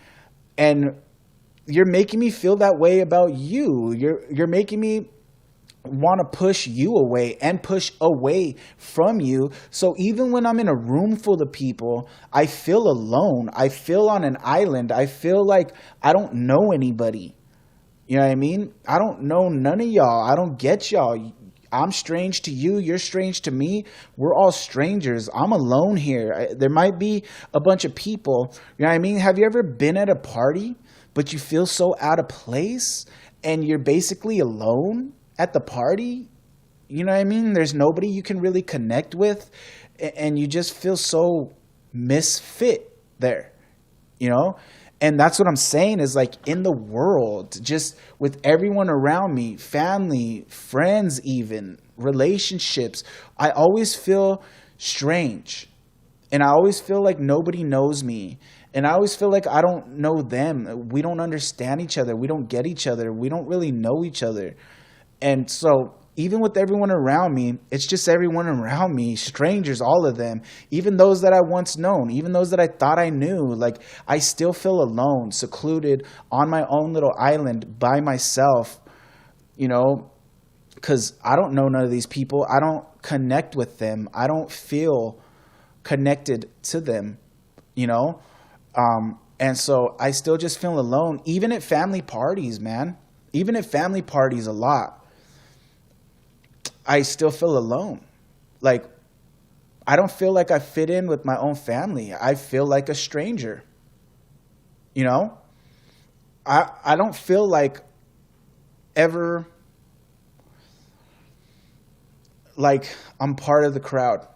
S1: And you're making me feel that way about you. You're making me want to push you away and push away from you. So even when I'm in a room full of people, I feel alone. I feel on an island. I feel like I don't know anybody. You know what I mean? I don't know none of y'all. I don't get y'all. I'm strange to you. You're strange to me. We're all strangers. I'm alone here. There might be a bunch of people. You know what I mean? Have you ever been at a party, but you feel so out of place and you're basically alone at the party? You know what I mean? There's nobody you can really connect with, and you just feel so misfit there, And that's what I'm saying is like in the world, just with everyone around me, family, friends, even relationships, I always feel strange. And I always feel like nobody knows me. And I always feel like I don't know them. We don't understand each other. We don't get each other. We don't really know each other. And so even with everyone around me, it's just everyone around me, strangers, all of them, even those that I once known, even those that I thought I knew, like I still feel alone, secluded on my own little island by myself, because I don't know none of these people. I don't connect with them. I don't feel connected to them, and so I still just feel alone, even at family parties, man, even at family parties a lot. I still feel alone. Like, I don't feel like I fit in with my own family. I feel like a stranger. I don't feel like ever like I'm part of the crowd.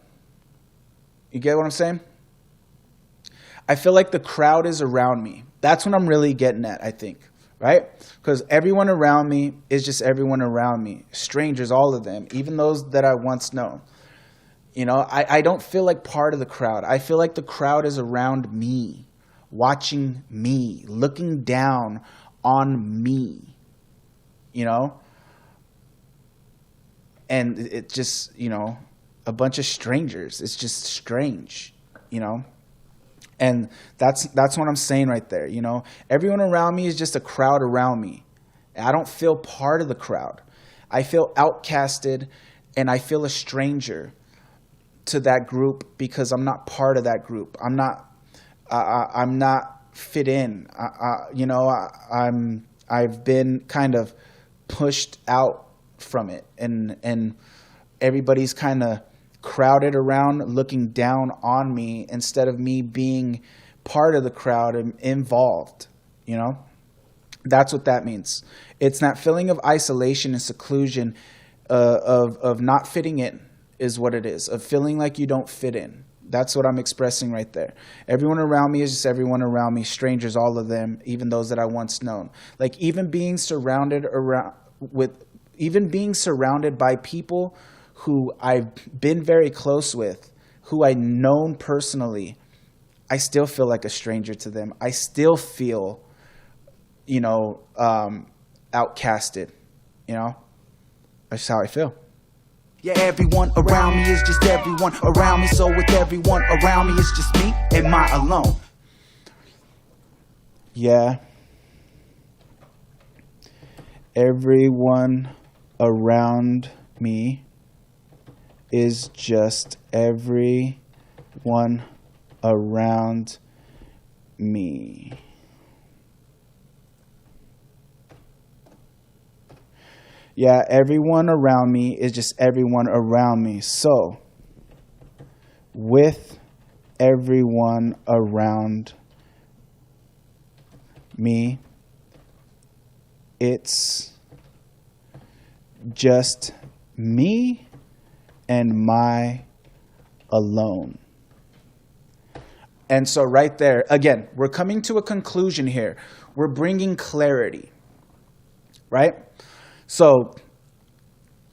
S1: You get what I'm saying? I feel like the crowd is around me. That's what I'm really getting at, I think. Right? Because everyone around me is just everyone around me. Strangers, all of them, even those that I once known. I don't feel like part of the crowd. I feel like the crowd is around me, watching me, looking down on me, And it just, a bunch of strangers. It's just strange, And that's what I'm saying right there, Everyone around me is just a crowd around me. I don't feel part of the crowd. I feel outcasted, and I feel a stranger to that group because I'm not part of that group. I'm not fit in. I've been kind of pushed out from it, and everybody's kind of crowded around looking down on me instead of me being part of the crowd and involved. That's what that means. It's that feeling of isolation and seclusion, of not fitting in is what it is, of feeling like you don't fit in. That's what I'm expressing right there. Everyone around me is just everyone around me, strangers, all of them, even those that I once known. Like even being surrounded around with even being surrounded by people who I've been very close with, who I known personally, I still feel like a stranger to them. I still feel, outcasted, That's how I feel.
S4: Yeah, everyone around me is just everyone around me. So with everyone around me, it's just me and my alone.
S1: Yeah. Everyone around me is just everyone around me. Yeah, everyone around me is just everyone around me. So, with everyone around me, it's just me and my alone. And so right there, again, we're coming to a conclusion here. We're bringing clarity, right? So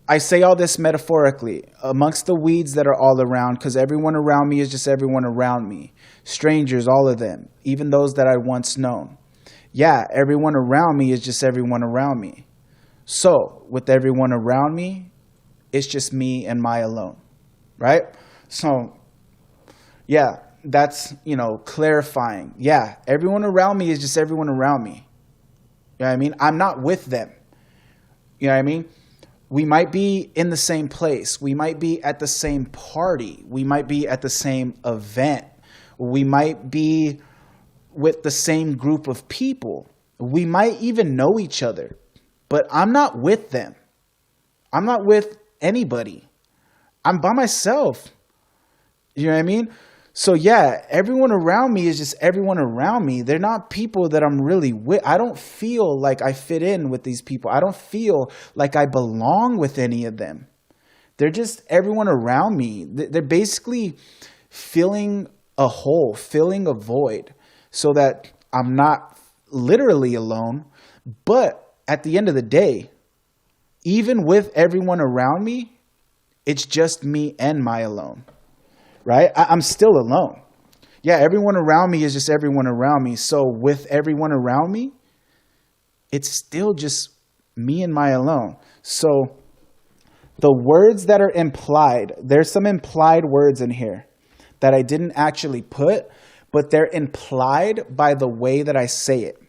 S1: I say all this metaphorically, amongst the weeds that are all around, because everyone around me is just everyone around me. Strangers, all of them, even those that I once known. Yeah, everyone around me is just everyone around me. So with everyone around me, it's just me and my alone, right? So, yeah, that's, clarifying. Yeah, everyone around me is just everyone around me. You know what I mean? I'm not with them. You know what I mean? We might be in the same place. We might be at the same party. We might be at the same event. We might be with the same group of people. We might even know each other, but I'm not with them. I'm not with anybody. I'm by myself. You know what I mean? So yeah, everyone around me is just everyone around me. They're not people that I'm really with. I don't feel like I fit in with these people. I don't feel like I belong with any of them. They're just everyone around me. They're basically filling a hole, filling a void, so that I'm not literally alone. But at the end of the day, even with everyone around me, it's just me and my alone. Right? I'm still alone. Yeah, everyone around me is just everyone around me. So with everyone around me, it's still just me and my alone. So the words that are implied, there's some implied words in here that I didn't actually put, but they're implied by the way that I say it.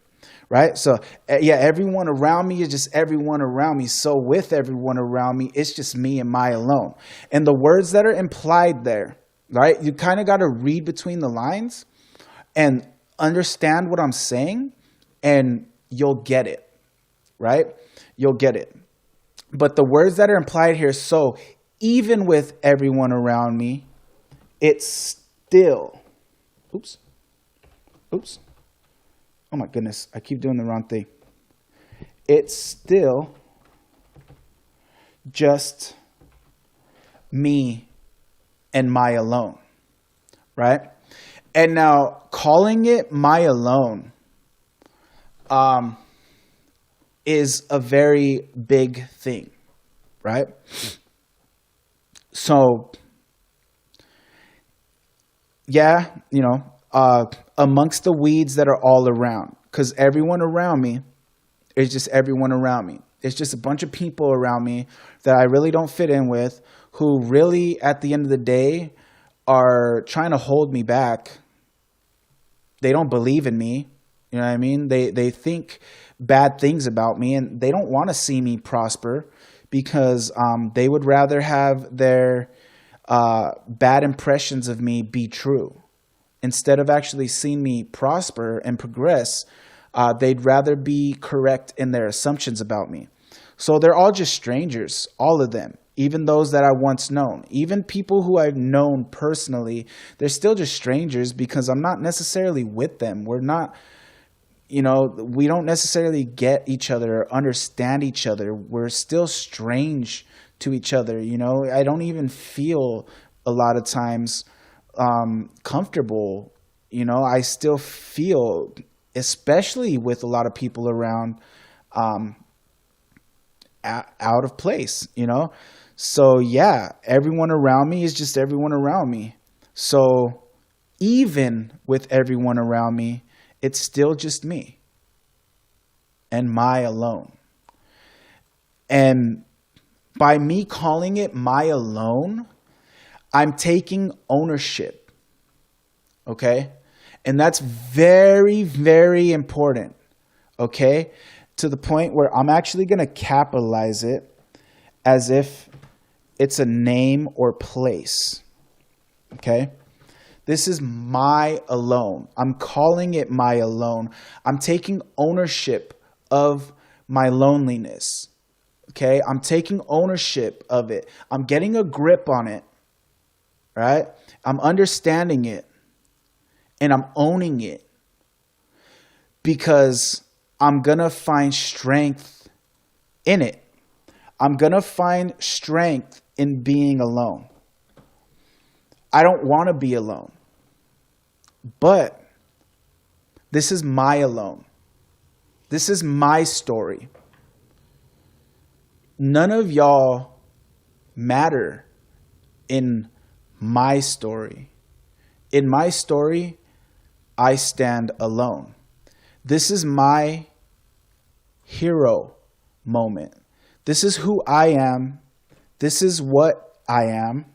S1: Right? So yeah, everyone around me is just everyone around me. So with everyone around me, it's just me and my alone. And the words that are implied there, right? You kind of got to read between the lines and understand what I'm saying, and you'll get it, right? You'll get it. But the words that are implied here, so even with everyone around me, it's still, oops. Oh my goodness, I keep doing the wrong thing. It's still just me and my alone, right? And now calling it my alone is a very big thing, right? So, yeah, amongst the weeds that are all around, because everyone around me is just everyone around me. It's just a bunch of people around me that I really don't fit in with, who really, at the end of the day, are trying to hold me back. They don't believe in me. You know what I mean? They think bad things about me, and they don't want to see me prosper, because they would rather have their bad impressions of me be true. Instead of actually seeing me prosper and progress, they'd rather be correct in their assumptions about me. So they're all just strangers, all of them. Even those that I once known, even people who I've known personally, they're still just strangers, because I'm not necessarily with them. We're not, we don't necessarily get each other or understand each other. We're still strange to each other. I don't even feel a lot of times comfortable. I still feel, especially with a lot of people around, out of place, you know? So yeah, everyone around me is just everyone around me. So even with everyone around me, it's still just me and my alone. And by me calling it my alone, I'm taking ownership. Okay? And that's very, very important. Okay? To the point where I'm actually going to capitalize it as if it's a name or place. Okay? This is my alone. I'm calling it my alone. I'm taking ownership of my loneliness. Okay? I'm taking ownership of it. I'm getting a grip on it. Right? I'm understanding it. And I'm owning it. Because I'm going to find strength in it. I'm going to find strength in being alone. I don't want to be alone. But this is my alone. This is my story. None of y'all matter in my story. In my story, I stand alone. This is my hero moment. This is who I am. This is what I am.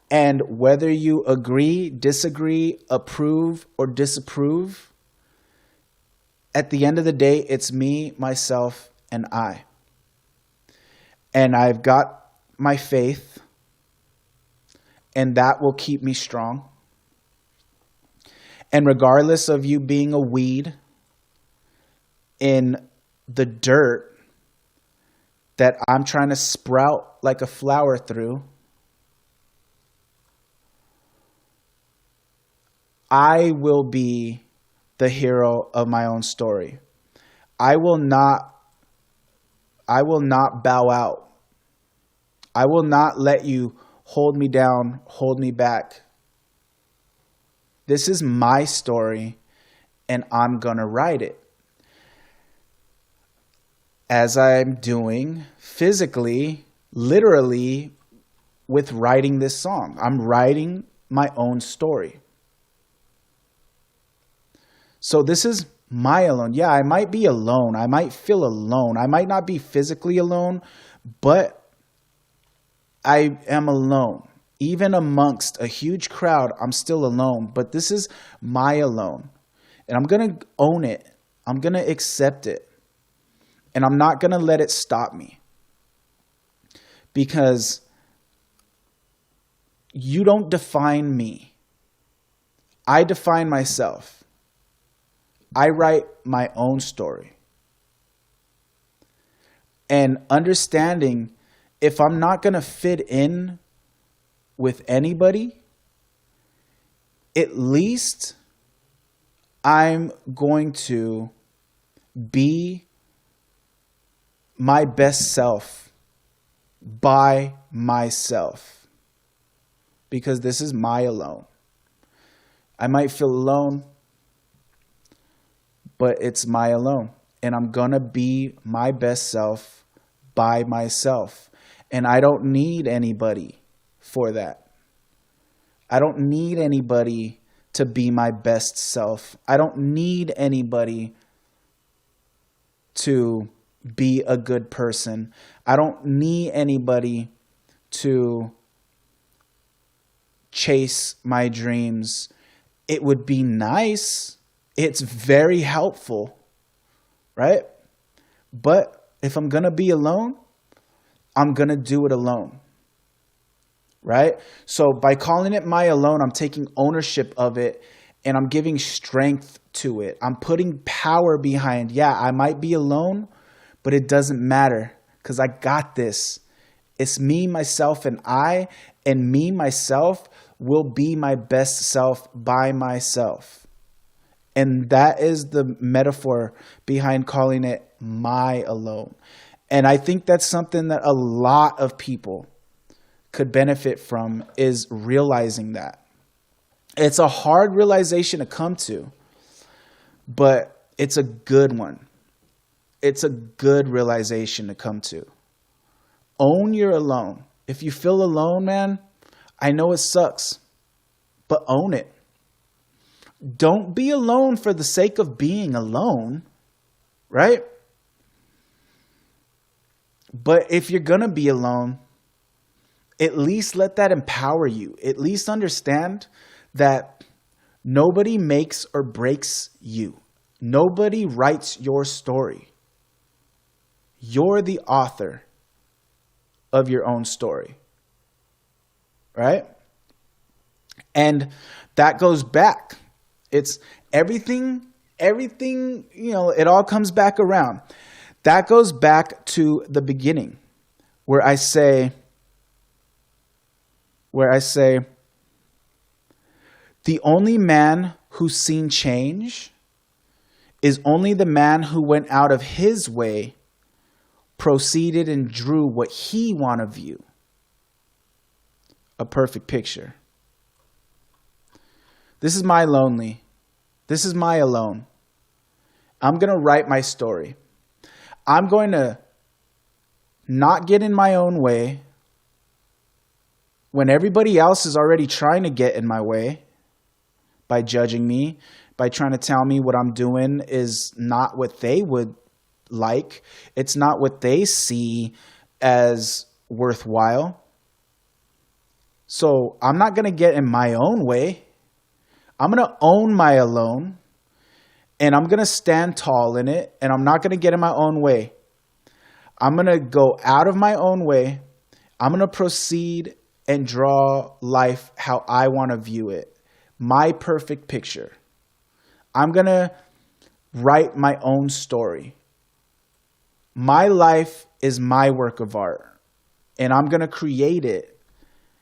S1: And whether you agree, disagree, approve, or disapprove, at the end of the day, it's me, myself, and I. And I've got my faith, and that will keep me strong. And regardless of you being a weed in the dirt that I'm trying to sprout like a flower through, I will be the hero of my own story. I will not bow out. I will not let you hold me down, hold me back. This is my story, and I'm going to write it. As I'm doing physically, literally, with writing this song. I'm writing my own story. So this is my alone. Yeah, I might be alone. I might feel alone. I might not be physically alone, but I am alone. Even amongst a huge crowd, I'm still alone. But this is my alone. And I'm going to own it. I'm going to accept it. And I'm not going to let it stop me. Because you don't define me. I define myself. I write my own story. And understanding if I'm not going to fit in with anybody, at least I'm going to be my best self by myself. Because this is my alone. I might feel alone, but it's my alone. And I'm going to be my best self by myself. And I don't need anybody for that. I don't need anybody to be my best self. I don't need anybody to be a good person. I don't need anybody to chase my dreams. It would be nice. It's very helpful, right? But if I'm going to be alone, I'm going to do it alone, right? So by calling it my alone, I'm taking ownership of it and I'm giving strength to it. I'm putting power behind, yeah, I might be alone, but it doesn't matter because I got this. It's me, myself, and I, and me, myself, will be my best self by myself. And that is the metaphor behind calling it my alone. And I think that's something that a lot of people could benefit from, is realizing that. It's a hard realization to come to, but it's a good one. it's a good realization to come to. Own you're alone. If you feel alone, man, I know it sucks, but own it. Don't be alone for the sake of being alone, right? But if you're going to be alone, at least let that empower you. At least understand that nobody makes or breaks you. Nobody writes your story. You're the author of your own story, right? And that goes back. It's everything, it all comes back around. That goes back to the beginning where I say, the only man who's seen change is only the man who went out of his way, proceeded and drew what he wanted of you. A perfect picture. This is my lonely. This is my alone. I'm going to write my story. I'm going to not get in my own way when everybody else is already trying to get in my way by judging me, by trying to tell me what I'm doing is not what they would like. It's not what they see as worthwhile. So I'm not going to get in my own way. I'm going to own my alone, and I'm going to stand tall in it, and I'm not going to get in my own way. I'm going to go out of my own way. I'm going to proceed and draw life how I want to view it. My perfect picture. I'm going to write my own story. My life is my work of art, and I'm going to create it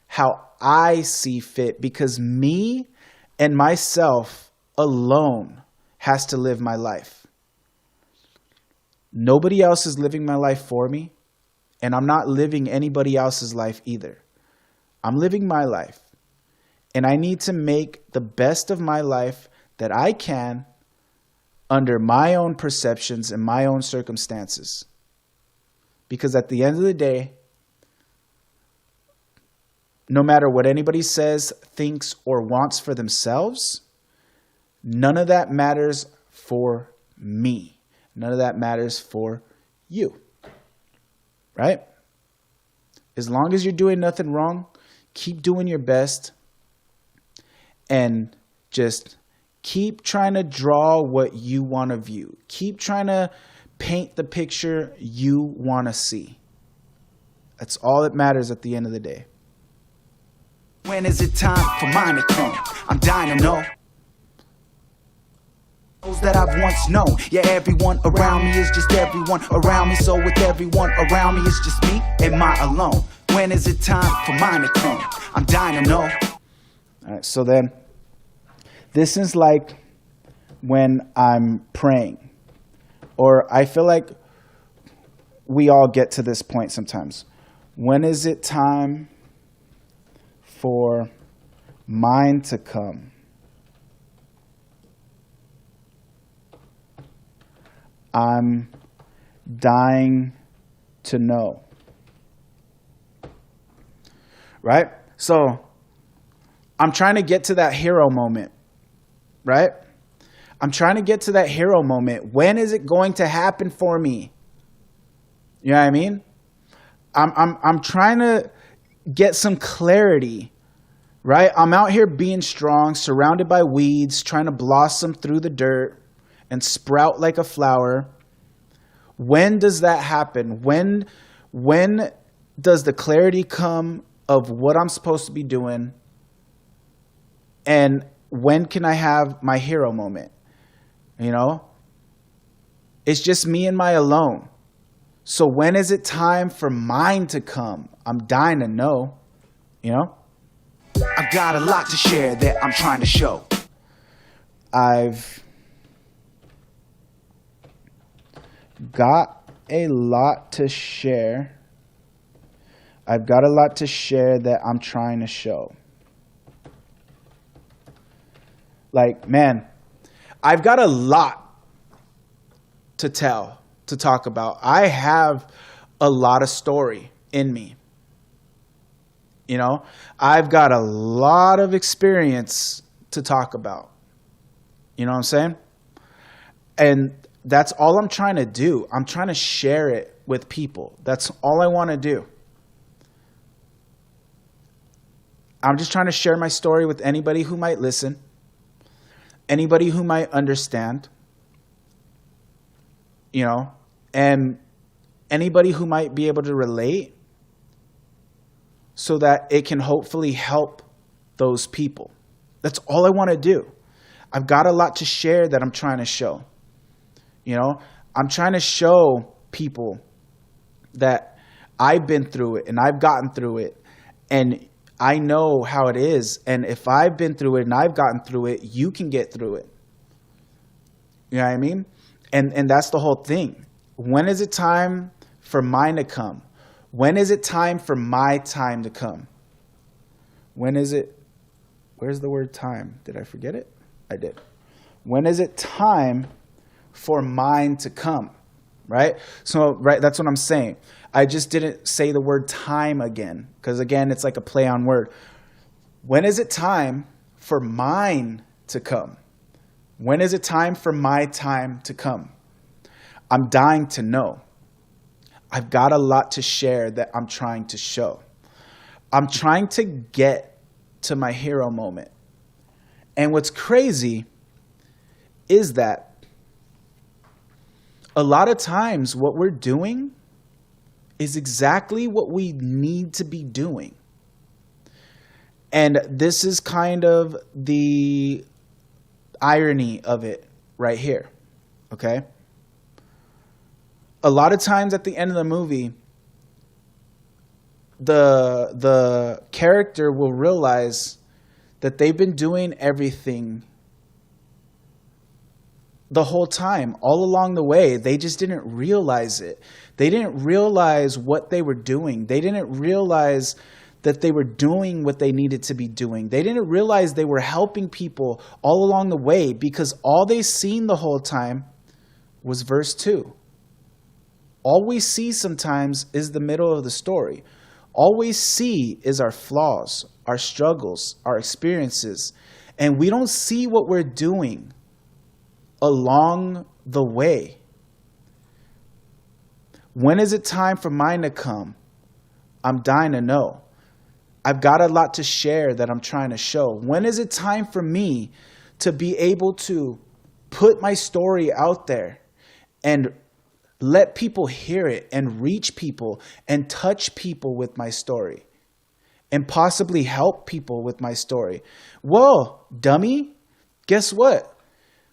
S1: how I see fit, because me and myself alone has to live my life. Nobody else is living my life for me, and I'm not living anybody else's life either. I'm living my life, and I need to make the best of my life that I can under my own perceptions and my own circumstances. Because at the end of the day, no matter what anybody says, thinks, or wants for themselves, none of that matters for me. None of that matters for you. Right? As long as you're doing nothing wrong, keep doing your best and just keep trying to draw what you want to view. Keep trying to paint the picture you want to see. That's all that matters at the end of the day.
S4: When is it time for mine to come? I'm dying to know. Those that I've once known. Yeah, everyone around me is just everyone around me. So with everyone around me, it's just me and my alone. When is it time for mine to come? I'm dying to know.
S1: All right, so then this is like when I'm praying, or I feel like we all get to this point sometimes. When is it time for mine to come? I'm dying to know. Right? So I'm trying to get to that hero moment. Right? I'm trying to get to that hero moment. When is it going to happen for me? You know what I mean? I'm trying to get some clarity, right? I'm out here being strong, surrounded by weeds, trying to blossom through the dirt and sprout like a flower. When does that happen? When does the clarity come of what I'm supposed to be doing? And when can I have my hero moment? You know? It's just me and my alone. So when is it time for mine to come? I'm dying to know, you know?
S4: I've got a lot to share that I'm trying to show.
S1: I've got a lot to share. I've got a lot to share that I'm trying to show. Like, man, I've got a lot to tell to talk about. I have a lot of story in me. You know, I've got a lot of experience to talk about. You know what I'm saying? And that's all I'm trying to do. I'm trying to share it with people. That's all I want to do. I'm just trying to share my story with anybody who might listen, anybody who might understand, you know, and anybody who might be able to relate so that it can hopefully help those people. That's all I want to do. I've got a lot to share that I'm trying to show. You know, I'm trying to show people that I've been through it and I've gotten through it and I know how it is. And if I've been through it and I've gotten through it, you can get through it. You know what I mean? And that's the whole thing. When is it time for mine to come? When is it time for my time to come? When is it? Where's the word time? Did I forget it? I did. When is it time for mine to come? Right? So, right, that's what I'm saying. I just didn't say the word time again, because again, it's like a play on word. When is it time for mine to come? When is it time for my time to come? I'm dying to know. I've got a lot to share that I'm trying to show. I'm trying to get to my hero moment. And what's crazy is that a lot of times what we're doing is exactly what we need to be doing. And this is kind of the irony of it right here, okay? A lot of times at the end of the movie, the character will realize that they've been doing everything the whole time, all along the way. They just didn't realize it. They didn't realize what they were doing. They didn't realize that they were doing what they needed to be doing. They didn't realize they were helping people all along the way, because all they seen the whole time was verse 2. All we see sometimes is the middle of the story. All we see is our flaws, our struggles, our experiences, and we don't see what we're doing along the way. When is it time for mine to come? I'm dying to know. I've got a lot to share that I'm trying to show. When is it time for me to be able to put my story out there and let people hear it and reach people and touch people with my story and possibly help people with my story? Well, dummy, guess what?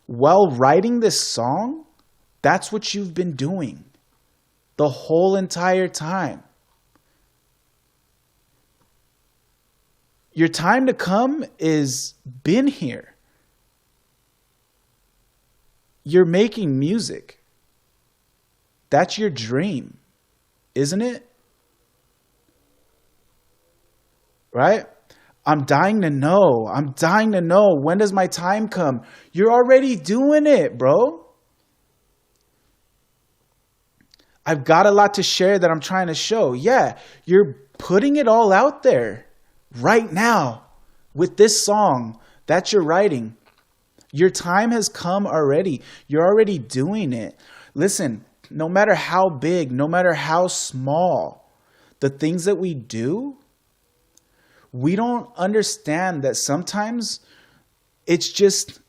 S1: While writing this song, that's what you've been doing the whole entire time. Your time to come is been here. You're making music. That's your dream, isn't it? Right? I'm dying to know. I'm dying to know. When does my time come? You're already doing it, bro. I've got a lot to share that I'm trying to show. Yeah, you're putting it all out there right now with this song that you're writing. Your time has come already. You're already doing it. Listen, no matter how big, no matter how small, the things that we do, we don't understand that sometimes it's just,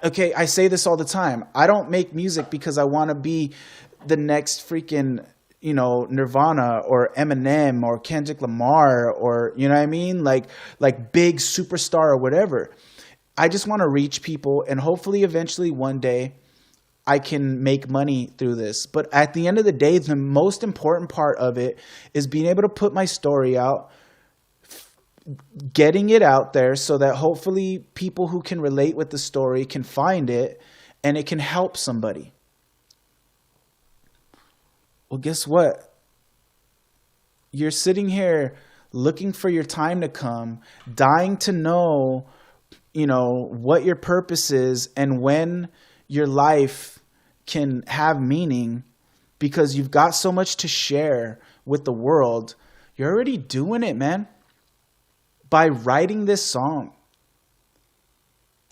S1: okay, I say this all the time. I don't make music because I want to be the next freaking, Nirvana or Eminem or Kendrick Lamar or, you know what I mean? Like big superstar or whatever. I just want to reach people, and hopefully eventually one day I can make money through this. But at the end of the day, the most important part of it is being able to put my story out, getting it out there so that hopefully people who can relate with the story can find it and it can help somebody. Well, guess what? You're sitting here looking for your time to come, dying to know, what your purpose is and when your life can have meaning because you've got so much to share with the world, you're already doing it, man. By writing this song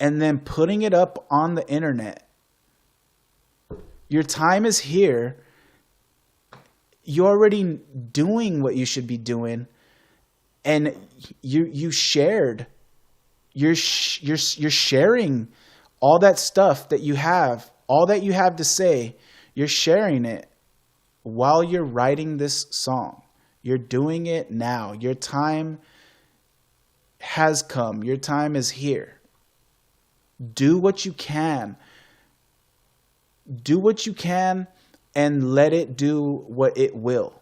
S1: and then putting it up on the internet. Your time is here. You're already doing what you should be doing, and you shared. You're sharing all that stuff that you have, all that you have to say. You're sharing it while you're writing this song. You're doing it now. Your time has come. Your time is here. Do what you can. Do what you can and let it do what it will.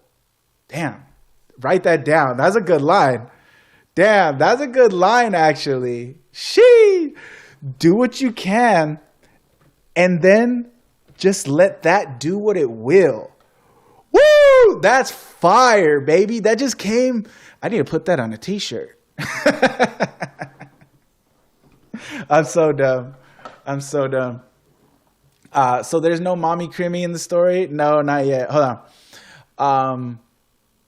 S1: Damn. Write that down. That's a good line. Damn, that's a good line, actually. Shee! Do what you can and then just let that do what it will. Woo! That's fire, baby. That just came. I need to put that on a t-shirt. I'm so dumb. I'm so dumb. So there's no mommy Creamy in the story? No, not yet. Hold on.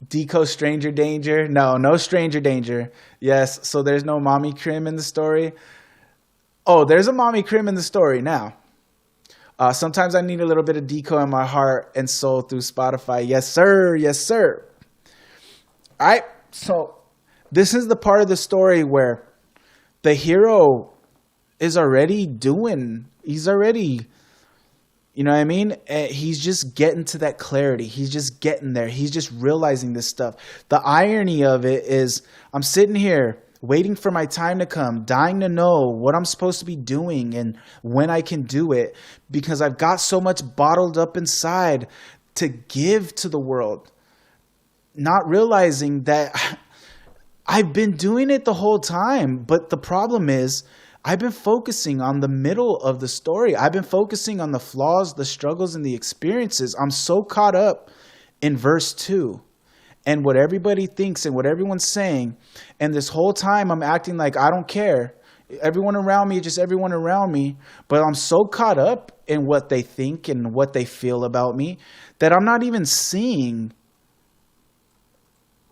S1: Deco stranger danger? No stranger danger. Yes, so there's no mommy Crim in the story. Oh, there's a mommy Crim in the story now. Sometimes I need a little bit of Deco in my heart and soul through Spotify. Yes, sir. Yes, sir. All right. So this is the part of the story where the hero is already doing, he's already, you know what I mean? He's just getting to that clarity. He's just getting there. He's just realizing this stuff. The irony of it is I'm sitting here waiting for my time to come, dying to know what I'm supposed to be doing and when I can do it, because I've got so much bottled up inside to give to the world, not realizing that I've been doing it the whole time. But the problem is I've been focusing on the middle of the story. I've been focusing on the flaws, the struggles, and the experiences. I'm so caught up in verse 2 and what everybody thinks and what everyone's saying. And this whole time I'm acting like I don't care. Everyone around me, just everyone around me. But I'm so caught up in what they think and what they feel about me that I'm not even seeing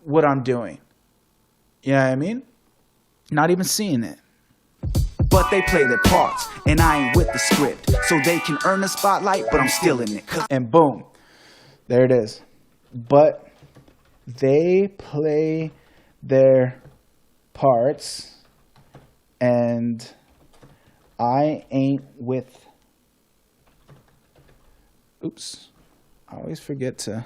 S1: what I'm doing. You know what I mean? Not even seeing it.
S4: But they play their parts, and I ain't with the script. So they can earn the spotlight, but I'm still in it.
S1: And boom, there it is. But they play their parts, and I ain't with. Oops, I always forget to.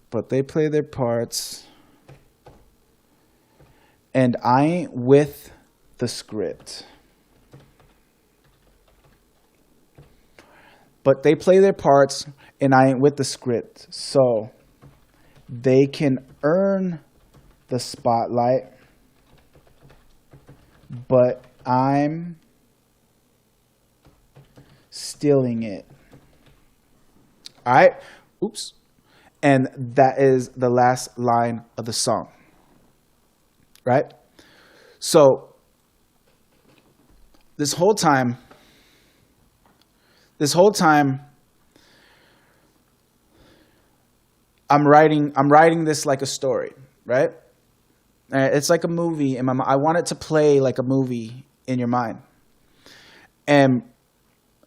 S1: But they play their parts, and I ain't with the script. But they play their parts, and I ain't with the script. So they can earn the spotlight, but I'm stealing it. All right? Oops. And that is the last line of the song. Right? So this whole time I'm writing this like a story, right? It's like a movie in my mind. I want it to play like a movie in your mind. And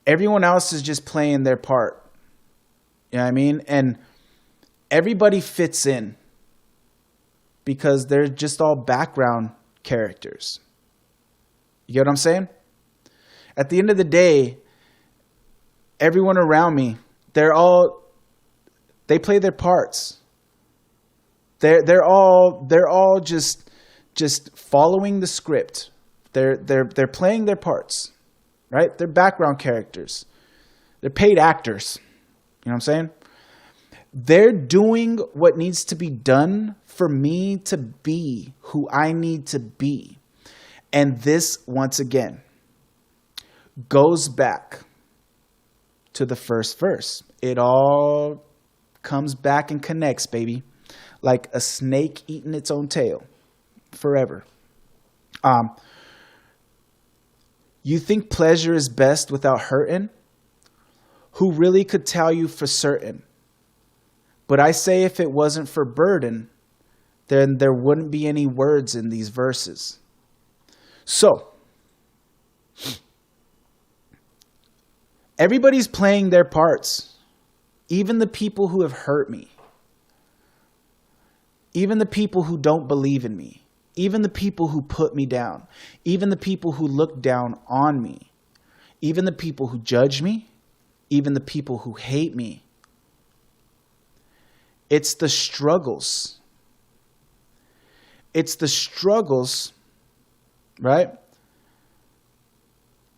S1: everyone else is just playing their part. You know what I mean? And everybody fits in because they're just all background characters. You get what I'm saying? At the end of the day, everyone around me, they play their parts. They're all just following the script. They're playing their parts, right? They're background characters. They're paid actors. You know what I'm saying? They're doing what needs to be done for me to be who I need to be. And this, once again, goes back to the first verse. It all comes back and connects, baby. Like a snake eating its own tail forever. You think pleasure is best without hurting? Who really could tell you for certain? But I say if it wasn't for burden, then there wouldn't be any words in these verses. So, everybody's playing their parts. Even the people who have hurt me. Even the people who don't believe in me. Even the people who put me down. Even the people who look down on me. Even the people who judge me. Even the people who hate me. It's the struggles. It's the struggles, right?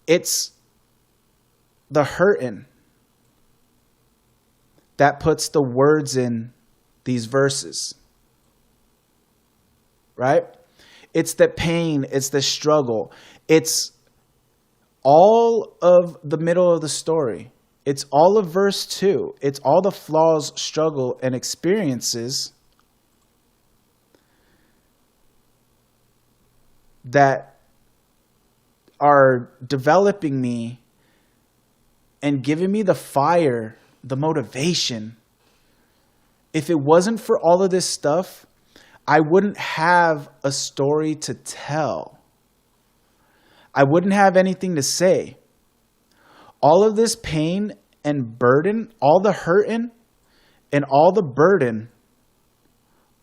S1: It's the hurting that puts the words in these verses, right? It's the pain, it's the struggle, it's all of the middle of the story. It's all of verse 2. It's all the flaws, struggle, and experiences that are developing me and giving me the fire, the motivation. If it wasn't for all of this stuff, I wouldn't have a story to tell. I wouldn't have anything to say. All of this pain and burden, all the hurting and all the burden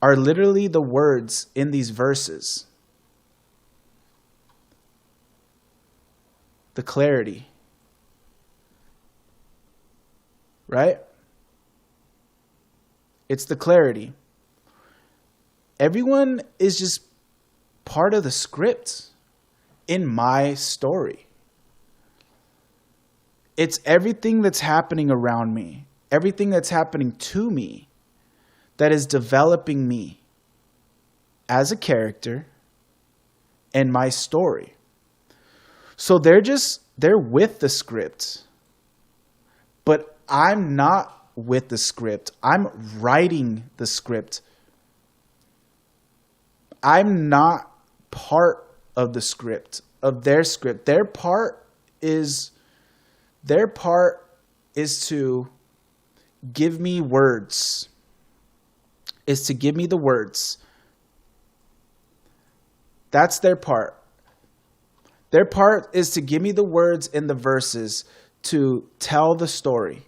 S1: are literally the words in these verses. The clarity. Right? It's the clarity. Everyone is just part of the script in my story. It's everything that's happening around me, everything that's happening to me that is developing me as a character and my story. So they're with the script, but I'm not with the script. I'm writing the script. I'm not part of the script, of their script. Their part is to give me words, is to give me the words. That's their part. Their part is to give me the words in the verses to tell the story,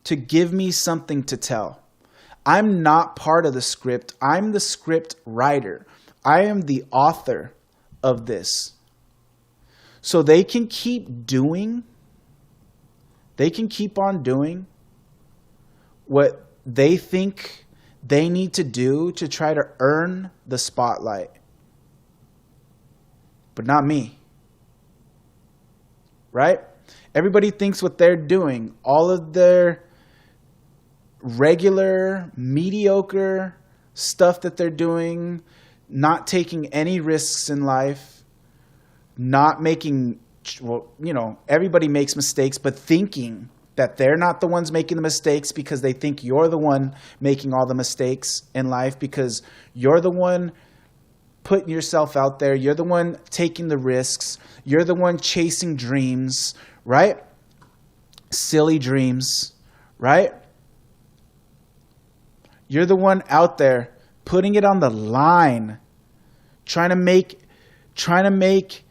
S1: to give me something to tell. I'm not part of the script. I'm the script writer. I am the author of this. So they can keep on doing what they think they need to do to try to earn the spotlight. But not me. Right? Everybody thinks what they're doing, all of their regular, mediocre stuff that they're doing, not taking any risks in life, not making, everybody makes mistakes, but thinking that they're not the ones making the mistakes because they think you're the one making all the mistakes in life because you're the one putting yourself out there. You're the one taking the risks. You're the one chasing dreams, right? Silly dreams, right? You're the one out there putting it on the line, trying to make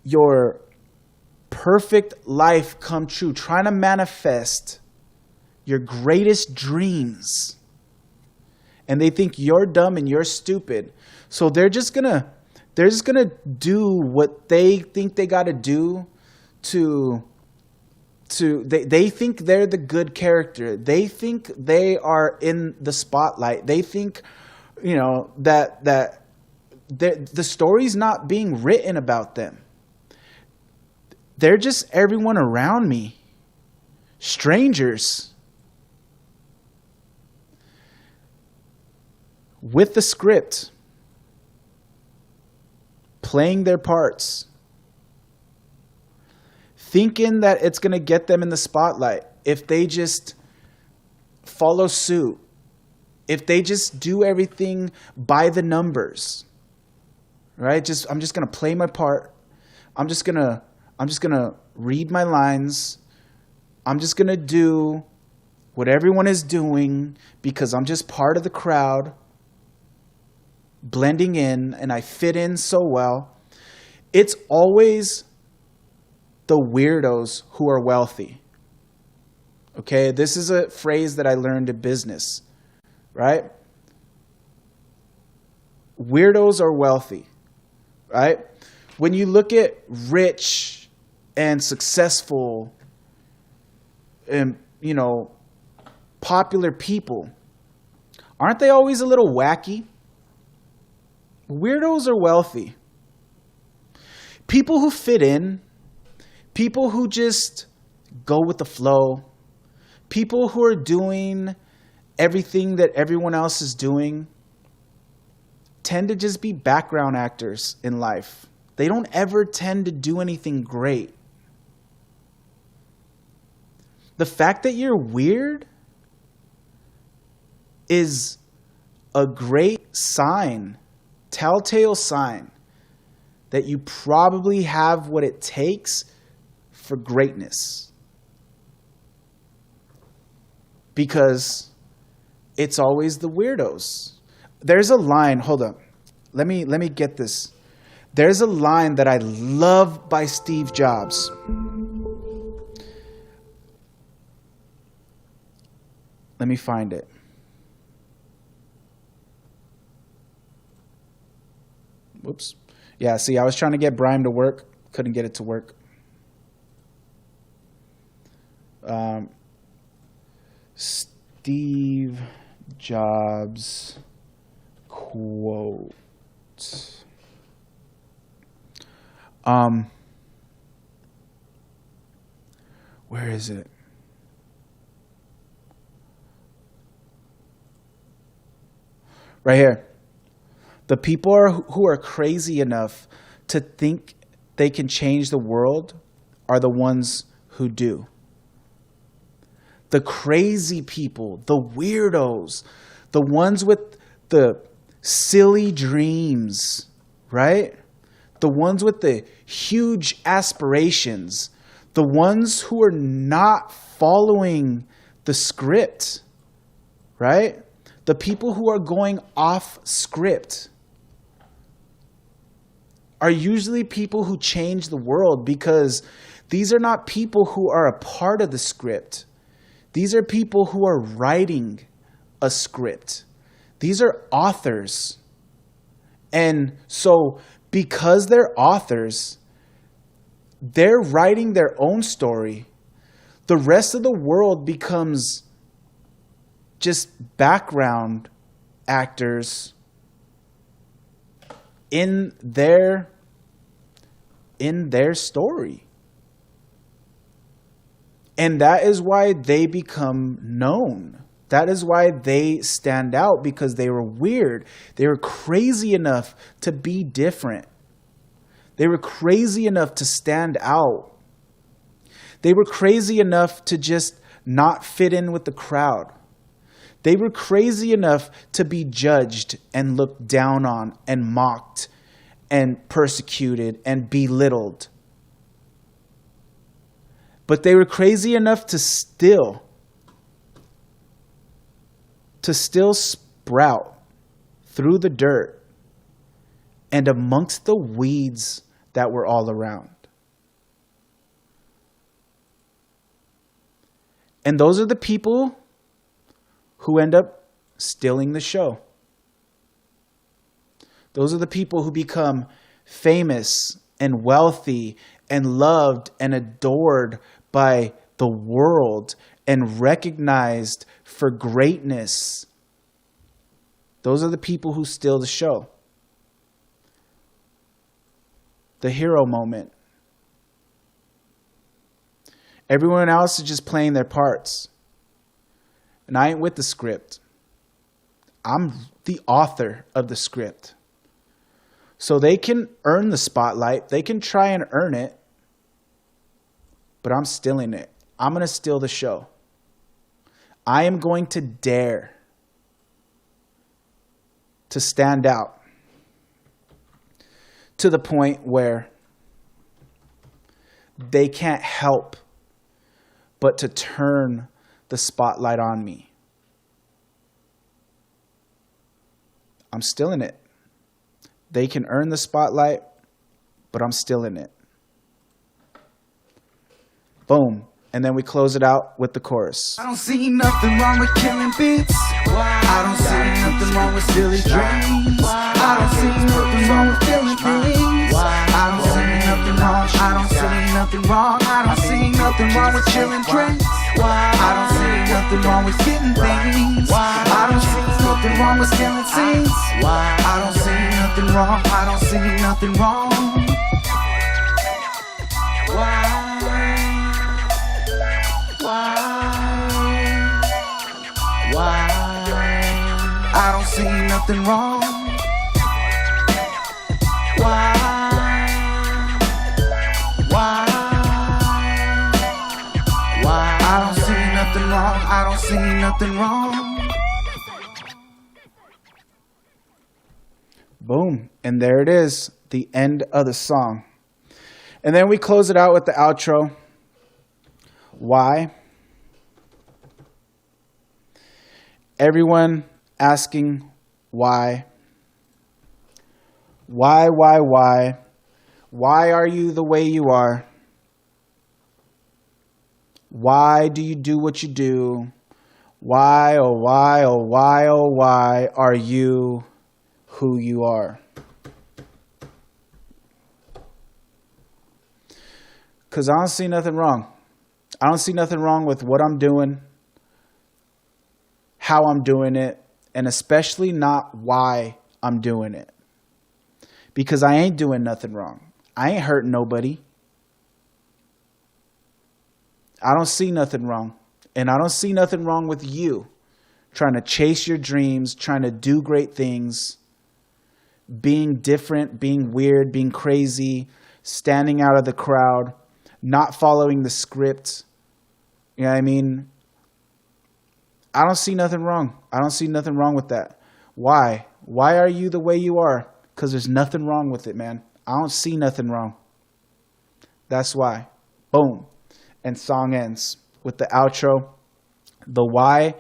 S1: your perfect life come true, trying to manifest your greatest dreams. And they think you're dumb and you're stupid. So they're just gonna do what they think they gotta do they think they're the good character. They think they are in the spotlight. They think, that the story's not being written about them. They're just everyone around me. Strangers. With the script. Playing their parts. Thinking that it's going to get them in the spotlight if they just follow suit. If they just do everything by the numbers. Right? I'm just going to play my part. I'm just gonna read my lines. I'm just gonna do what everyone is doing because I'm just part of the crowd, blending in, and I fit in so well. It's always the weirdos who are wealthy. Okay, this is a phrase that I learned in business, right? Weirdos are wealthy, right? When you look at rich and successful and, popular people, aren't they always a little wacky? Weirdos are wealthy. People who fit in, people who just go with the flow, people who are doing everything that everyone else is doing tend to just be background actors in life. They don't ever tend to do anything great. The fact that you're weird is a great sign, telltale sign, that you probably have what it takes for greatness. Because it's always the weirdos. There's a line, hold up. Let me get this. There's a line that I love by Steve Jobs. Let me find it. Whoops. Yeah, see, I was trying to get Brian to work. Couldn't get it to work. Steve Jobs quote. Where is it? Right here. The people who are crazy enough to think they can change the world are the ones who do. The crazy people, the weirdos, the ones with the silly dreams, right? The ones with the huge aspirations, the ones who are not following the script, right? The people who are going off script are usually people who change the world, because these are not people who are a part of the script. These are people who are writing a script. These are authors. And so because they're authors, they're writing their own story. The rest of the world becomes just background actors in their story. And that is why they become known. That is why they stand out, because they were weird. They were crazy enough to be different. They were crazy enough to stand out. They were crazy enough to just not fit in with the crowd. They were crazy enough to be judged and looked down on and mocked and persecuted and belittled. But they were crazy enough to still sprout through the dirt and amongst the weeds that were all around. And those are the people who end up stealing the show. Those are the people who become famous and wealthy and loved and adored by the world and recognized for greatness. Those are the people who steal the show. The hero moment. Everyone else is just playing their parts. And I ain't with the script. I'm the author of the script. So they can earn the spotlight. They can try and earn it. But I'm stealing it. I'm going to steal the show. I am going to dare to stand out to the point where they can't help but to turn the spotlight on me. I'm still in it. They can earn the spotlight, but I'm still in it. Boom. And then we close it out with the chorus.
S3: I don't see nothing wrong with killing beats. I don't see nothing wrong with silly dreams. I don't see nothing wrong with feeling things. I don't see nothing wrong. I don't see nothing wrong. I don't see nothing wrong with chilling drinks. I don't see nothing wrong with getting things. I don't see nothing wrong with killing scenes. I don't see nothing wrong. I don't see nothing wrong. Why? I don't see nothing wrong. Why? I don't see nothing wrong. I don't see nothing wrong.
S1: Boom. And there it is, the end of the song. And then we close it out with the outro. Why? Everyone asking why. Why? Why are you the way you are? Why do you do what you do? Why, oh why, oh why, oh why are you who you are? Because I don't see nothing wrong. I don't see nothing wrong with what I'm doing, how I'm doing it, and especially not why I'm doing it. Because I ain't doing nothing wrong. I ain't hurting nobody. I don't see nothing wrong. And I don't see nothing wrong with you trying to chase your dreams, trying to do great things, being different, being weird, being crazy, standing out of the crowd, not following the script. You know what I mean? I don't see nothing wrong. I don't see nothing wrong with that. Why? Why are you the way you are? Because there's nothing wrong with it, man. I don't see nothing wrong. That's why. Boom. And song ends with the outro. The why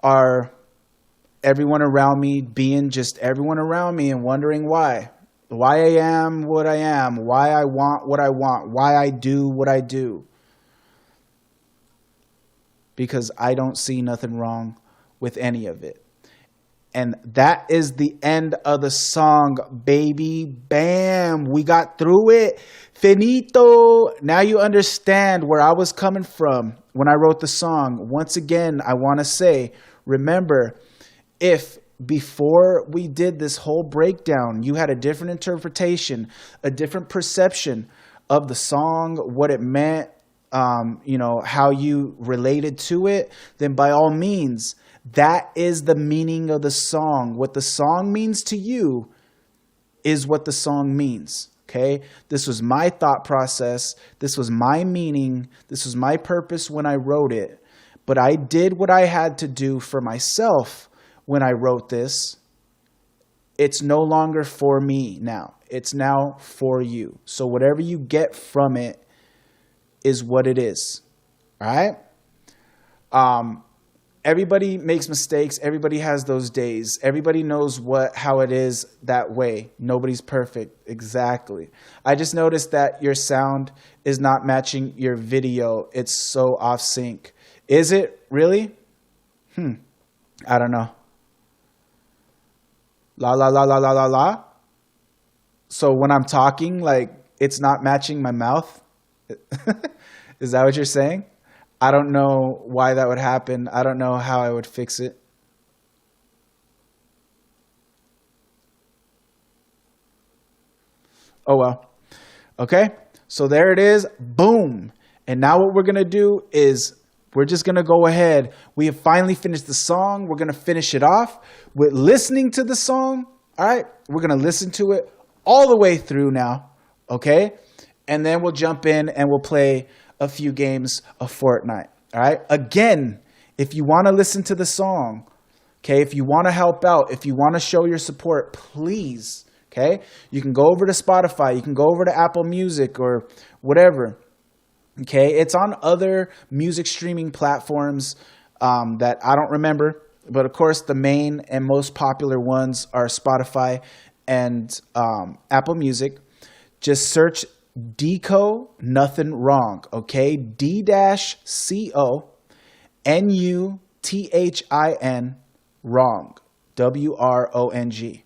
S1: are everyone around me being just everyone around me and wondering why. Why I am what I am. Why I want what I want. Why I do what I do. Because I don't see nothing wrong with any of it. And that is the end of the song, baby. Bam. We got through it. Finito. Now you understand where I was coming from when I wrote the song. Once again, I want to say, remember, if before we did this whole breakdown, you had a different interpretation, a different perception of the song, what it meant, how you related to it, then by all means, that is the meaning of the song. What the song means to you is what the song means. Okay? This was my thought process. This was my meaning. This was my purpose when I wrote it. But I did what I had to do for myself when I wrote this. It's no longer for me now. It's now for you. So whatever you get from it is what it is. All right? Everybody makes mistakes. Everybody has those days. Everybody knows how it is that way. Nobody's perfect. Exactly. I just noticed that your sound is not matching your video. It's so off sync. Is it really? I don't know. La la la la la la la. So when I'm talking, like it's not matching my mouth. Is that what you're saying? I don't know why that would happen. I don't know how I would fix it. Oh well. Okay. So there it is. Boom. And now what we're going to do is we're just going to go ahead. We have finally finished the song. We're going to finish it off with listening to the song. All right. We're going to listen to it all the way through now. Okay. And then we'll jump in and we'll play a few games of Fortnite. All right. Again, if you want to listen to the song, okay, if you want to help out, if you want to show your support, please, okay, you can go over to Spotify, you can go over to Apple Music or whatever, Okay, it's on other music streaming platforms that I don't remember, but of course the main and most popular ones are Spotify and Apple Music. Just search Deco Nuthin Wrong, okay? D-C-O Nuthin Wrong, W-R-O-N-G,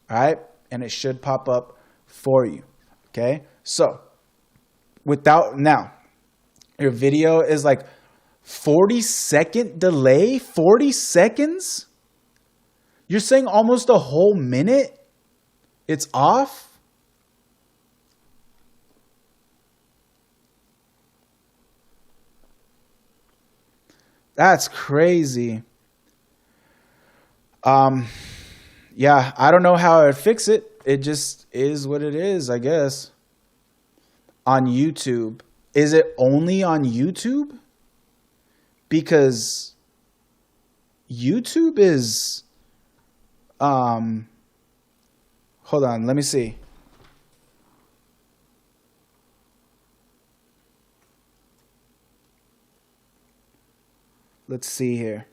S1: all right? And it should pop up for you, okay? So, now, your video is like 40-second delay, 40 seconds? You're saying almost a whole minute? It's off? That's crazy. Yeah, I don't know how I'd fix it. It just is what it is, I guess. On YouTube. Is it only on YouTube? Because YouTube is hold on, let me see. Let's see here.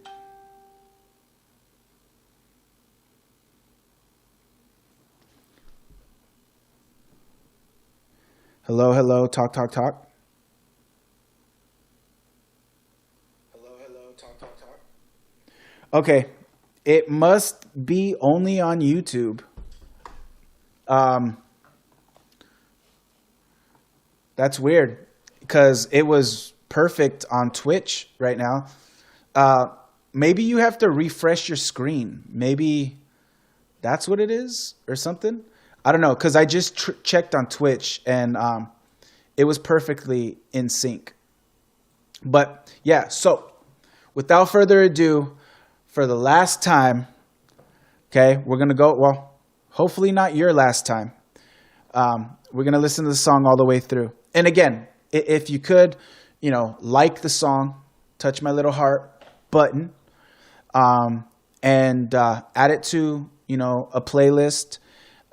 S1: Hello, hello, talk, talk, talk. Hello, hello, talk, talk, talk. Okay, it must be only on YouTube. That's weird because it was perfect on Twitch right now. Maybe you have to refresh your screen. Maybe that's what it is or something. I don't know, because I just checked on Twitch and it was perfectly in sync. But yeah, so without further ado, for the last time, okay, we're going to go, well, hopefully not your last time. We're going to listen to the song all the way through. And again, if you could, you know, like the song, touch my little heart button, and add it to, you know, a playlist,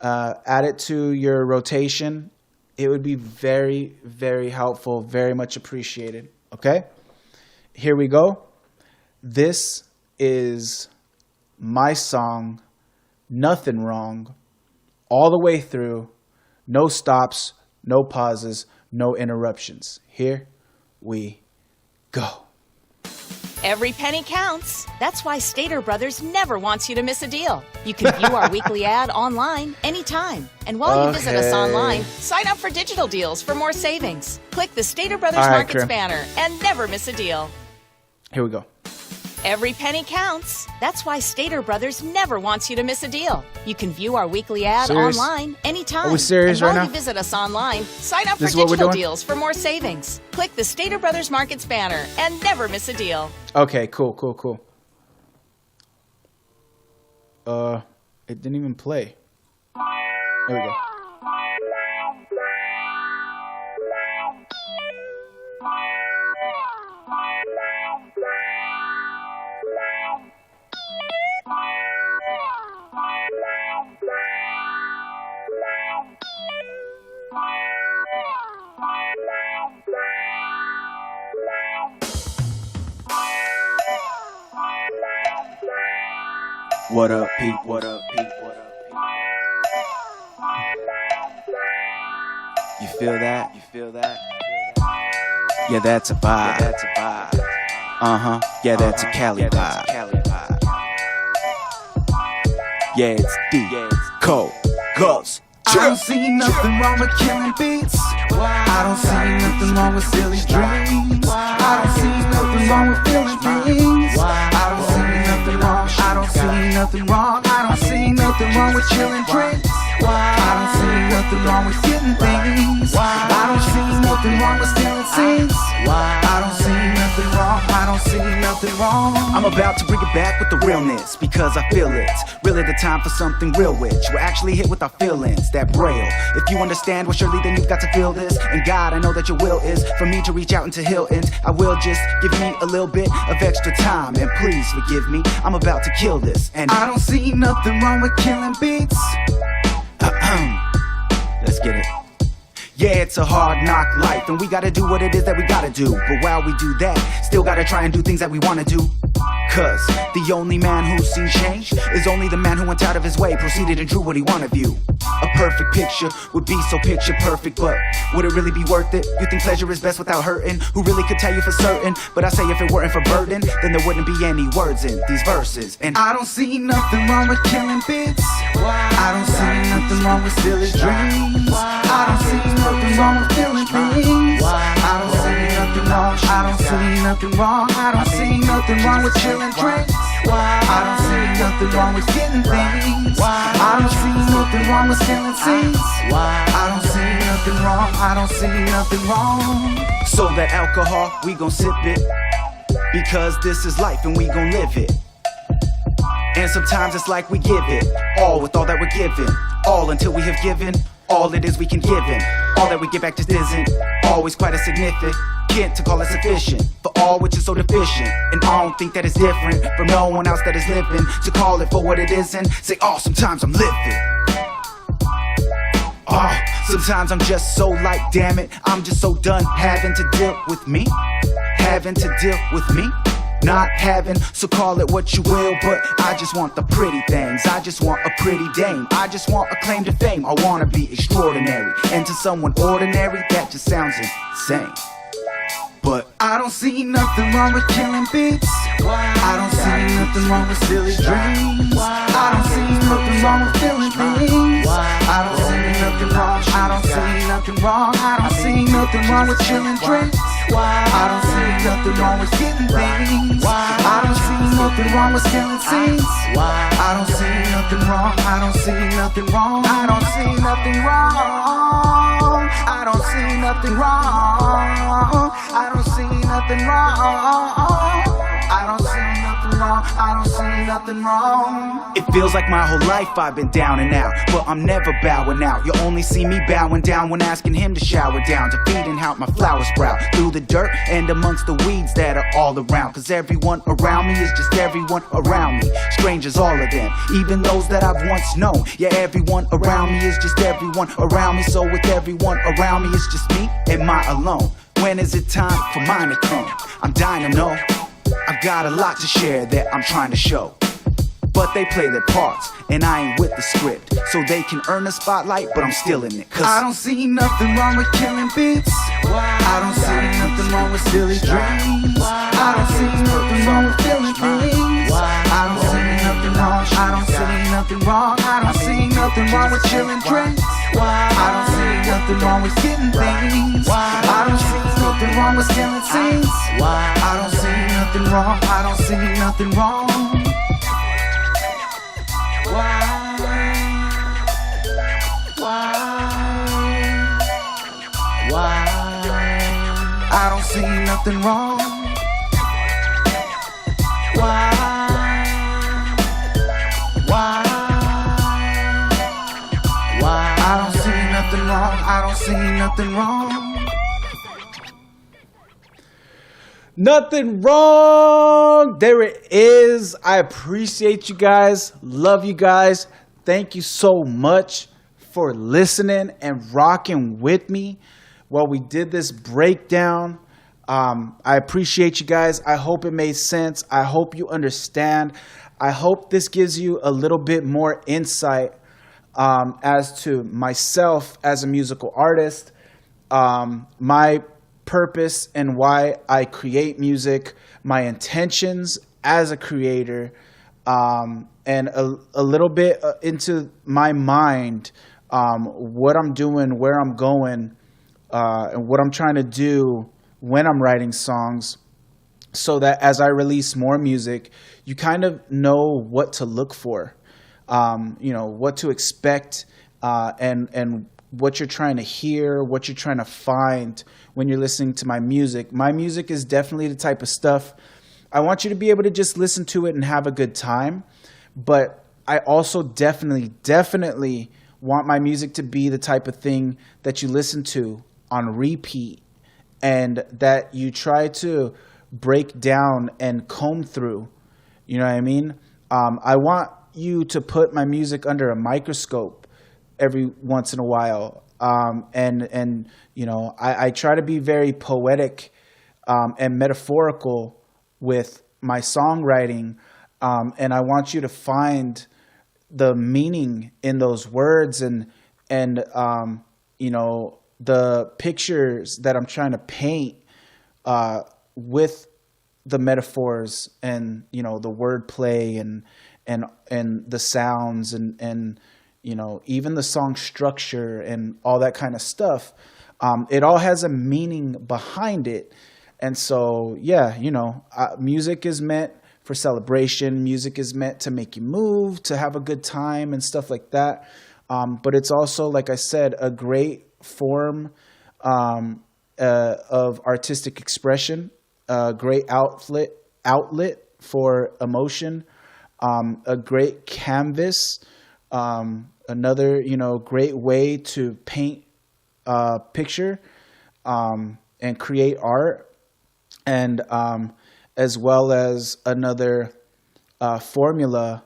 S1: add it to your rotation. It would be very, very helpful, very much appreciated. Okay? Here we go. This is my song, Nuthin Wrong, all the way through, no stops, no pauses, no interruptions. Here we go.
S5: Every penny counts. That's why Stater Brothers never wants you to miss a deal. You can view our weekly ad online anytime. And while you visit us online, sign up for digital deals for more savings. Click the Stater Brothers Markets banner and never miss a deal.
S1: Here we go.
S5: Every penny counts. That's why Stater Brothers never wants you to miss a deal. You can view our weekly ad online anytime.
S1: Are we serious right now?
S5: And while you visit us online, sign up for digital deals for more savings. Click the Stater Brothers Markets banner and never miss a deal.
S1: Okay, cool. It didn't even play. There we go.
S4: What up, Pete? What up, Pete? What up, Pete? You feel that? You feel that? Yeah, that's a vibe. Yeah, that's a vibe. Yeah, that's a Cali vibe. Yeah, it's D. Cole. Goes.
S3: I don't see nothing wrong with killing beats. I don't see nothing wrong with silly dreams. I don't see nothing wrong with feeling things. I don't see nothing wrong. I don't see nothing wrong. I don't see nothing wrong with chilling drinks. I don't see nothing wrong with getting things. I don't see nothing wrong with stealing scenes. I don't see nothing wrong. I don't see nothing wrong.
S4: I'm about to bring it back with the realness because I feel it's really the time for something real, which we're actually hit with our feelings that braille. If you understand, well, surely then you've got to feel this. And God, I know that your will is for me to reach out into Hilton's. I will just give me a little bit of extra time, and please forgive me. I'm about to kill this, and
S3: I don't see nothing wrong with killing beats.
S4: Let's get it. Yeah, it's a hard knock life, and we gotta do what it is that we gotta do. But while we do that, still gotta try and do things that we wanna do. Cause the only man who's seen change is only the man who went out of his way, proceeded and drew what he wanted view. A perfect picture would be so picture perfect, but would it really be worth it? You think pleasure is best without hurting? Who really could tell you for certain? But I say if it weren't for burden, then there wouldn't be any words in these verses. And
S3: I don't see nothing wrong with killing beats. I don't see nothing wrong with silly dreams. I don't see nothing wrong with feeling things. I don't see nothing wrong. I don't see nothing wrong. I don't see nothing wrong with chilling drinks. I don't see nothing wrong with getting things. I don't see nothing wrong with stealing scenes. I don't see nothing wrong. I don't see nothing wrong.
S4: so that alcohol, we gon' sip it, because this is life and we gon' live it. And sometimes it's like we give it all with all that we're given, all until we have given all it is we can give in. All that we give back just isn't always quite as significant to call it sufficient for all which is so deficient. And I don't think that it's different from no one else that is living to call it for what it isn't. Say, oh, sometimes I'm living. Oh, sometimes I'm just so like, damn it, I'm just so done having to deal with me, having to deal with me. Not having, so call it what you will, but I just want the pretty things. I just want a pretty dame. I just want a claim to fame. I wanna be extraordinary, and to someone ordinary, that just sounds insane. But
S3: I don't see nothing wrong with killing beats. I don't see nothing wrong with silly dreams. I don't see nothing wrong with feeling things. I don't see nothing wrong. I don't see nothing wrong. I don't see nothing wrong with chilling drinks. I don't see nothing wrong with getting things. I don't see nothing wrong with stealing scenes. I don't see nothing wrong. I don't see nothing wrong. I don't see nothing wrong. I don't see nothing wrong. I don't see nothing wrong. I don't see nothing wrong. I don't see nothing wrong.
S4: it feels like my whole life I've been down and out, but I'm never bowing out. You only see me bowing down when asking him to shower down, to feeding out my flowers sprout through the dirt and amongst the weeds that are all around. Cause everyone around me is just everyone around me. Strangers, all of them, even those that I've once known. Yeah, everyone around me is just everyone around me. So with everyone around me, it's just me and my alone. When is it time for mine to come? I'm dying to know. I've got a lot to share that I'm trying to show, but they play their parts and I ain't with the script, so they can earn the spotlight, but I'm still in it. Cause
S3: I don't see nothing wrong with killing beats. I don't see nothing wrong with silly dreams. I don't see nothing wrong with feeling things. I don't see nothing wrong. I don't see nothing wrong. I don't see nothing wrong with chilling drinks. I don't see nothing wrong with getting things. I don't see nothing wrong with stealing scenes. I don't see nothing wrong. I don't see nothing wrong. Why? I don't see nothing wrong. Why? I don't see nothing wrong. I don't see nothing wrong.
S1: Nothing wrong. There it is. I appreciate you guys. Love you guys. Thank you so much for listening and rocking with me while we did this breakdown. I appreciate you guys. I hope it made sense. I hope you understand. I hope this gives you a little bit more insight as to myself as a musical artist, my purpose and why I create music, my intentions as a creator, and a little bit into my mind, what I'm doing, where I'm going, and what I'm trying to do when I'm writing songs, so that as I release more music, you kind of know what to look for, what to expect, and what you're trying to hear, what you're trying to find when you're listening to my music. My music is definitely the type of stuff I want you to be able to just listen to it and have a good time. But I also definitely want my music to be the type of thing that you listen to on repeat and that you try to break down and comb through. You know what I mean? I want you to put my music under a microscope every once in a while And I try to be very poetic and metaphorical with my songwriting, and I want you to find the meaning in those words and the pictures that I'm trying to paint with the metaphors and the wordplay and the sounds and even the song structure and all that kind of stuff. It all has a meaning behind it. And so, music is meant for celebration. Music is meant to make you move, to have a good time and stuff like that. But it's also, like I said, a great form of artistic expression, a great outlet for emotion, a great canvas, another, great way to paint a picture and create art, and as well as another format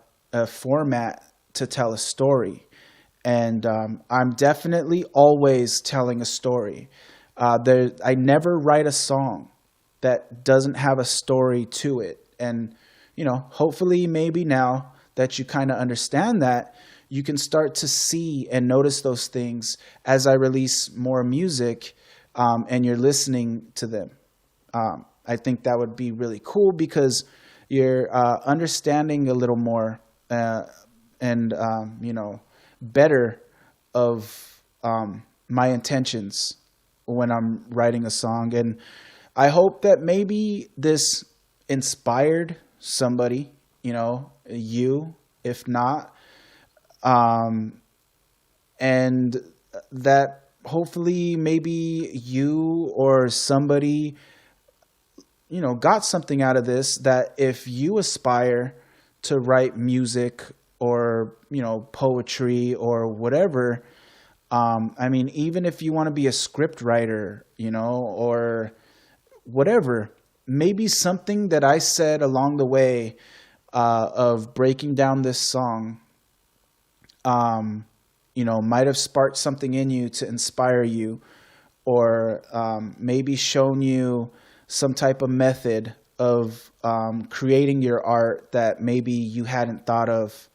S1: to tell a story. And I'm definitely always telling a story. I never write a song that doesn't have a story to it. And, hopefully maybe now that you kind of understand that, you can start to see and notice those things as I release more music and you're listening to them. I think that would be really cool because you're understanding a little more and better of my intentions when I'm writing a song. And I hope that maybe this inspired somebody, you, if not, and that hopefully maybe you or somebody, got something out of this, that if you aspire to write music or, poetry or whatever, even if you want to be a script writer, or whatever, maybe something that I said along the way of breaking down this song, might have sparked something in you to inspire you, or maybe shown you some type of method of creating your art that maybe you hadn't thought of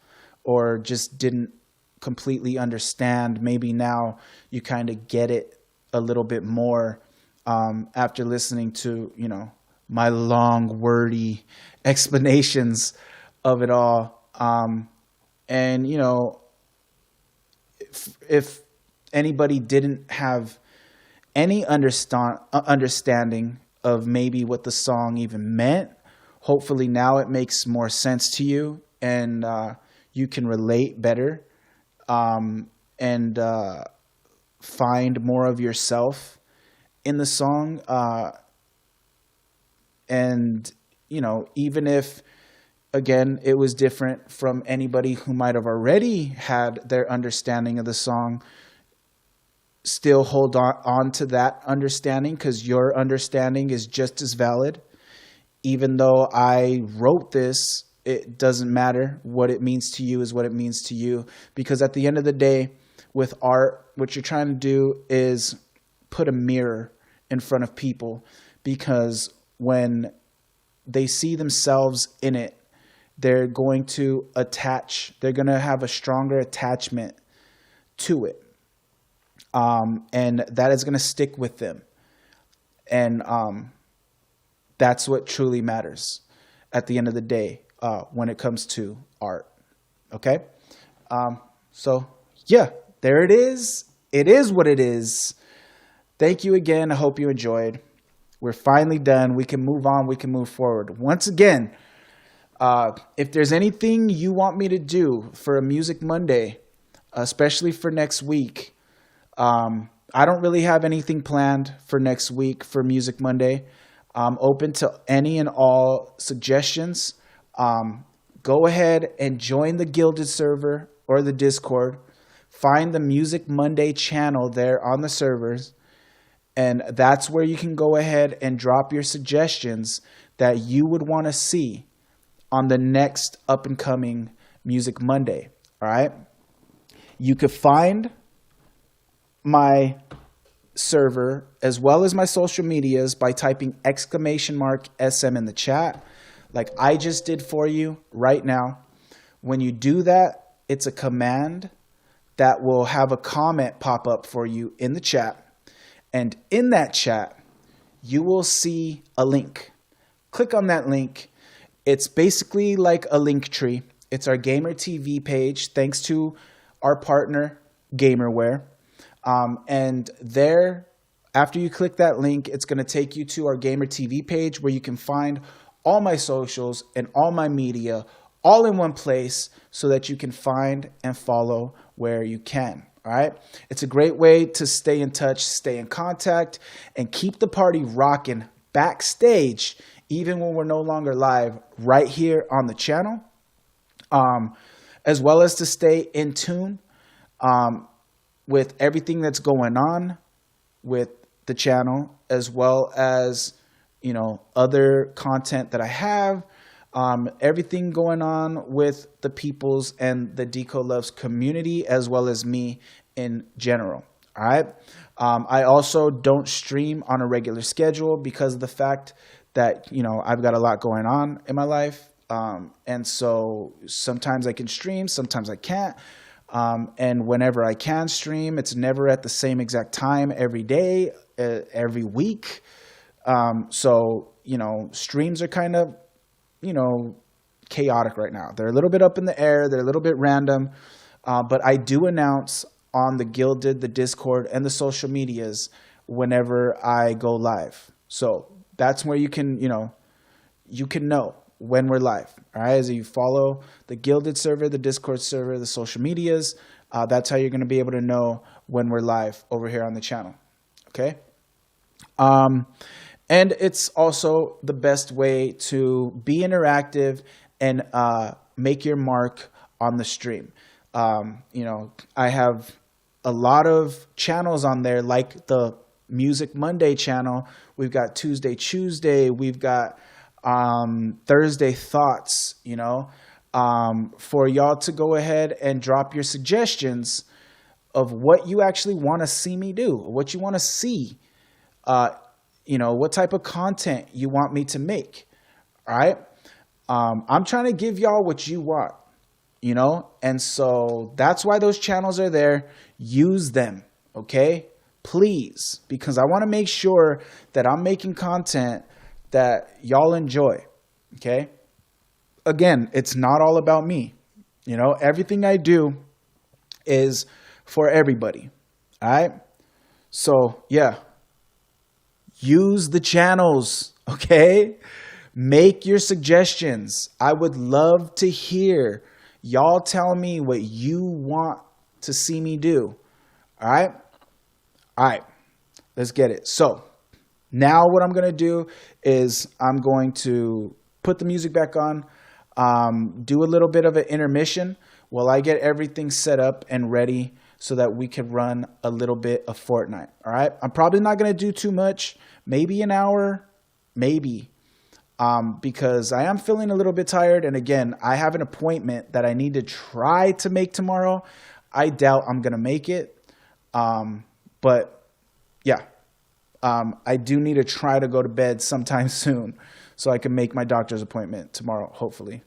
S1: or just didn't completely understand. Maybe now you kind of get it a little bit more after listening to, my long, wordy explanations of it all. And, if anybody didn't have any understanding of maybe what the song even meant, hopefully now it makes more sense to you and you can relate better and find more of yourself in the song. And, even if, again, it was different from anybody who might have already had their understanding of the song, still hold on to that understanding, because your understanding is just as valid. Even though I wrote this, it doesn't matter. What it means to you is what it means to you. Because at the end of the day, with art, what you're trying to do is put a mirror in front of people, because when they see themselves in it, they're going to have a stronger attachment to it. And that is going to stick with them. And that's what truly matters at the end of the day when it comes to art. Okay? So, yeah, there it is. It is what it is. Thank you again. I hope you enjoyed. We're finally done. We can move on. We can move forward. Once again, if there's anything you want me to do for a Music Monday, especially for next week, I don't really have anything planned for next week for Music Monday. I'm open to any and all suggestions. Go ahead and join the Gilded server or the Discord. Find the Music Monday channel there on the servers. And that's where you can go ahead and drop your suggestions that you would want to see on the next up-and-coming Music Monday. All right? You could find my server as well as my social medias by typing !SM in the chat, like I just did for you right now. When you do that, it's a command that will have a comment pop up for you in the chat. And in that chat, you will see a link. Click on that link. It's basically like a link tree. It's our Gamer TV page, thanks to our partner, Gamerware. And there, after you click that link, it's going to take you to our Gamer TV page where you can find all my socials and all my media all in one place so that you can find and follow where you can. All right. It's a great way to stay in touch, stay in contact, and keep the party rocking backstage, even when we're no longer live, right here on the channel, as well as to stay in tune with everything that's going on with the channel, as well as, you know, other content that I have, everything going on with the Pplz and the DCoLoves community, as well as me in general. All right. I also don't stream on a regular schedule because of the fact that, you know, I've got a lot going on in my life. And so sometimes I can stream, sometimes I can't. And whenever I can stream, it's never at the same exact time every day, every week. So, you know, streams are kind of, you know, chaotic right now. They're a little bit up in the air. They're a little bit random. But I do announce on the Gilded, the Discord, and the social medias whenever I go live. So that's where you can, you know when we're live. All right. As you follow the Gilded server, the Discord server, the social medias, that's how you're going to be able to know when we're live over here on the channel. Okay. And it's also the best way to be interactive and make your mark on the stream. You know, I have a lot of channels on there, like the Music Monday channel. We've got Tuesday, we've got Thursday Thoughts, you know, for y'all to go ahead and drop your suggestions of what you actually want to see me do, what you want to see, you know, what type of content you want me to make. All right. I'm trying to give y'all what you want, you know, and so that's why those channels are there. Use them. Okay, please, because I want to make sure that I'm making content that y'all enjoy. Okay. Again, it's not all about me. You know, everything I do is for everybody. All right. So yeah, use the channels. Okay. Make your suggestions. I would love to hear y'all tell me what you want to see me do. All right. All right. Let's get it. So now what I'm going to do is I'm going to put the music back on, do a little bit of an intermission while I get everything set up and ready so that we can run a little bit of Fortnite. All right. I'm probably not going to do too much, maybe an hour, maybe, because I am feeling a little bit tired. And again, I have an appointment that I need to try to make tomorrow. I doubt I'm going to make it. But yeah, I do need to try to go to bed sometime soon so I can make my doctor's appointment tomorrow, hopefully.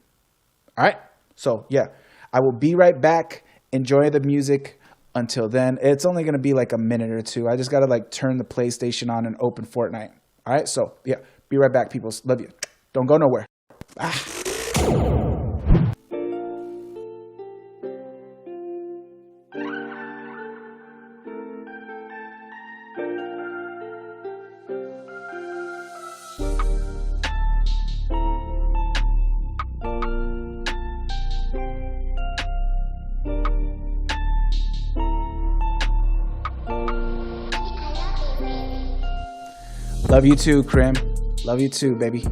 S1: All right. So yeah, I will be right back. Enjoy the music. Until then, it's only going to be like a minute or two. I just got to like turn the PlayStation on and open Fortnite. All right. So yeah, be right back, people. Love you. Don't go nowhere. Ah. Love you too, Krim. Love you too, baby.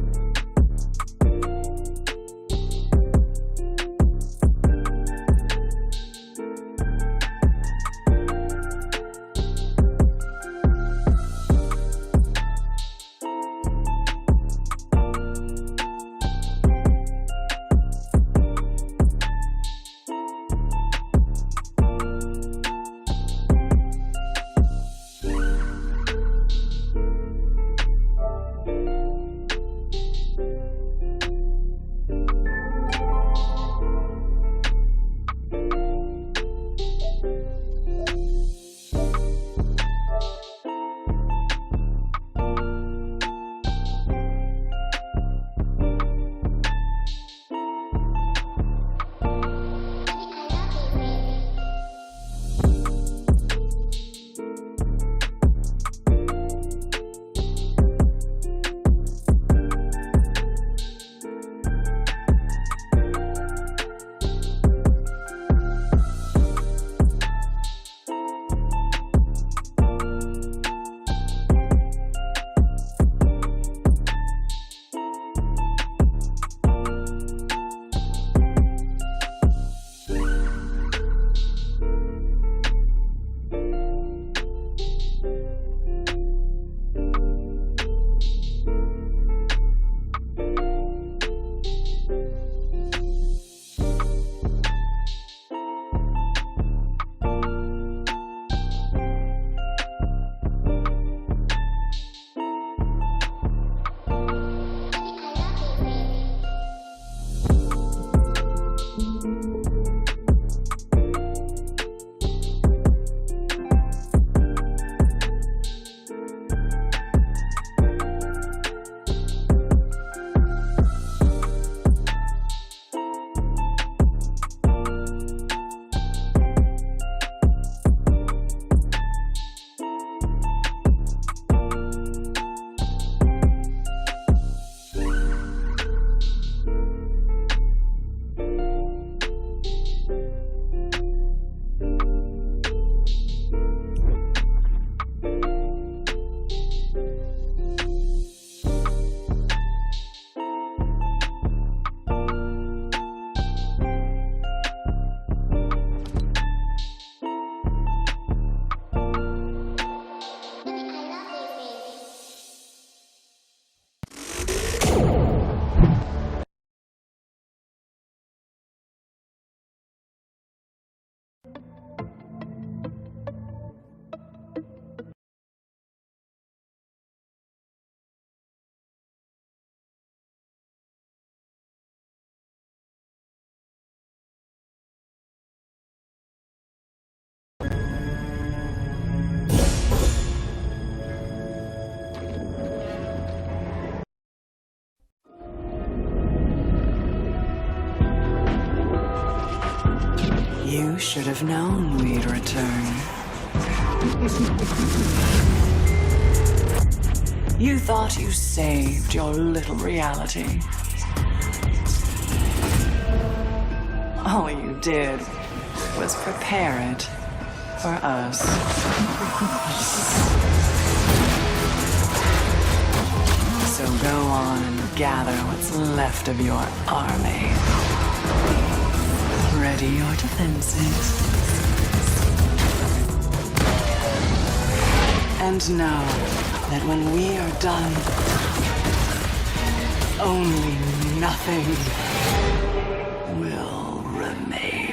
S6: You should have known we'd return. You thought you saved your little reality. All you did was prepare it for us. So go on and gather what's left of your army. Ready your defenses. And know that when we are done, only nothing will remain.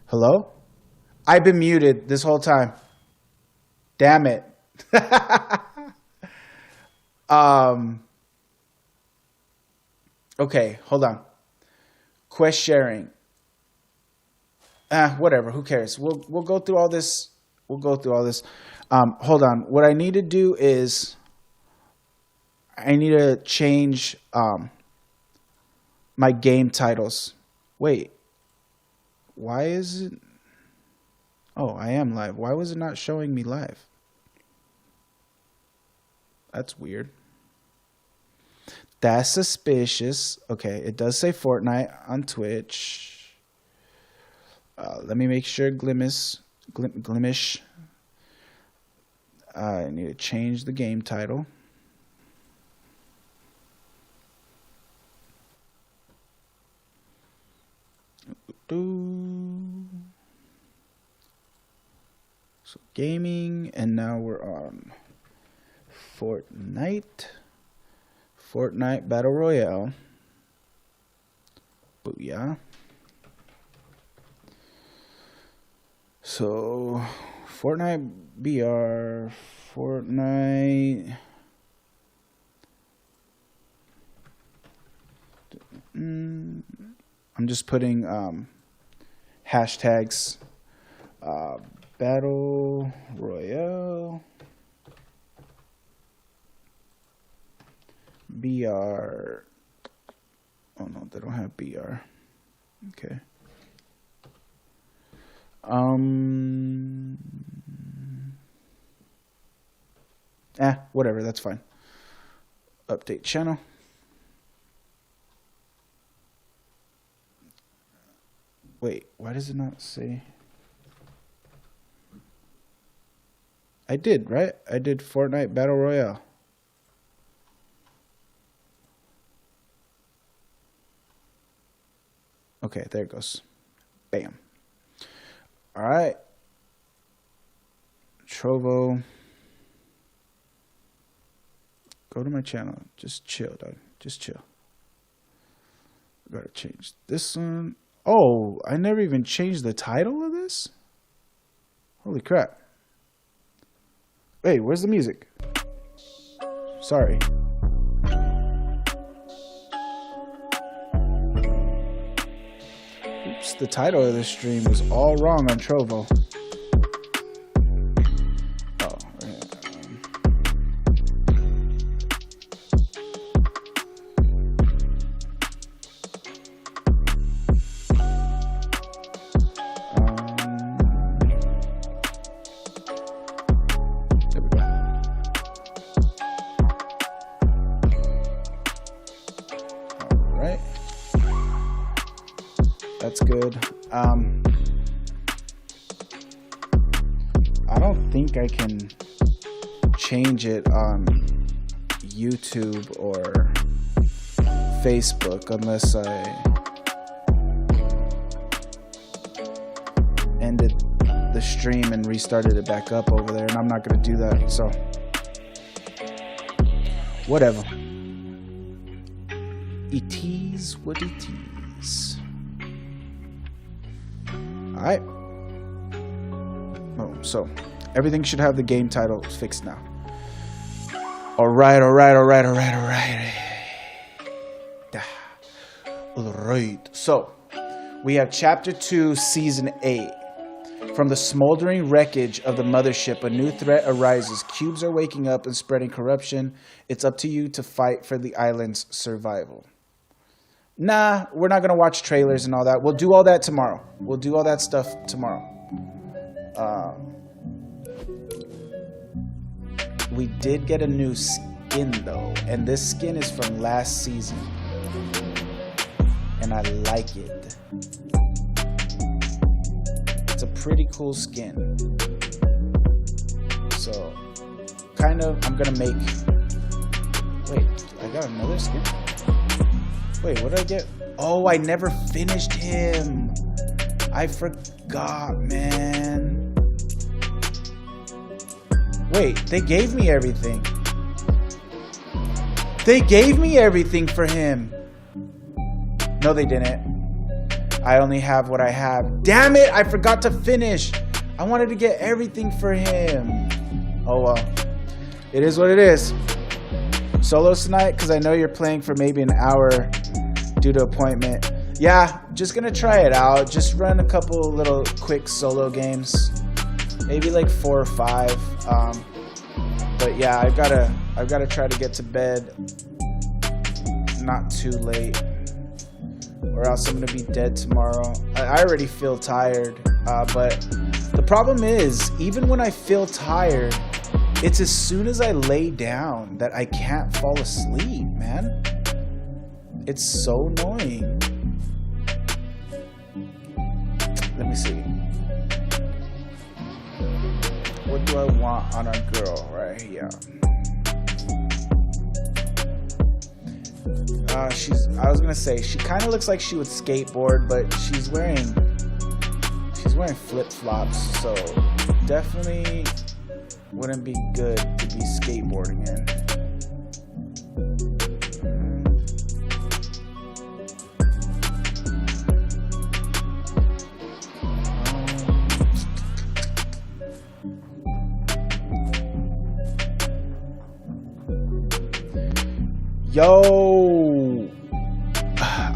S1: Hello? I've been muted this whole time. Damn it. Okay, hold on. Quest sharing. Whatever, who cares? We'll go through all this. Hold on. What I need to do is I need to change my game titles. Wait. Why is it? Oh, I am live. Why was it not showing me live? That's weird. That's suspicious. Okay, it does say Fortnite on Twitch. Let me make sure Glimish. I need to change the game title. So gaming, and now we're on Fortnite Battle Royale. Booyah. So Fortnite BR, Fortnite. I'm just putting hashtags. Battle Royale. BR. Oh no, they don't have BR. Okay. Whatever, that's fine. Update channel. Wait, why does it not say? I did, right? I did Fortnite Battle Royale. Okay, there it goes. Bam. All right. Trovo. Go to my channel. Just chill, dog. Just chill. Gotta change this one. Oh, I never even changed the title of this? Holy crap. Hey, where's the music? Sorry. Oops, the title of this stream was all wrong on Trovo. Oh, good. I don't think I can change it on YouTube or Facebook unless I ended the stream and restarted it back up over there, and I'm not gonna do that, so whatever. It is what it is. Alright. Oh, so everything should have the game title fixed now. Alright. So we have Chapter 2, Season 8. From the smoldering wreckage of the mothership, a new threat arises. Cubes are waking up and spreading corruption. It's up to you to fight for the island's survival. Nah, we're not going to watch trailers and all that. We'll do all that tomorrow. We'll do all that stuff tomorrow. We did get a new skin, though. And this skin is from last season. And I like it. It's a pretty cool skin. So, kind of, I'm gonna make... Wait, I got another skin? Wait, what did I get? Oh, I never finished him. I forgot, man. Wait, they gave me everything. They gave me everything for him. No, they didn't. I only have what I have. Damn it, I forgot to finish. I wanted to get everything for him. Oh well. It is what it is. Solos tonight, because I know you're playing for maybe an hour due to appointment. Yeah, just gonna try it out. Just run a couple little quick solo games. Maybe like 4 or 5. But yeah, I've gotta try to get to bed not too late, or else I'm gonna be dead tomorrow. I already feel tired, but the problem is, even when I feel tired, it's as soon as I lay down that I can't fall asleep, man. It's so annoying. Let me see. What do I want on our girl right here? I was gonna say she kind of looks like she would skateboard, but she's wearing flip-flops, so definitely wouldn't be good to be skateboarding in. Yo,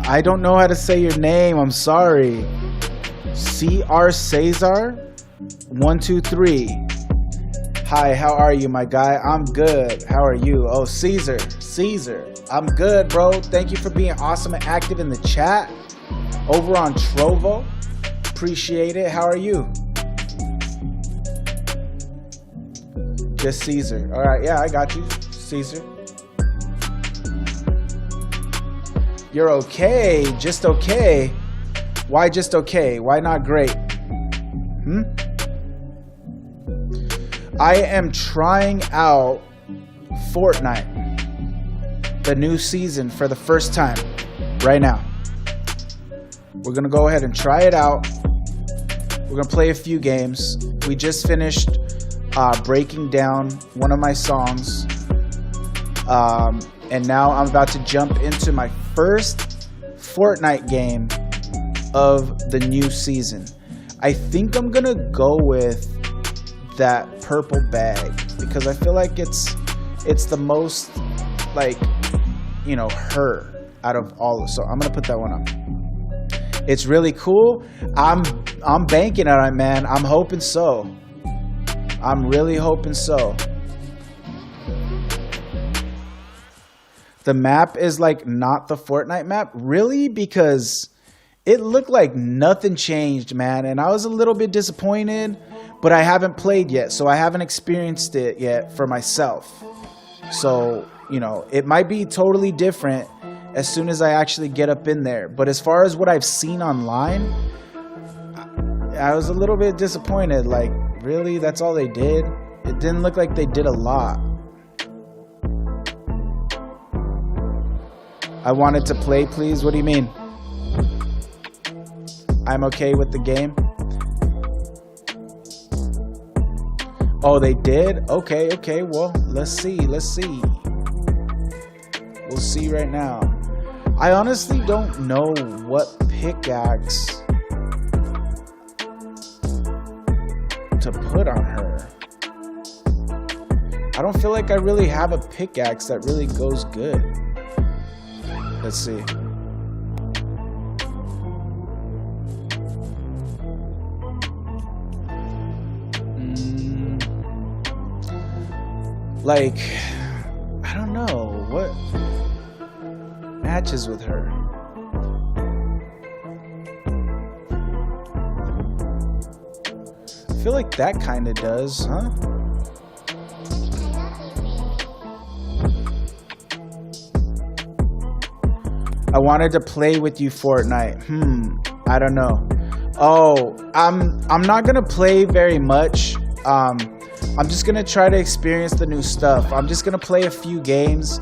S1: I don't know how to say your name. I'm sorry. CR Cesar 123. Hi, how are you, my guy? I'm good. How are you? Oh, Caesar. I'm good, bro. Thank you for being awesome and active in the chat over on Trovo. Appreciate it. How are you? Just Caesar. All right. Yeah, I got you, Caesar. You're okay, just okay. Why just okay? Why not great? I am trying out Fortnite, the new season, for the first time right now. We're gonna go ahead and try it out. We're gonna play a few games. We just finished breaking down one of my songs. And now I'm about to jump into my first Fortnite game of the new season. I think I'm gonna go with that purple bag because I feel like it's the most, like, you know, her out of all of. So I'm gonna put that one on. It's really cool. I'm banking on it, man. I'm hoping so. I'm really hoping so. The map is like not the Fortnite map, really, because it looked like nothing changed, man. And I was a little bit disappointed, but I haven't played yet, so I haven't experienced it yet for myself. So, you know, it might be totally different, as soon as I actually get up in there. But as far as what I've seen online, I was a little bit disappointed. Like, really? That's all they did? It didn't look like they did a lot. I wanted to play, please. What do you mean? I'm okay with the game. Oh, they did? Okay, okay. Well, let's see. Let's see. We'll see right now. I honestly don't know what pickaxe to put on her. I don't feel like I really have a pickaxe that really goes good. Let's see. Like, I don't know what matches with her. I feel like that kind of does, huh? I wanted to play with you Fortnite. I don't know. Oh, I'm not gonna play very much. I'm just gonna try to experience the new stuff. I'm just gonna play a few games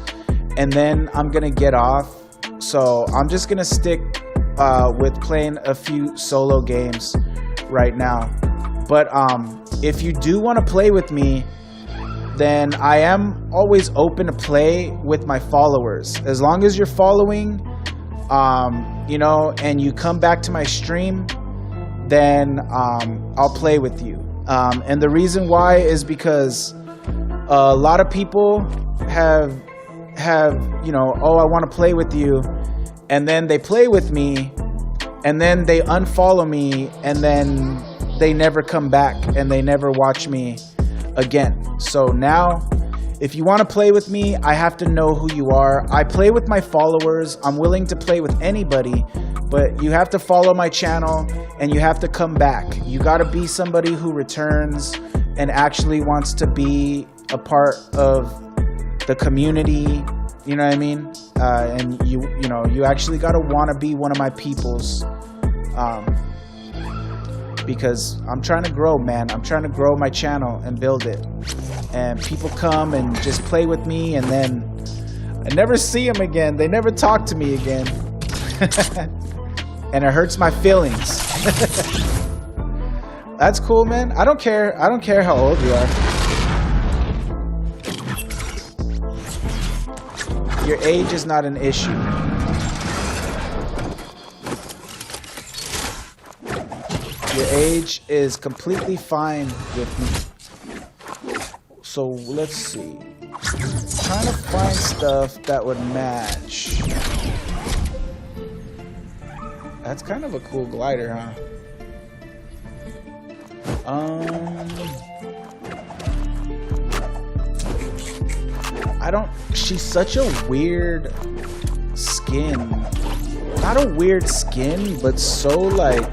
S1: and then I'm gonna get off. So I'm just gonna stick with playing a few solo games right now. But if you do want to play with me, then I am always open to play with my followers. As long as you're following, you know, and you come back to my stream, then I'll play with you. And the reason why is because a lot of people have you know, oh, I want to play with you, and then they play with me and then they unfollow me and then they never come back and they never watch me again. So now, if you want to play with me, I have to know who you are. I play with my followers. I'm willing to play with anybody, but you have to follow my channel and you have to come back. You got to be somebody who returns and actually wants to be a part of the community. You know what I mean? And you know, you actually got to want to be one of my peoples. Because I'm trying to grow, man. I'm trying to grow my channel and build it. And people come and just play with me, and then I never see them again. They never talk to me again. And it hurts my feelings. That's cool, man. I don't care. I don't care how old you are. Your age is not an issue. Your age is completely fine with me. So let's see. Trying to find stuff that would match. That's kind of a cool glider, huh? I don't. She's such a weird skin. Not a weird skin, but so like,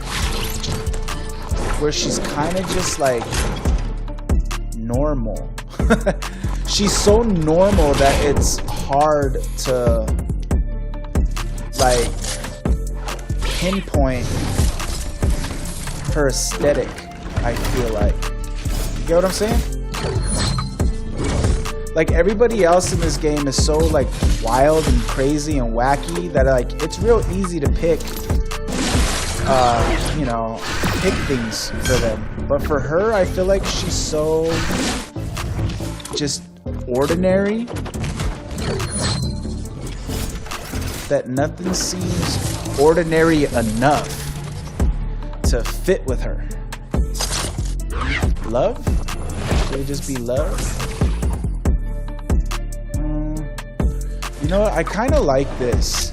S1: where she's kind of just like normal. She's so normal that it's hard to like pinpoint her aesthetic, I feel like. You get what I'm saying? Like, everybody else in this game is so like wild and crazy and wacky that like it's real easy to pick you know, pick things for them. But for her, I feel like she's so just ordinary that nothing seems ordinary enough to fit with her. Love? Should it just be love? You know what? I kind of like this.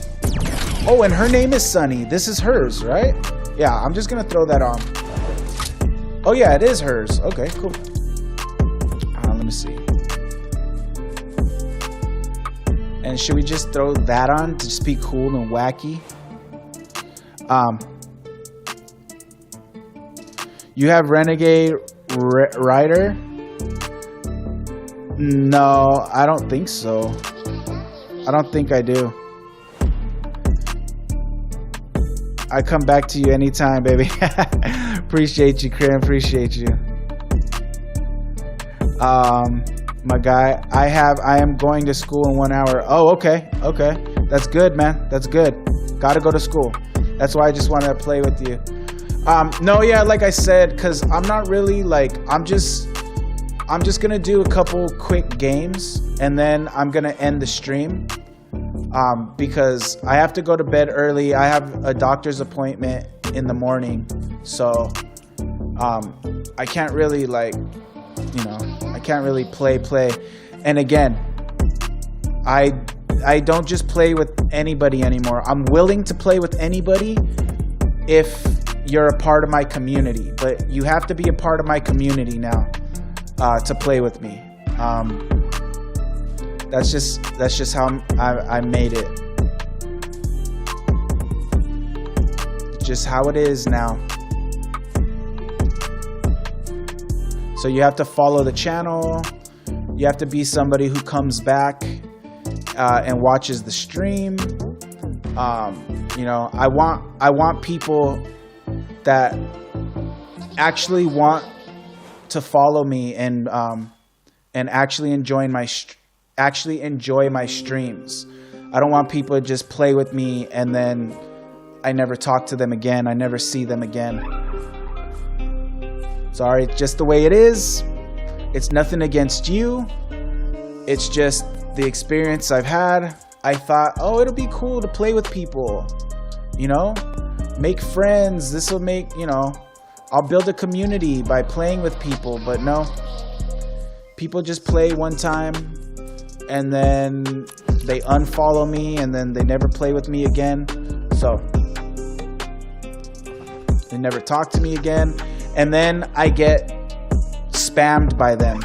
S1: Oh, and her name is Sunny. This is hers, right? Yeah, I'm just gonna throw that on. Oh yeah, it is hers. Okay, cool. Let me see. And should we just throw that on to just be cool and wacky? You have Renegade Rider? No, I don't think so. I don't think I do. I come back to you anytime, baby. Appreciate you, Karen. Appreciate you. My guy, I am going to school in 1 hour. Oh, okay. That's good, man. That's good. Gotta go to school. That's why I just wanted to play with you. No, yeah, like I said, because I'm not really like, I'm just gonna do a couple quick games and then I'm gonna end the stream. Because I have to go to bed early. I have a doctor's appointment in the morning, so I can't really like, you know, I can't really play. And again, I don't just play with anybody anymore. I'm willing to play with anybody if you're a part of my community, but you have to be a part of my community now to play with me. That's just how I made it. Just how it is now. So you have to follow the channel. You have to be somebody who comes back and watches the stream. You know, I want people that actually want to follow me and actually enjoy my streams. I don't want people to just play with me and then I never talk to them again. I never see them again. Sorry, it's just the way it is. It's nothing against you. It's just the experience I've had. I thought, oh, it'll be cool to play with people. You know, make friends. This will make, you know, I'll build a community by playing with people. But no, people just play one time and then they unfollow me and then they never play with me again. So they never talk to me again. And then I get spammed by them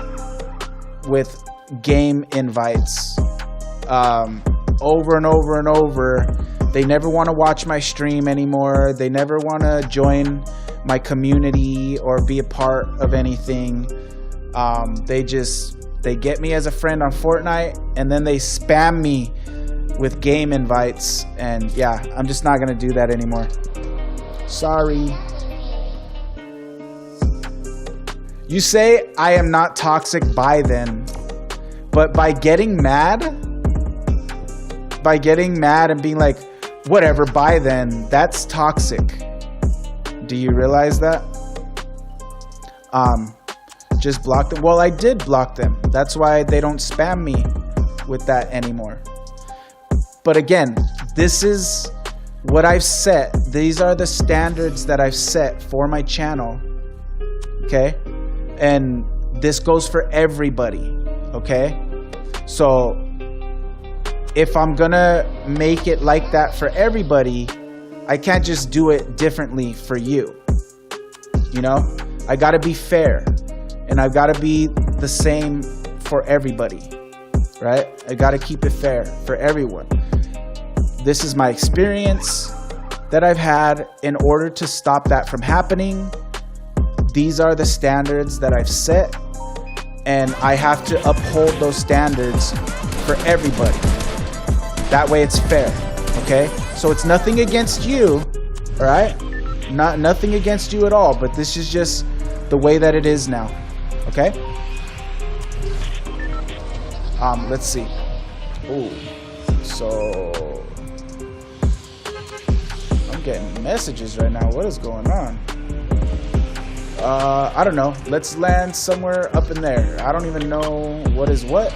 S1: with game invites over and over and over. They never want to watch my stream anymore. They never want to join my community or be a part of anything. They get me as a friend on Fortnite and then they spam me with game invites. And yeah, I'm just not going to do that anymore. Sorry. You say I am not toxic by then, but by getting mad and being like, whatever, by then, that's toxic. Do you realize that? Just block them. Well, I did block them. That's why they don't spam me with that anymore. But again, this is what I've set. These are the standards that I've set for my channel. Okay? And this goes for everybody. Okay? So if I'm gonna make it like that for everybody, I can't just do it differently for you. You know? I gotta be fair. And I've gotta be the same for everybody. Right? I gotta keep it fair for everyone. This is my experience that I've had. In order to stop that from happening, these are the standards that I've set, and I have to uphold those standards for everybody. That way it's fair, okay? So it's nothing against you, all right? Nothing against you at all, but this is just the way that it is now, okay? Let's see. Ooh, so I'm getting messages right now. What is going on? I don't know. Let's land somewhere up in there. I don't even know what is what,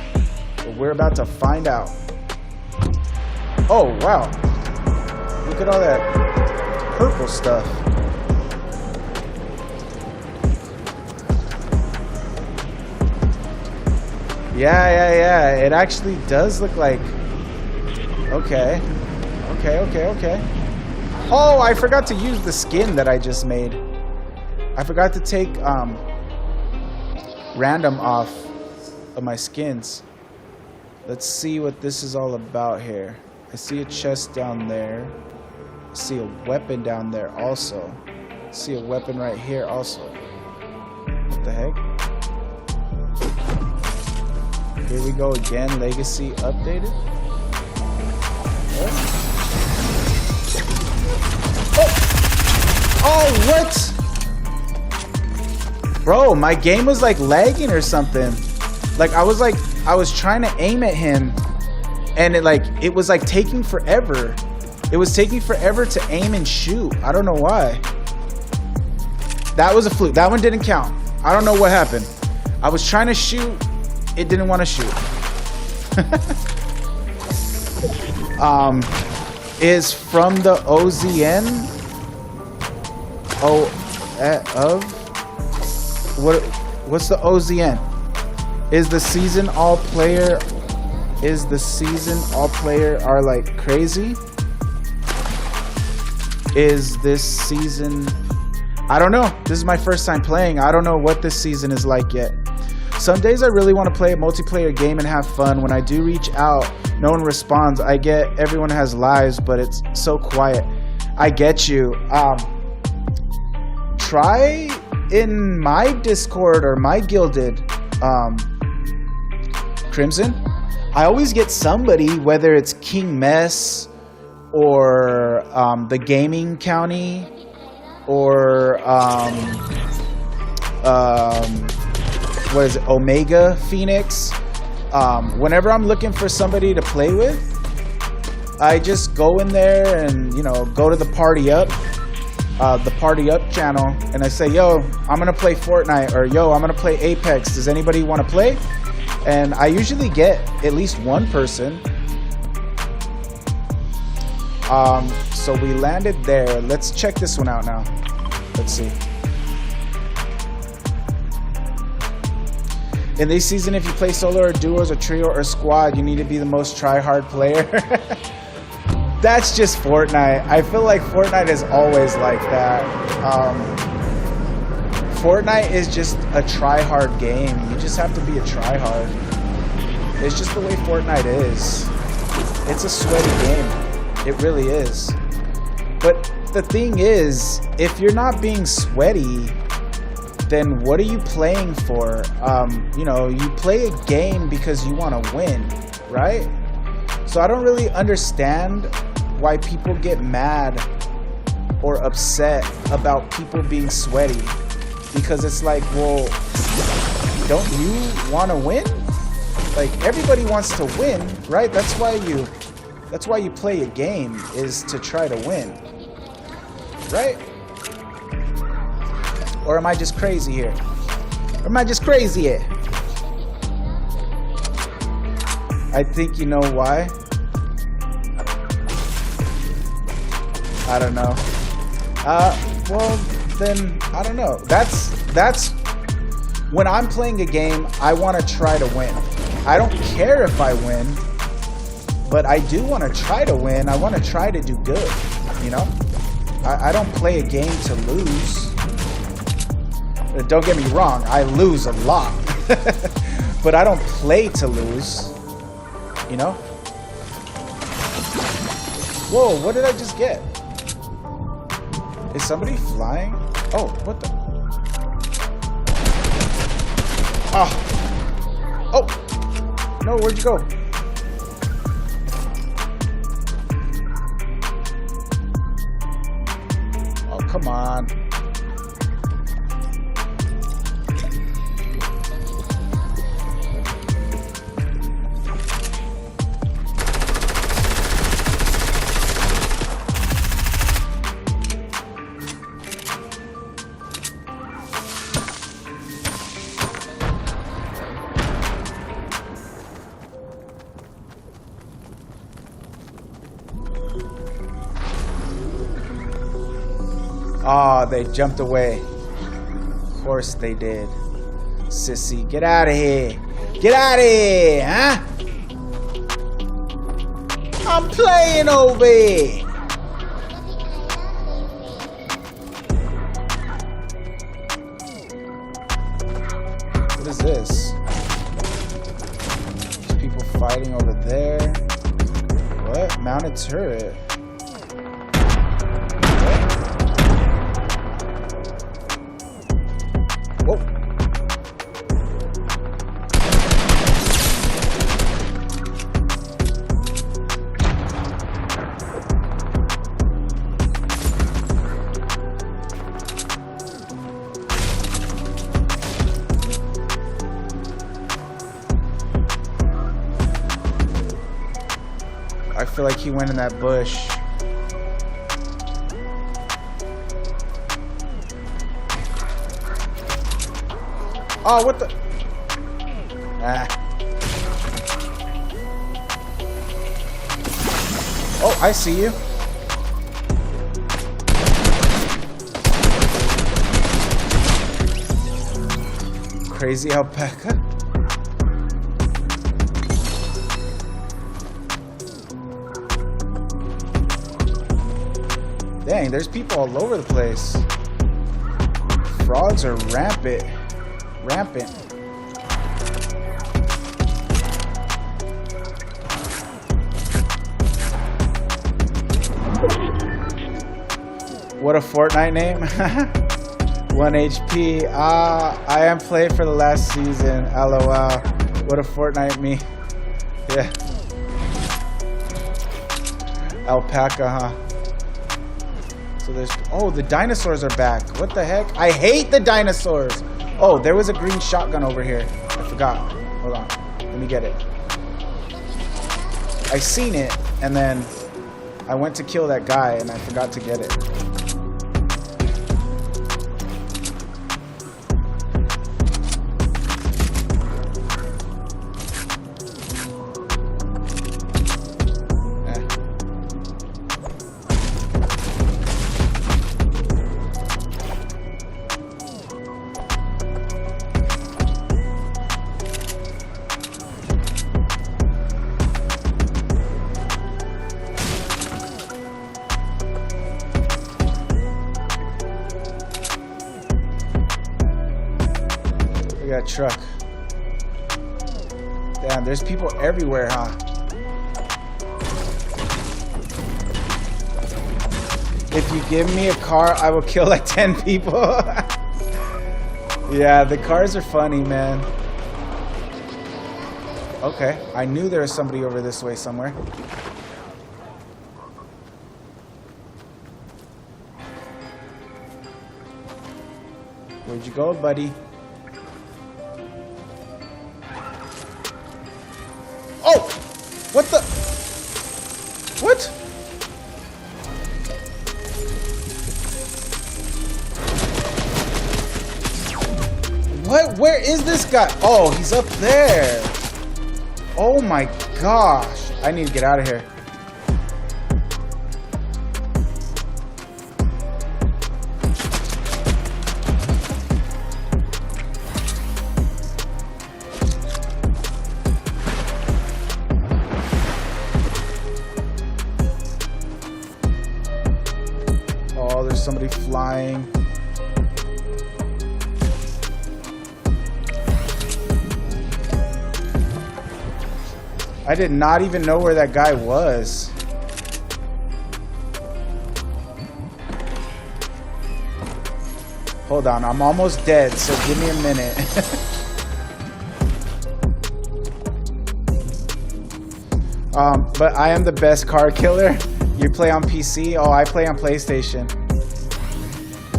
S1: but we're about to find out. Oh, wow. Look at all that purple stuff. Yeah. It actually does look like... Okay. Oh, I forgot to use the skin that I just made. I forgot to take random off of my skins. Let's see what this is all about here. I see a chest down there. I see a weapon down there also. I see a weapon right here also. What the heck? Here we go again. Legacy updated. Oh. Oh, what? Bro, my game was like lagging or something. Like I was trying to aim at him and it was like taking forever. It was taking forever to aim and shoot. I don't know why. That was a fluke. That one didn't count. I don't know what happened. I was trying to shoot. It didn't want to shoot. Is from the OZN? What's the OZN? Is the season all player are like crazy? Is this season, I don't know. This is my first time playing. I don't know what this season is like yet. Some days I really want to play a multiplayer game and have fun. When I do reach out, no one responds. I get everyone has lives, but it's so quiet. I get you. Try in my Discord or my Guilded Crimson. I always get somebody, whether it's King Mess or the Gaming County or what is it, Omega Phoenix. Whenever I'm looking for somebody to play with, I just go in there and, you know, go to the Party Up channel, and I say, yo, I'm gonna play Fortnite, or yo, I'm gonna play Apex. Does anybody want to play? And I usually get at least one person. So we landed there. Let's check this one out now. Let's see. In this season, if you play solo or duos or trio or squad, you need to be the most try-hard player. That's just Fortnite. I feel like Fortnite is always like that. Fortnite is just a try-hard game. You just have to be a try-hard. It's just the way Fortnite is. It's a sweaty game. It really is. But the thing is, if you're not being sweaty, then what are you playing for? You know, you play a game because you want to win, right? So I don't really understand why people get mad or upset about people being sweaty, because it's like, well, don't you want to win? Like, everybody wants to win, right? That's why you play a game, is to try to win, right? Or am I just crazy here? I think you know why. I don't know. Well, then, I don't know. That's when I'm playing a game, I want to try to win. I don't care if I win, but I do want to try to win. I want to try to do good, you know? I don't play a game to lose. Don't get me wrong, I lose a lot. But I don't play to lose, you know? Whoa, what did I just get? Is somebody flying? Oh, what the? Oh, no, where'd you go? Oh, come on. Oh, they jumped away. Of course they did. Sissy, get out of here. Get out of here, huh? I'm playing over here. What is this? There's people fighting over there. What? Mounted turret. Whoa. feel like he went in that bush. Oh, what the? Ah. Oh, I see you. Crazy alpaca. Dang, there's people all over the place. Frogs are rampant. What a Fortnite name. 1 HP. I am playing for the last season. LOL. What a Fortnite me. Yeah. Alpaca, huh? So there's... Oh, the dinosaurs are back. What the heck? I hate the dinosaurs. Oh, there was a green shotgun over here. I forgot. Hold on. Let me get it. I seen it, and then I went to kill that guy, and I forgot to get it. We got a truck. Damn, there's people everywhere, huh? If you give me a car, I will kill like 10 people. Yeah, the cars are funny, man. Okay, I knew there was somebody over this way somewhere. Where'd you go, buddy? Oh! What the? What? What? Where is this guy? Oh, he's up there. Oh my gosh. I need to get out of here. Oh, there's somebody flying. I did not even know where that guy was. Hold on, I'm almost dead, so give me a minute. But I am the best car killer. You play on PC? Oh, I play on PlayStation.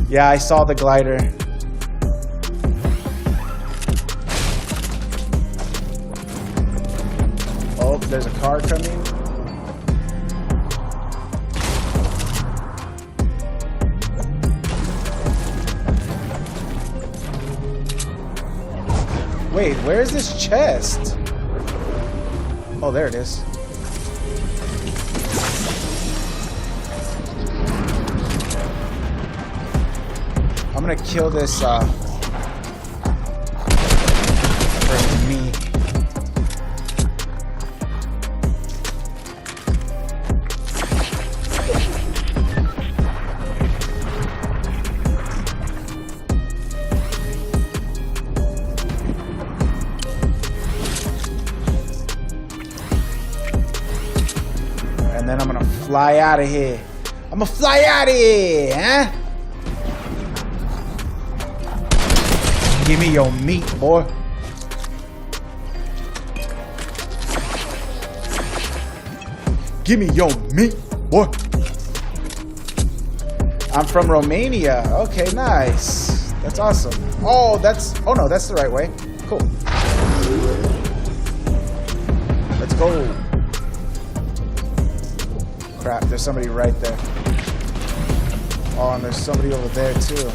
S1: Yeah, I saw the glider. Oh, there's a car coming. Wait, where's this chest? Oh, there it is. I'm gonna kill this for me. And then I'm gonna fly out of here. I'm gonna fly out of here, huh? Give me your meat, boy. Give me your meat, boy. I'm from Romania. Okay, nice. That's awesome. Oh, oh no, that's the right way. Cool. Let's go. Crap, there's somebody right there. Oh, and there's somebody over there too.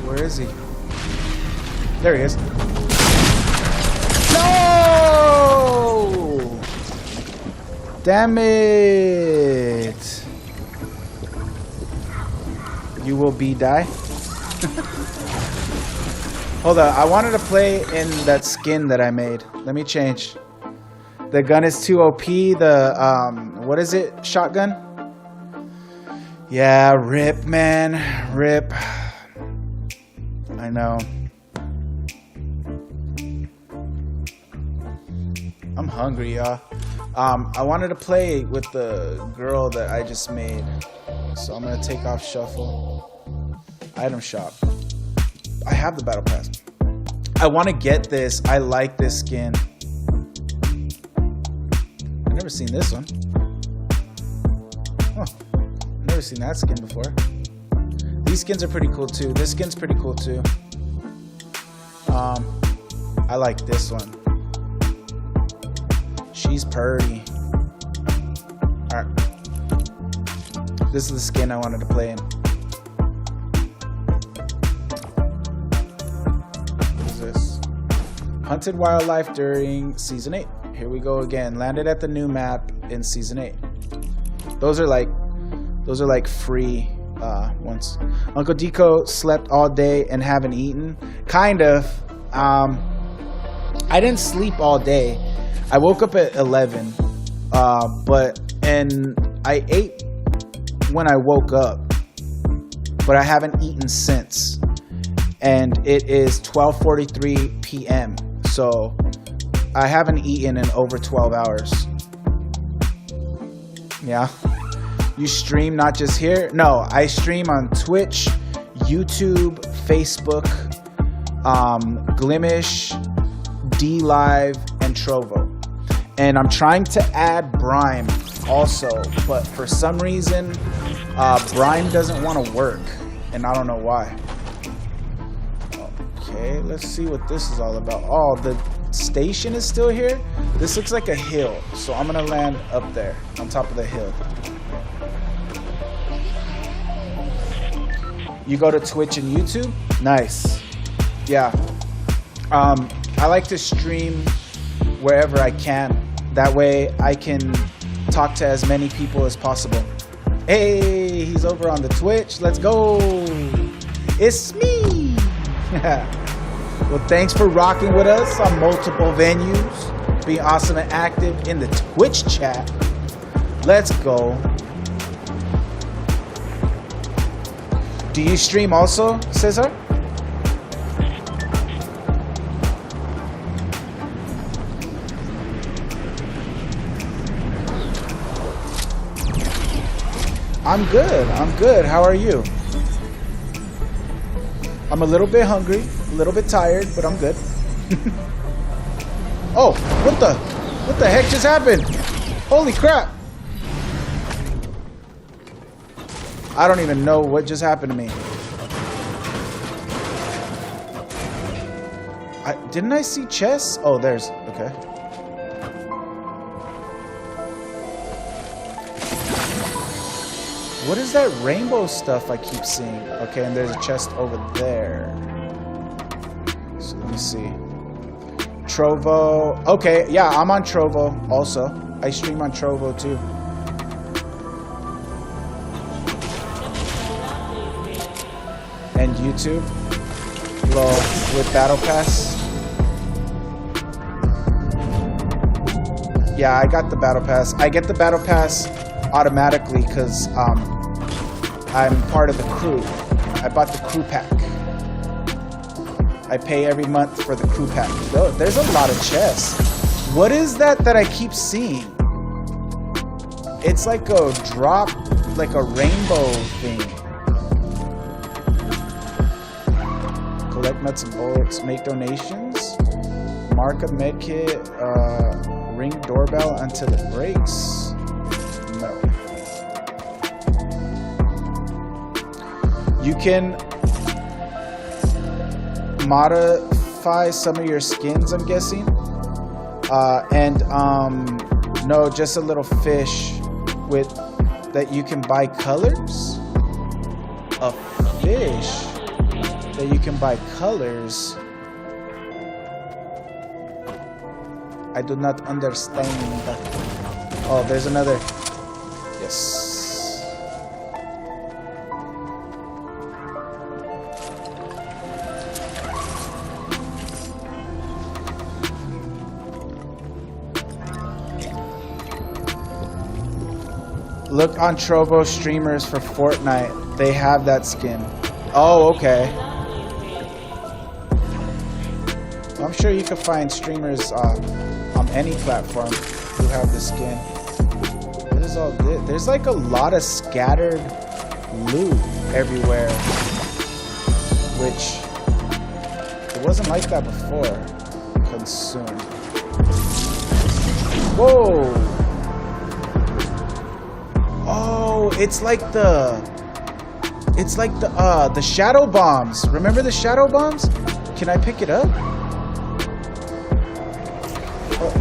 S1: Where is he? There he is. No! Damn it! You will be die. Hold on, I wanted to play in that skin that I made. Let me change. The gun is too OP. The what is it? Shotgun? Yeah, rip, man, rip. I know. I'm hungry, y'all. I wanted to play with the girl that I just made. So I'm gonna take off shuffle. Item shop. I have the battle pass. I want to get this. I like this skin. I've never seen this one. Oh, I've never seen that skin before. These skins are pretty cool too. This skin's pretty cool too. I like this one. She's purty. Alright. This is the skin I wanted to play in. What is this? Hunted wildlife during season 8. Here we go again. Landed at the new map in season 8. Those are like free ones. Uncle Deco slept all day and haven't eaten. Kind of. I didn't sleep all day. I woke up at 11, and I ate when I woke up, but I haven't eaten since, and it is 12:43 p.m. So I haven't eaten in over 12 hours. Yeah. You stream not just here? No, I stream on Twitch, YouTube, Facebook, Glimish, D-Live, and Trovo. And I'm trying to add Brime also, but for some reason, Brime doesn't want to work, and I don't know why. Okay, let's see what this is all about. Oh, the station is still here? This looks like a hill, so I'm gonna land up there, on top of the hill. You go to Twitch and YouTube? Nice. Yeah. I like to stream wherever I can. That way I can talk to as many people as possible. Hey, he's over on the Twitch. Let's go. It's me. Well, thanks for rocking with us on multiple venues. Being awesome and active in the Twitch chat. Let's go. Do you stream also, Cesar? I'm good. I'm good. How are you? I'm a little bit hungry, a little bit tired, but I'm good. Oh, what the heck just happened? Holy crap. I don't even know what just happened to me. Didn't I see chests? Oh, there's, okay. What is that rainbow stuff I keep seeing? Okay, and there's a chest over there. So let me see. Trovo. Okay, yeah, I'm on Trovo also. I stream on Trovo too. And YouTube. Lol, with Battle Pass. Yeah, I got the Battle Pass. I get the Battle Pass automatically because I'm part of the crew. I bought the crew pack. I pay every month for the crew pack. Oh, there's a lot of chests. What is that I keep seeing? It's like a drop, like a rainbow thing. Collect nuts and bolts, make donations, mark a medkit, ring doorbell until it breaks. No. You can modify some of your skins, I'm guessing. No, just a little fish with that you can buy colors. A fish that you can buy colors. I do not understand. Oh, there's another. Yes. Look on Trovo streamers for Fortnite. They have that skin. Oh, okay. I'm sure you can find streamers on any platform who have the skin. What is all this? There's like a lot of scattered loot everywhere, which it wasn't like that before. Consume. Whoa! Oh, it's like the shadow bombs. Remember the shadow bombs? Can I pick it up? Oh.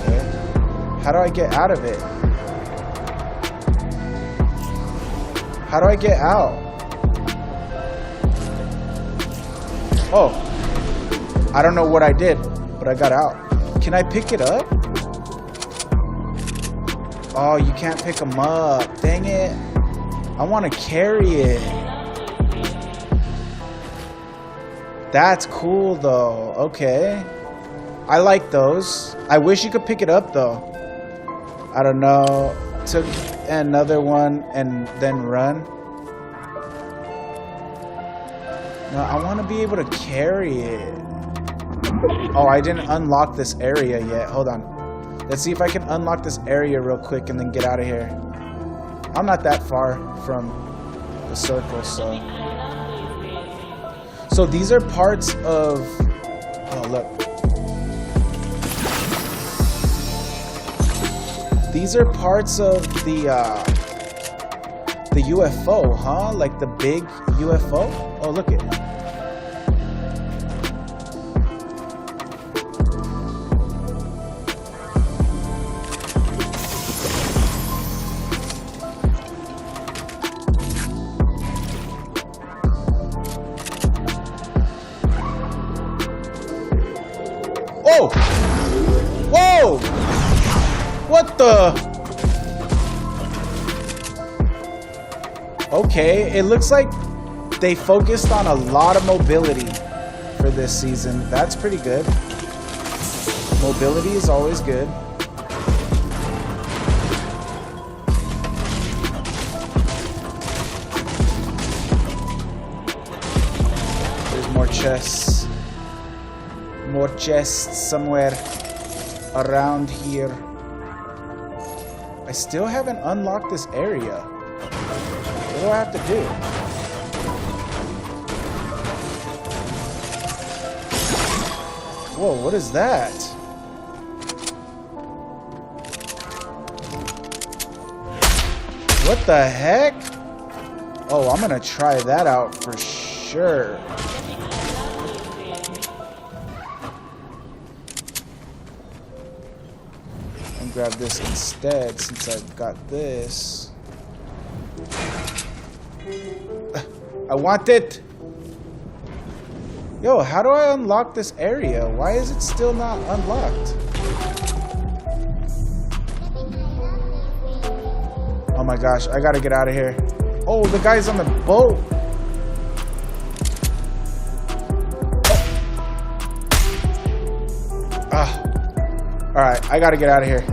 S1: Okay. How do I get out of it? How do I get out? Oh, I don't know what I did, but I got out. Can I pick it up? Oh, you can't pick them up. Dang it. I want to carry it. That's cool, though. Okay. I like those. I wish you could pick it up, though. I don't know. Took another one and then run. No, I want to be able to carry it. Oh, I didn't unlock this area yet. Hold on. Let's see if I can unlock this area real quick and then get out of here. I'm not that far from the circle, so. So these are parts of. Oh, look. These are parts of the UFO, huh? Like the big UFO. Oh, look it. Oh! Whoa! What the? Okay, it looks like they focused on a lot of mobility for this season. That's pretty good. Mobility is always good. There's more chests. More chests somewhere around here. I still haven't unlocked this area. What do I have to do? Whoa, what is that? What the heck? Oh, I'm gonna try that out for sure. Grab this instead since I've got this. I want it! Yo, how do I unlock this area? Why is it still not unlocked? Oh my gosh, I gotta get out of here. Oh, the guy's on the boat! Ah. Alright, I gotta get out of here.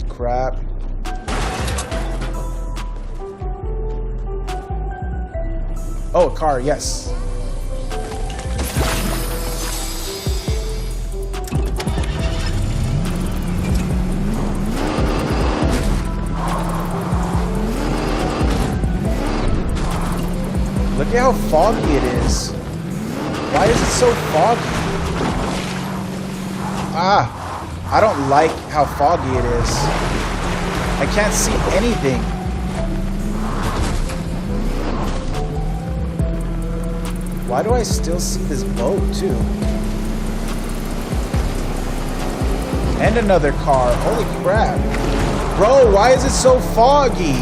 S1: Crap. Oh, a car, yes. Look at how foggy it is. Why is it so foggy? I don't like how foggy it is. I can't see anything. Why do I still see this boat too? And another car. Holy crap. Bro, why is it so foggy?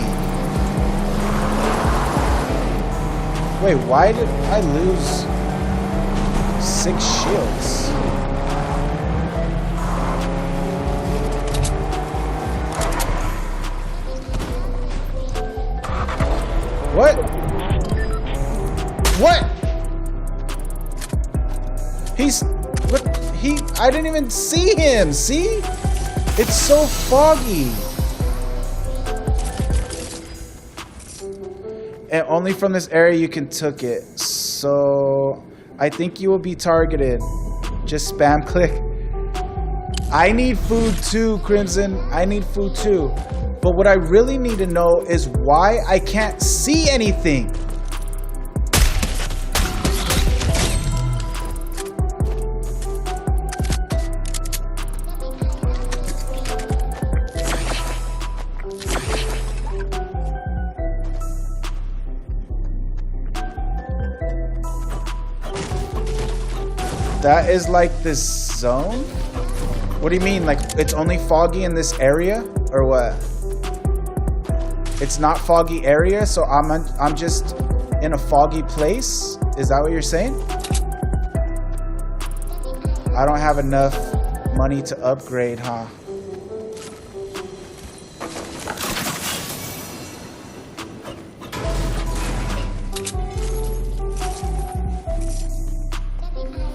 S1: Wait, why did I lose 6 shields? What? What? I didn't even see him, see? It's so foggy. And only from this area you can took it. So I think you will be targeted. Just spam click. I need food too, Crimson. I need food too. But what I really need to know is why I can't see anything. That is like this zone? What do you mean? Like it's only foggy in this area or what? It's not foggy area, so I'm just in a foggy place? Is that what you're saying? I don't have enough money to upgrade, huh?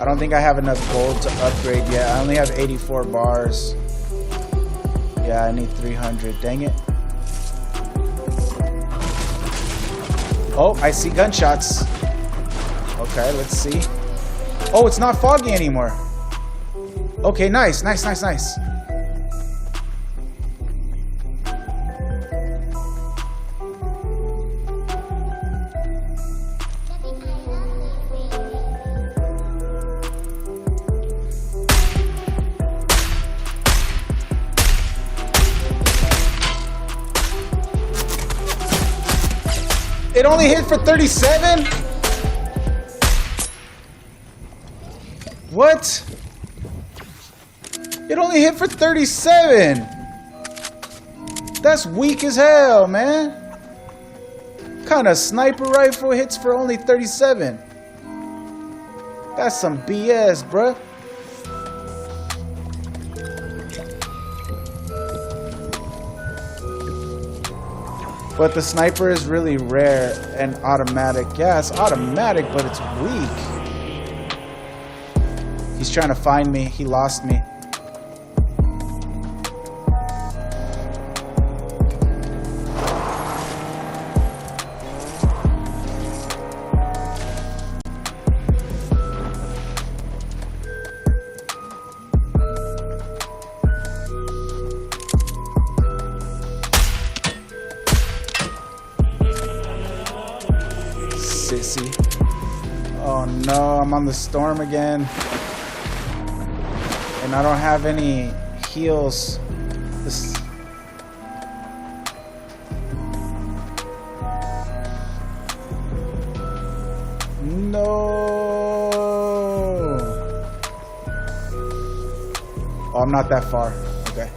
S1: I don't think I have enough gold to upgrade yet. I only have 84 bars. Yeah, I need 300. Dang it. Oh, I see gunshots. Okay, let's see. Oh, it's not foggy anymore. Okay, nice, nice, nice, nice. It only hit for 37? What? It only hit for 37. That's weak as hell, man. What kind of sniper rifle hits for only 37? That's some BS, bruh. But the sniper is really rare and automatic. Yeah, it's automatic, but it's weak. He's trying to find me. He lost me. Sissy. Oh no, I'm on the storm again. And I don't have any heals. This... No. Oh, I'm not that far. Okay.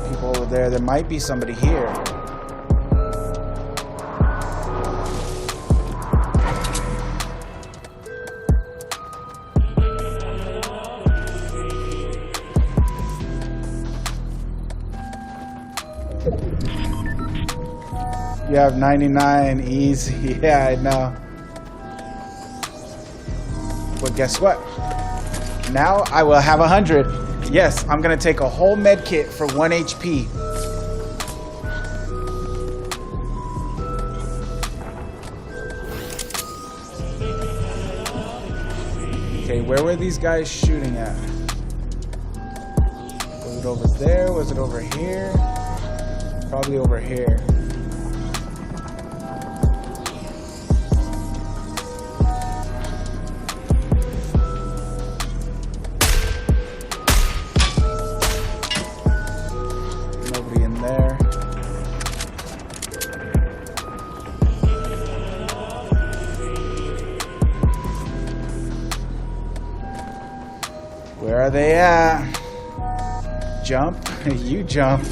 S1: People over there. There might be somebody here. You have 99 easy. Yeah, I know. But guess what? Now I will have 100. Yes, I'm gonna take a whole med kit for 1 HP. where were these guys shooting at? Was it over there? Was it over here? Probably over here. Nobody in there. Where are they at? Jump? You jump.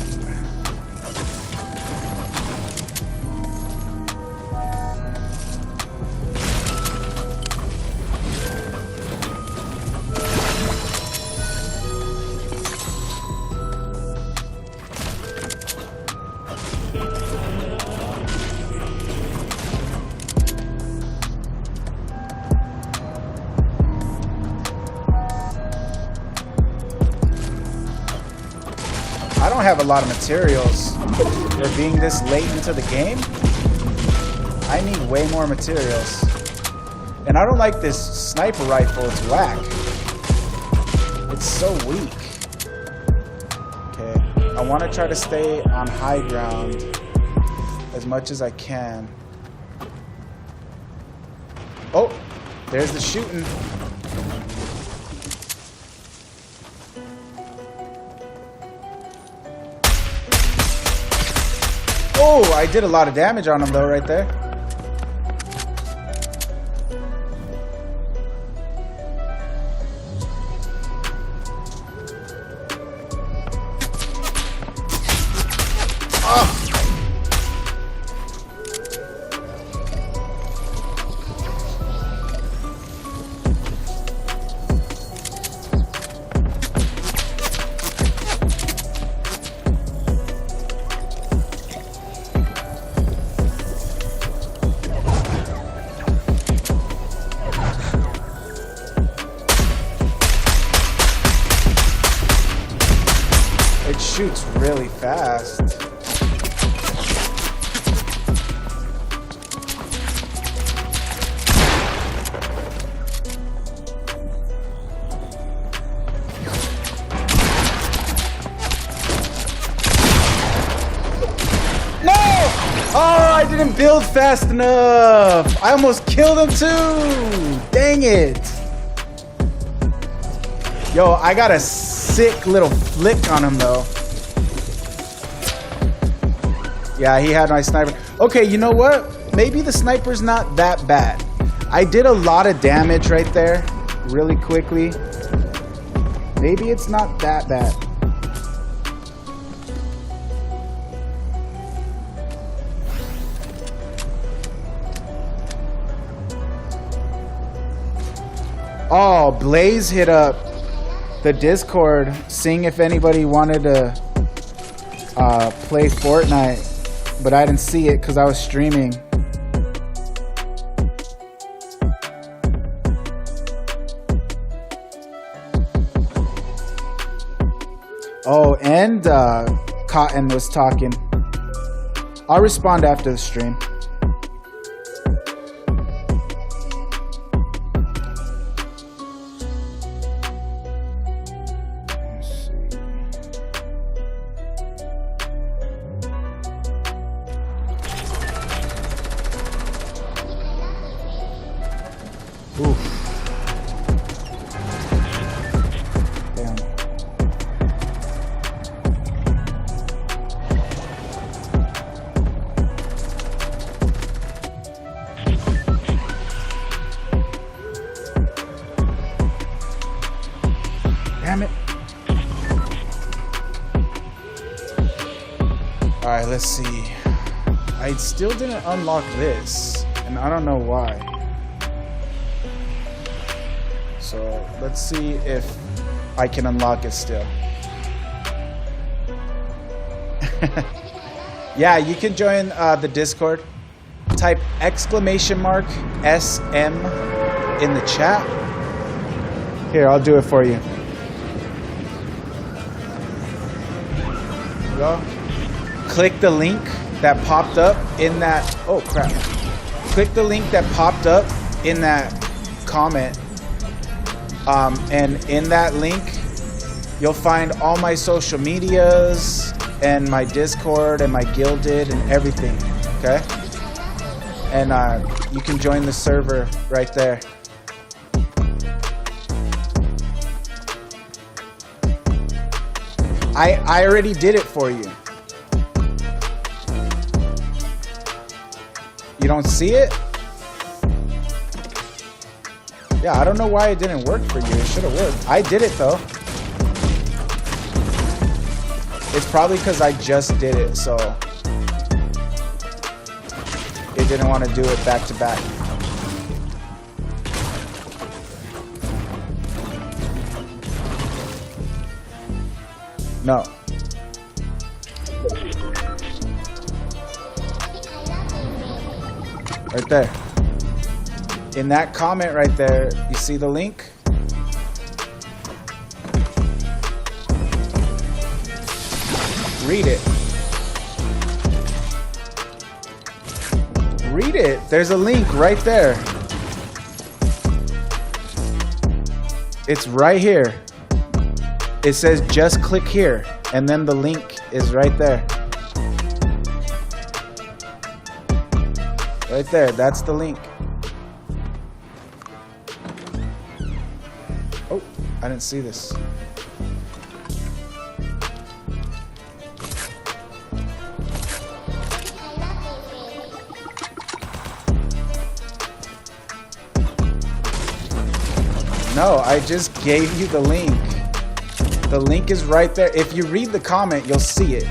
S1: I don't have a lot of materials for being this late into the game. I need way more materials. And I don't like this sniper rifle, it's whack. It's so weak. Okay, I want to try to stay on high ground as much as I can. Oh, there's the shooting. Oh, I did a lot of damage on him though, right there. Oh. It shoots really fast. No! Oh, I didn't build fast enough. I almost killed him too. Dang it. Yo, I got a sick little flick on him though. Yeah, he had my sniper. Okay, you know what? Maybe the sniper's not that bad. I did a lot of damage right there, really quickly. Maybe it's not that bad. Oh, Blaze hit up the Discord, seeing if anybody wanted to play Fortnite, but I didn't see it because I was streaming. Oh, and Cotton was talking. I'll respond after the stream. Oof. Damn. Damn it. Alright, let's see. I still didn't unlock this, and I don't know why. So let's see if I can unlock it still. Yeah, you can join the Discord. Type !SM in the chat. Here, I'll do it for you. Go. Click the link that popped up in that. Oh crap. Click the link that popped up in that comment. And in that link, you'll find all my social medias and my Discord and my Guilded and everything, okay? And you can join the server right there. I already did it for you. You don't see it? Yeah, I don't know why it didn't work for you. It should have worked. I did it though. It's probably because I just did it, so it didn't want to do it back to back. No. Right there. In that comment right there, you see the link? Read it. Read it. There's a link right there. It's right here. It says just click here, and then the link is right there. Right there, that's the link. Oh, I didn't see this. No, I just gave you the link. The link is right there. If you read the comment, you'll see it.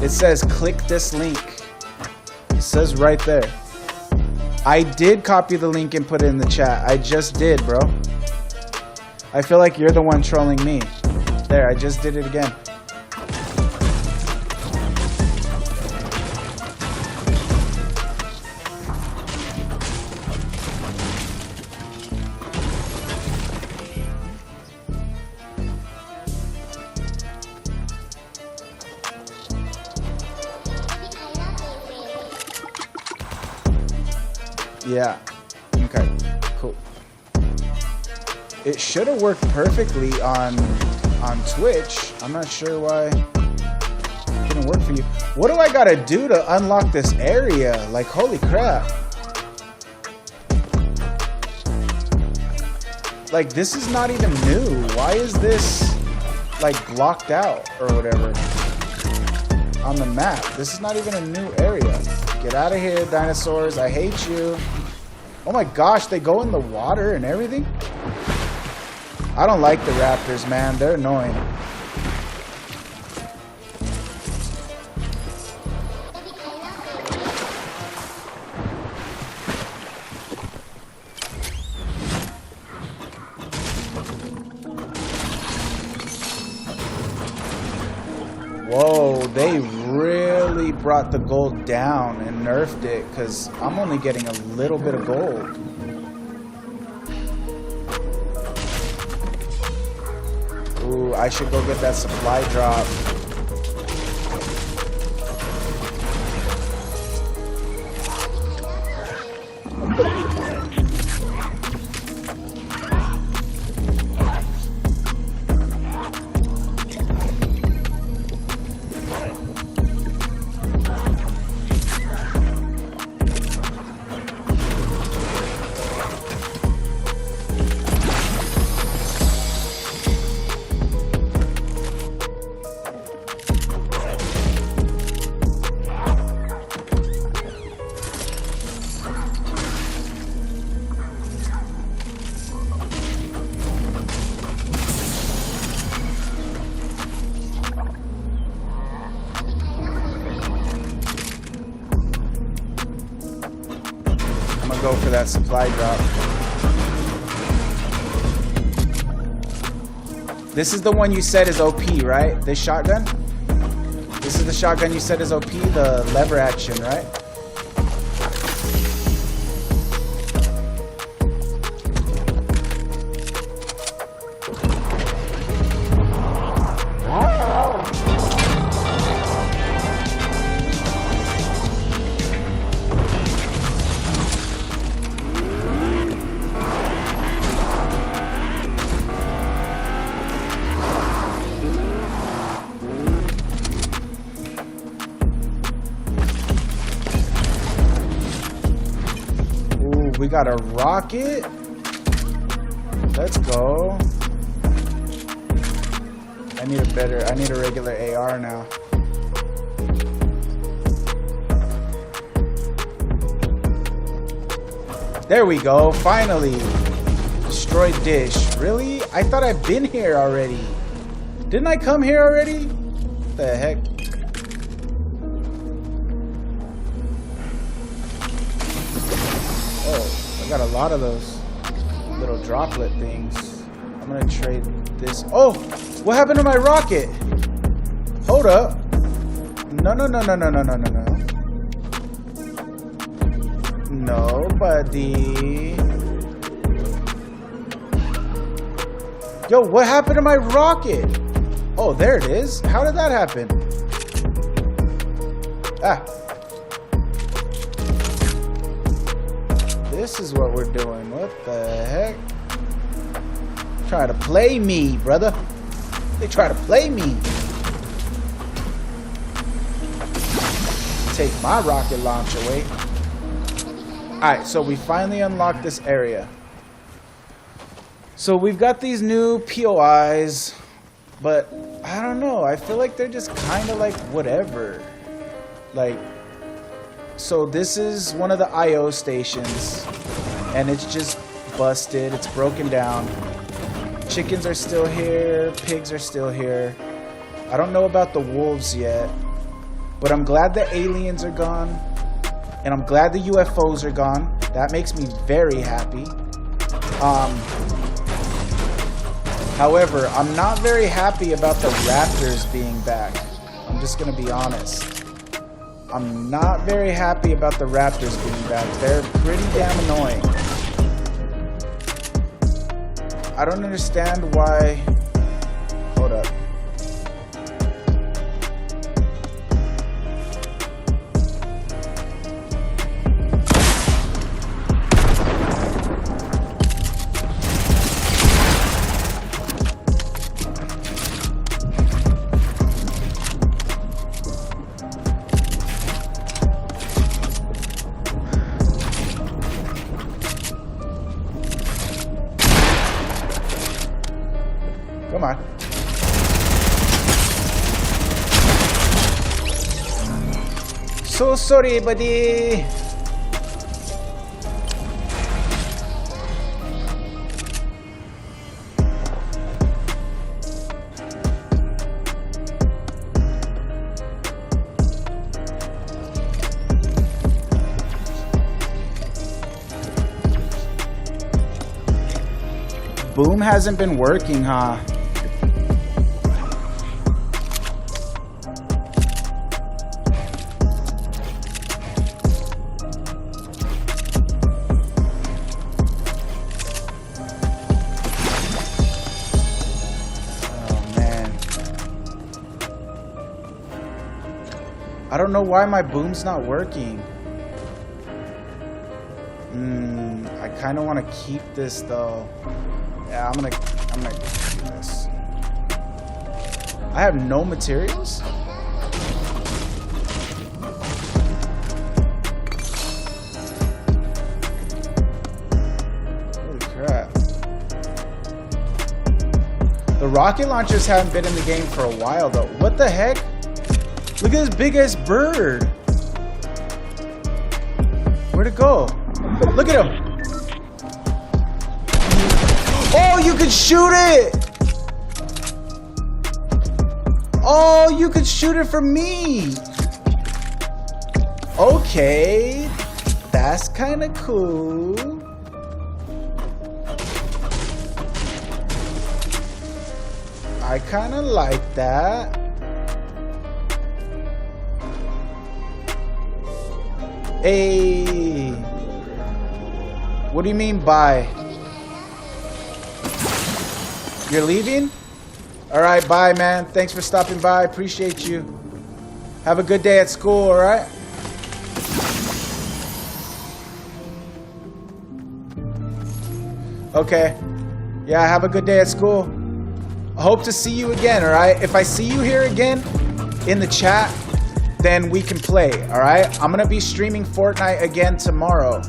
S1: It says click this link. It says right there. I did copy the link and put it in the chat. I just did, bro. I feel like you're the one trolling me. There, I just did it again. Yeah. Okay. Cool. It should have worked perfectly on Twitch. I'm not sure why it didn't work for you. What do I gotta do to unlock this area? Like, holy crap. Like, this is not even new. Why is this, like, blocked out or whatever on the map? This is not even a new area. Get out of here, dinosaurs. I hate you. Oh my gosh, they go in the water and everything? I don't like the raptors, man. They're annoying. Whoa, they really brought the gold down and nerfed it because I'm only getting a little bit of gold. Ooh, I should go get that supply drop. Go for that supply drop. This is the one you said is OP, right? This shotgun? This is the shotgun you said is OP, the lever action, right? we got a rocket. Let's go. I need a regular AR now. There we go, finally. Destroyed dish. Really? I thought I've been here already. Didn't I come here already? What the heck? Oh, I got a lot of those little droplet things. I'm gonna trade this. Oh, what happened to my rocket? Hold up. No. Nobody. Yo, what happened to my rocket? Oh, there it is. How did that happen? Ah. This is what we're doing. What the heck? Try to play me, brother. They try to play me. Take my rocket launch away. Alright, so we finally unlocked this area. So we've got these new POIs, but I don't know. I feel like they're just kind of like whatever. Like, so this is one of the IO stations, and it's just busted. It's broken down. Chickens are still here. Pigs are still here. I don't know about the wolves yet, but I'm glad the aliens are gone. And I'm glad the UFOs are gone. That makes me very happy. However, I'm not very happy about the raptors being back. I'm just gonna be honest. I'm not very happy about the raptors being back. They're pretty damn annoying. I don't understand why... Hold up. Come on. So sorry, buddy. Boom hasn't been working, huh? I don't know why my boom's not working. I kind of want to keep this though. Yeah, I'm gonna keep this. I have no materials? Holy crap. The rocket launchers haven't been in the game for a while though. What the heck? Look at this big ass bird. Where'd it go? Look at him. Oh, you could shoot it. Oh, you could shoot it from me. Okay. That's kind of cool. I kind of like that. Hey, what do you mean bye? You're leaving? All right, bye, man. Thanks for stopping by. Appreciate you. Have a good day at school, all right? Okay. Yeah, have a good day at school. I hope to see you again, all right? If I see you here again in the chat, then we can play, all right? I'm gonna be streaming Fortnite again tomorrow.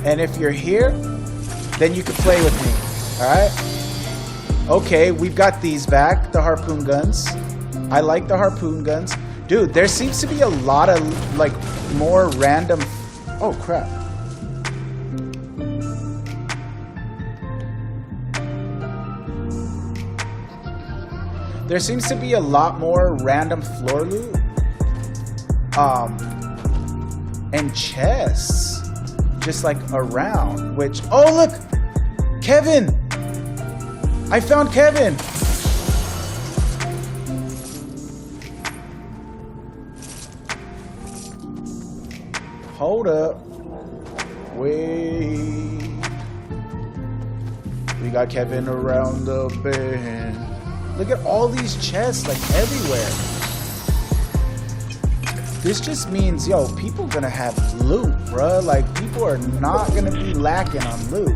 S1: And if you're here, then you can play with me. All right? Okay, we've got these back, the harpoon guns. I like the harpoon guns. Dude, there seems to be a lot of, like, more random... Oh, crap. There seems to be a lot more random floor loot. And chests. Just, like, around. Which... Oh, look! Kevin! I found Kevin! Hold up. Wait. We got Kevin around the bend. Look at all these chests, like, everywhere. This just means, yo, people gonna have loot, bruh. Like, people are not gonna be lacking on loot.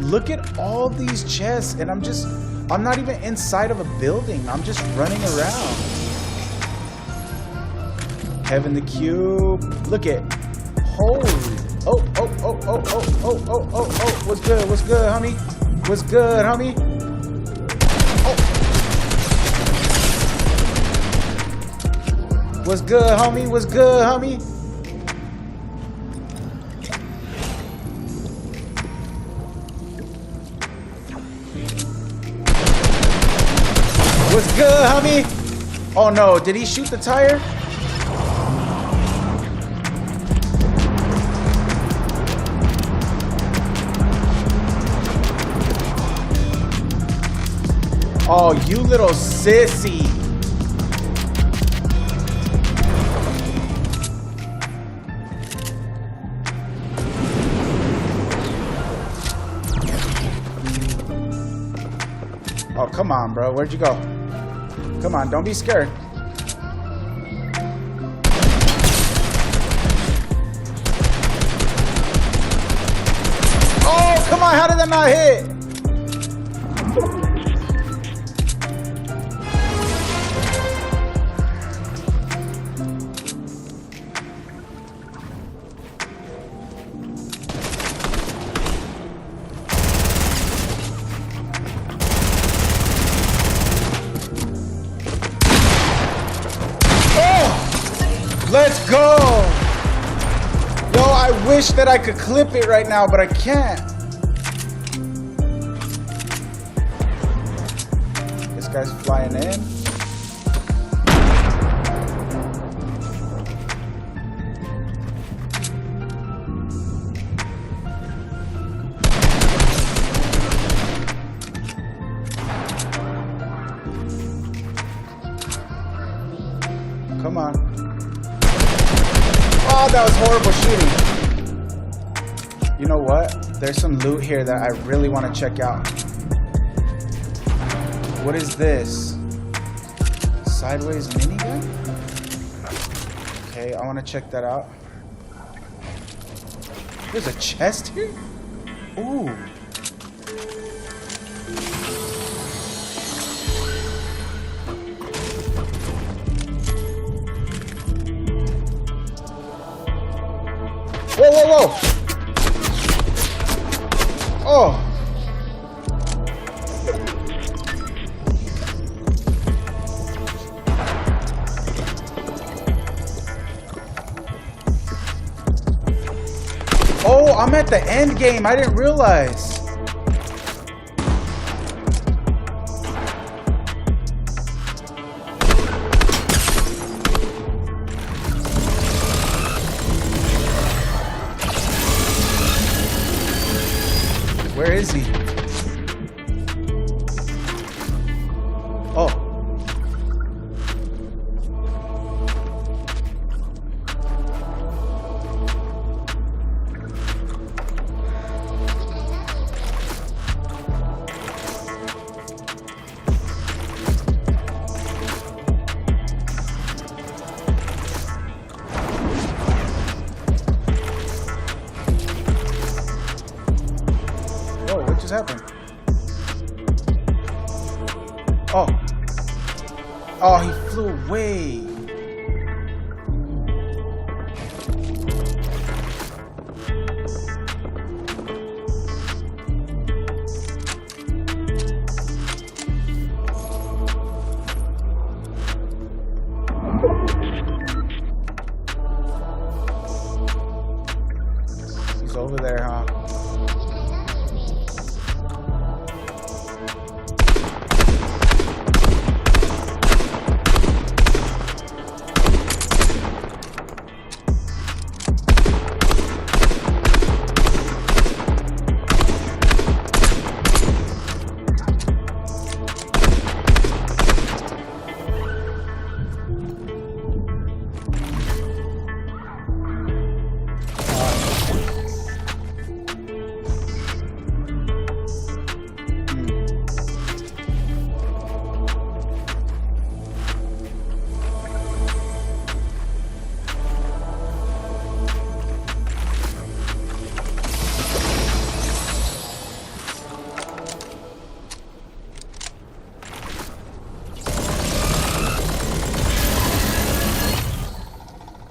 S1: Look at all these chests, and I'm not even inside of a building. I'm just running around. Kevin the Cube. Look at, holy. Oh. What's good, homie? What's good, homie? Oh. What's good, homie? What's good, homie? What's good, homie? Oh no, did he shoot the tire? Oh, you little sissy. Oh, come on, bro. Where'd you go? Come on, don't be scared. Oh, come on. How did that not hit? Let's go! Yo, I wish that I could clip it right now, but I can't. This guy's flying in. Come on. Oh, that was horrible shooting. You know what? There's some loot here that I really want to check out. What is this? Sideways minigun? Okay, I want to check that out. There's a chest here? Ooh. Whoa, whoa, whoa! Oh! Oh, I'm at the end game. I didn't realize. Where is he? Oh. What just happened? Oh. Oh, he flew away. He's over there, huh?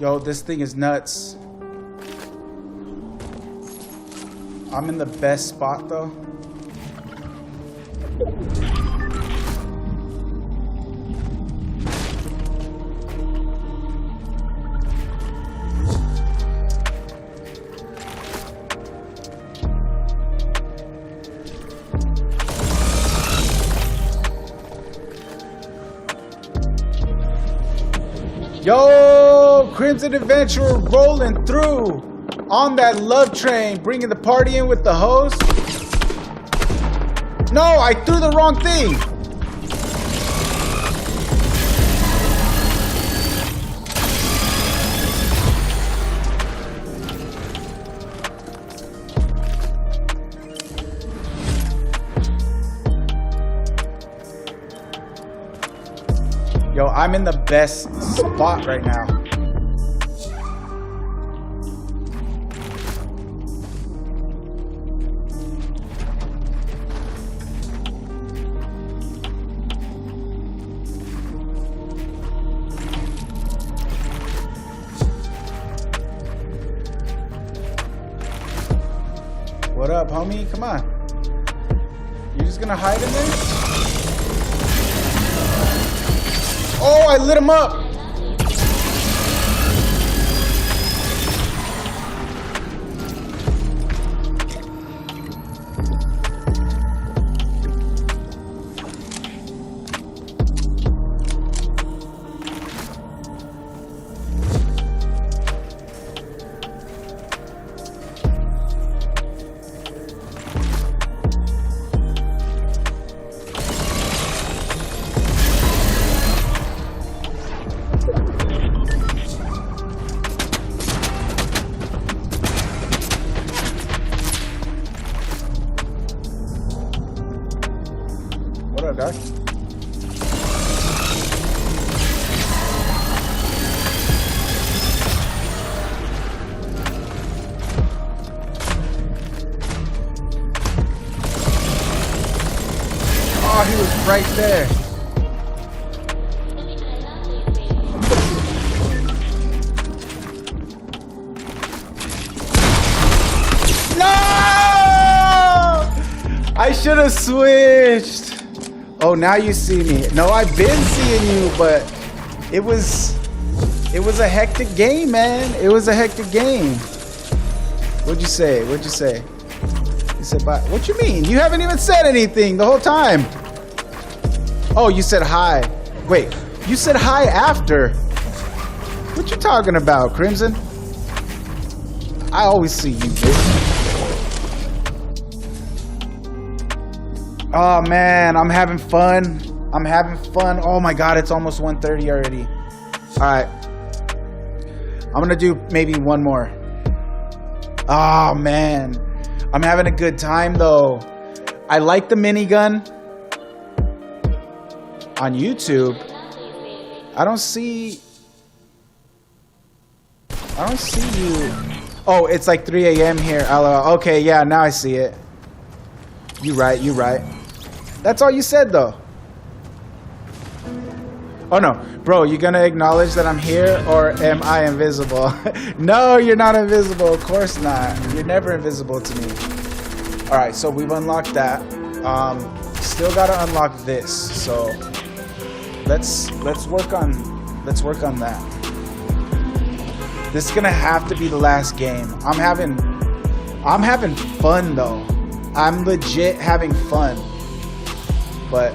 S1: Yo, this thing is nuts. I'm in the best spot though. Yo, Crimson Adventurer rolling through on that love train, bringing the party in with the host. No, I threw the wrong thing. Yo, I'm in the best spot right now. What up, homie? Come on. You just gonna hide in there? Oh, I lit him up. What up, guys? Oh, he was right there. No! I should have switched. Oh, now you see me. No, I've been seeing you, but it was a hectic game, man. It was a hectic game. What'd you say? What'd you say? You said bye. What you mean? You haven't even said anything the whole time. Oh, you said hi. Wait, you said hi after. What you talking about, Crimson? I always see you, bitch. Oh man, I'm having fun. I'm having fun. Oh my god, it's almost 1:30 already. Alright. I'm gonna do maybe one more. Oh man. I'm having a good time though. I like the minigun on YouTube. I don't see you. Oh, it's like 3 a.m. here. LOL. Okay, yeah, now I see it. You right. That's all you said though. Oh no, bro, you gonna acknowledge that I'm here or am I invisible? No, you're not invisible, of course not. You're never invisible to me. Alright, so we've unlocked that. Still gotta unlock this, so let's work on that. This is gonna have to be the last game. I'm having fun though. I'm legit having fun. But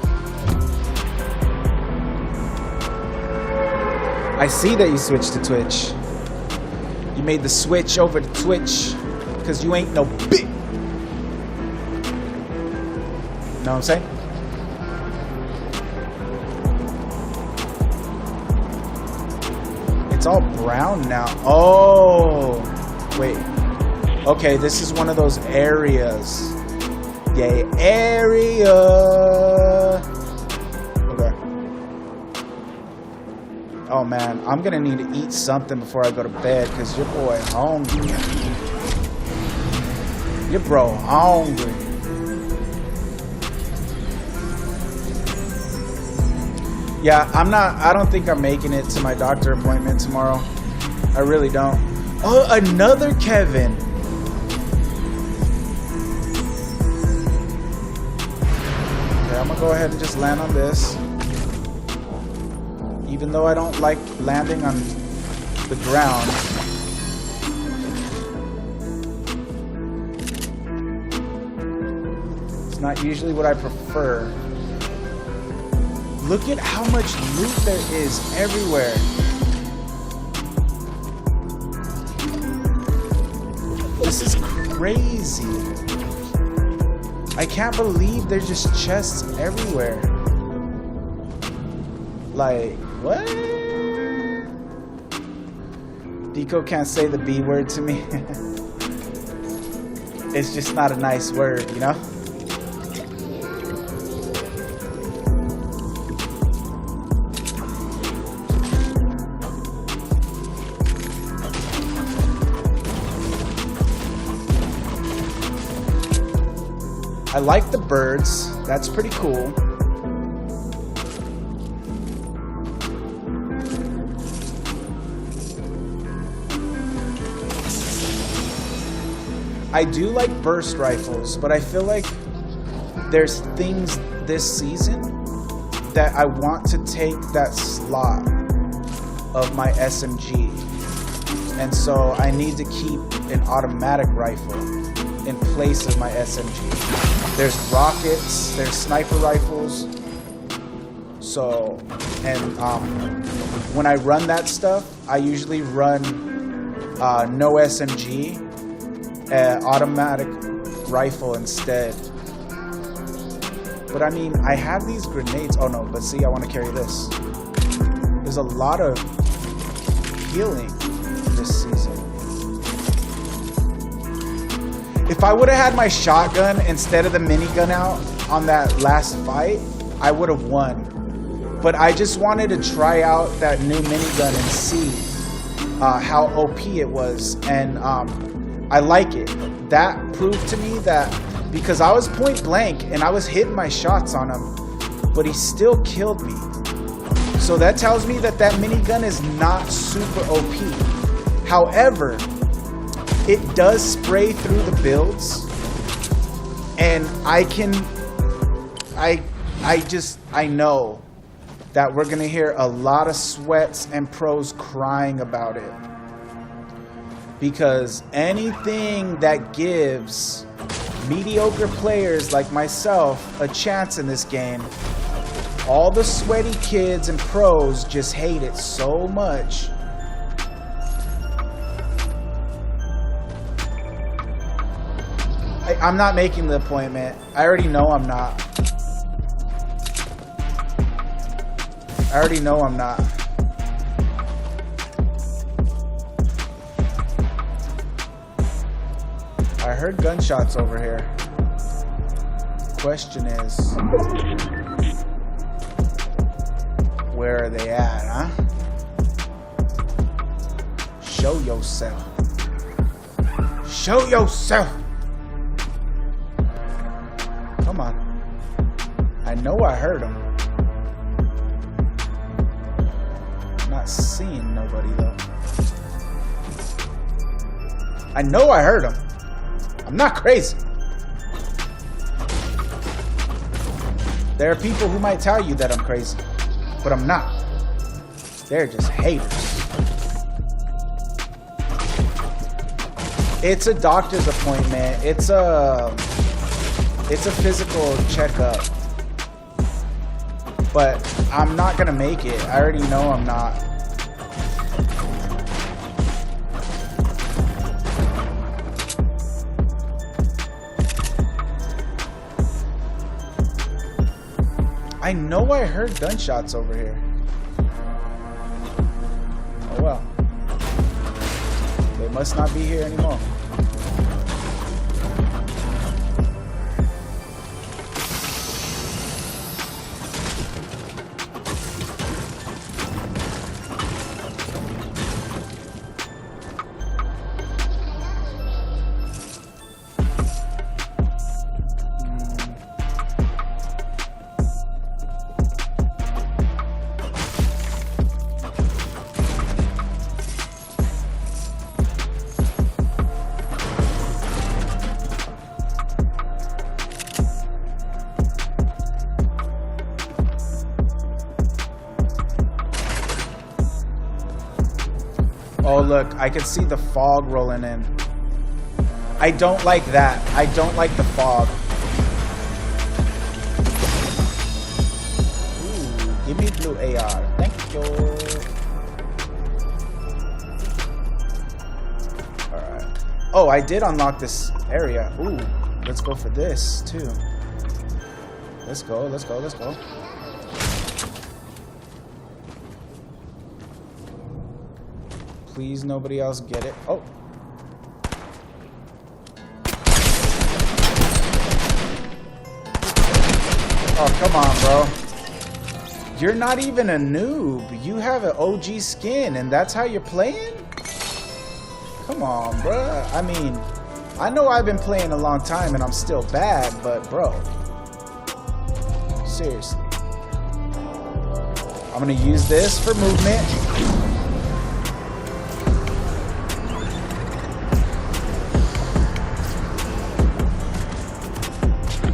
S1: I see that you switched to Twitch. You made the switch over to Twitch because you ain't no bitch. Know what I'm saying? It's all brown now. Oh, wait. Okay, this is one of those areas. Yay, area. Okay. Oh man, I'm gonna need to eat something before I go to bed because your boy hungry. Your bro hungry. Yeah, I don't think I'm making it to my doctor appointment tomorrow. I really don't. Oh, another Kevin. Okay, I'm gonna go ahead and just land on this. Even though I don't like landing on the ground. It's not usually what I prefer. Look at how much loot there is everywhere. This is crazy. I can't believe there's just chests everywhere. Like, what? Deco can't say the B word to me. It's just not a nice word, you know? I like the birds. That's pretty cool. I do like burst rifles, but I feel like there's things this season that I want to take that slot of my SMG. And so I need to keep an automatic rifle in place of my SMG. There's rockets, there's sniper rifles. So, and when I run that stuff, I usually run no SMG, automatic rifle instead. But I mean, I have these grenades. Oh no, but see, I want to carry this. There's a lot of healing this season. If I would have had my shotgun instead of the minigun out on that last fight, I would have won. But I just wanted to try out that new minigun and see how OP it was. And I like it. That proved to me that, because I was point blank and I was hitting my shots on him, but he still killed me. So that tells me that that minigun is not super OP. However, it does spray through the builds, and I know that we're gonna hear a lot of sweats and pros crying about it, because anything that gives mediocre players like myself a chance in this game, all the sweaty kids and pros just hate it so much. I'm not making the appointment. I already know I'm not. I already know I'm not. I heard gunshots over here. Question is, where are they at, huh? Show yourself. Show yourself. Come on. I know I heard him. not seeing nobody though. I know I heard him. I'm not crazy. There are people who might tell you that I'm crazy, but I'm not. They're just haters. It's a doctor's appointment. It's a physical checkup. But I'm not gonna make it. I already know I'm not. I know I heard gunshots over here. Oh well. They must not be here anymore. Oh look, I can see the fog rolling in. I don't like that. I don't like the fog. Ooh, give me blue AR. Thank you. Alright. Oh, I did unlock this area. Ooh, let's go for this too. Let's go, let's go, let's go. Please, nobody else get it. Oh. Oh, come on, bro. You're not even a noob. You have an OG skin, and that's how you're playing? Come on, bro. I mean, I know I've been playing a long time, and I'm still bad, but, bro. Seriously. I'm gonna use this for movement.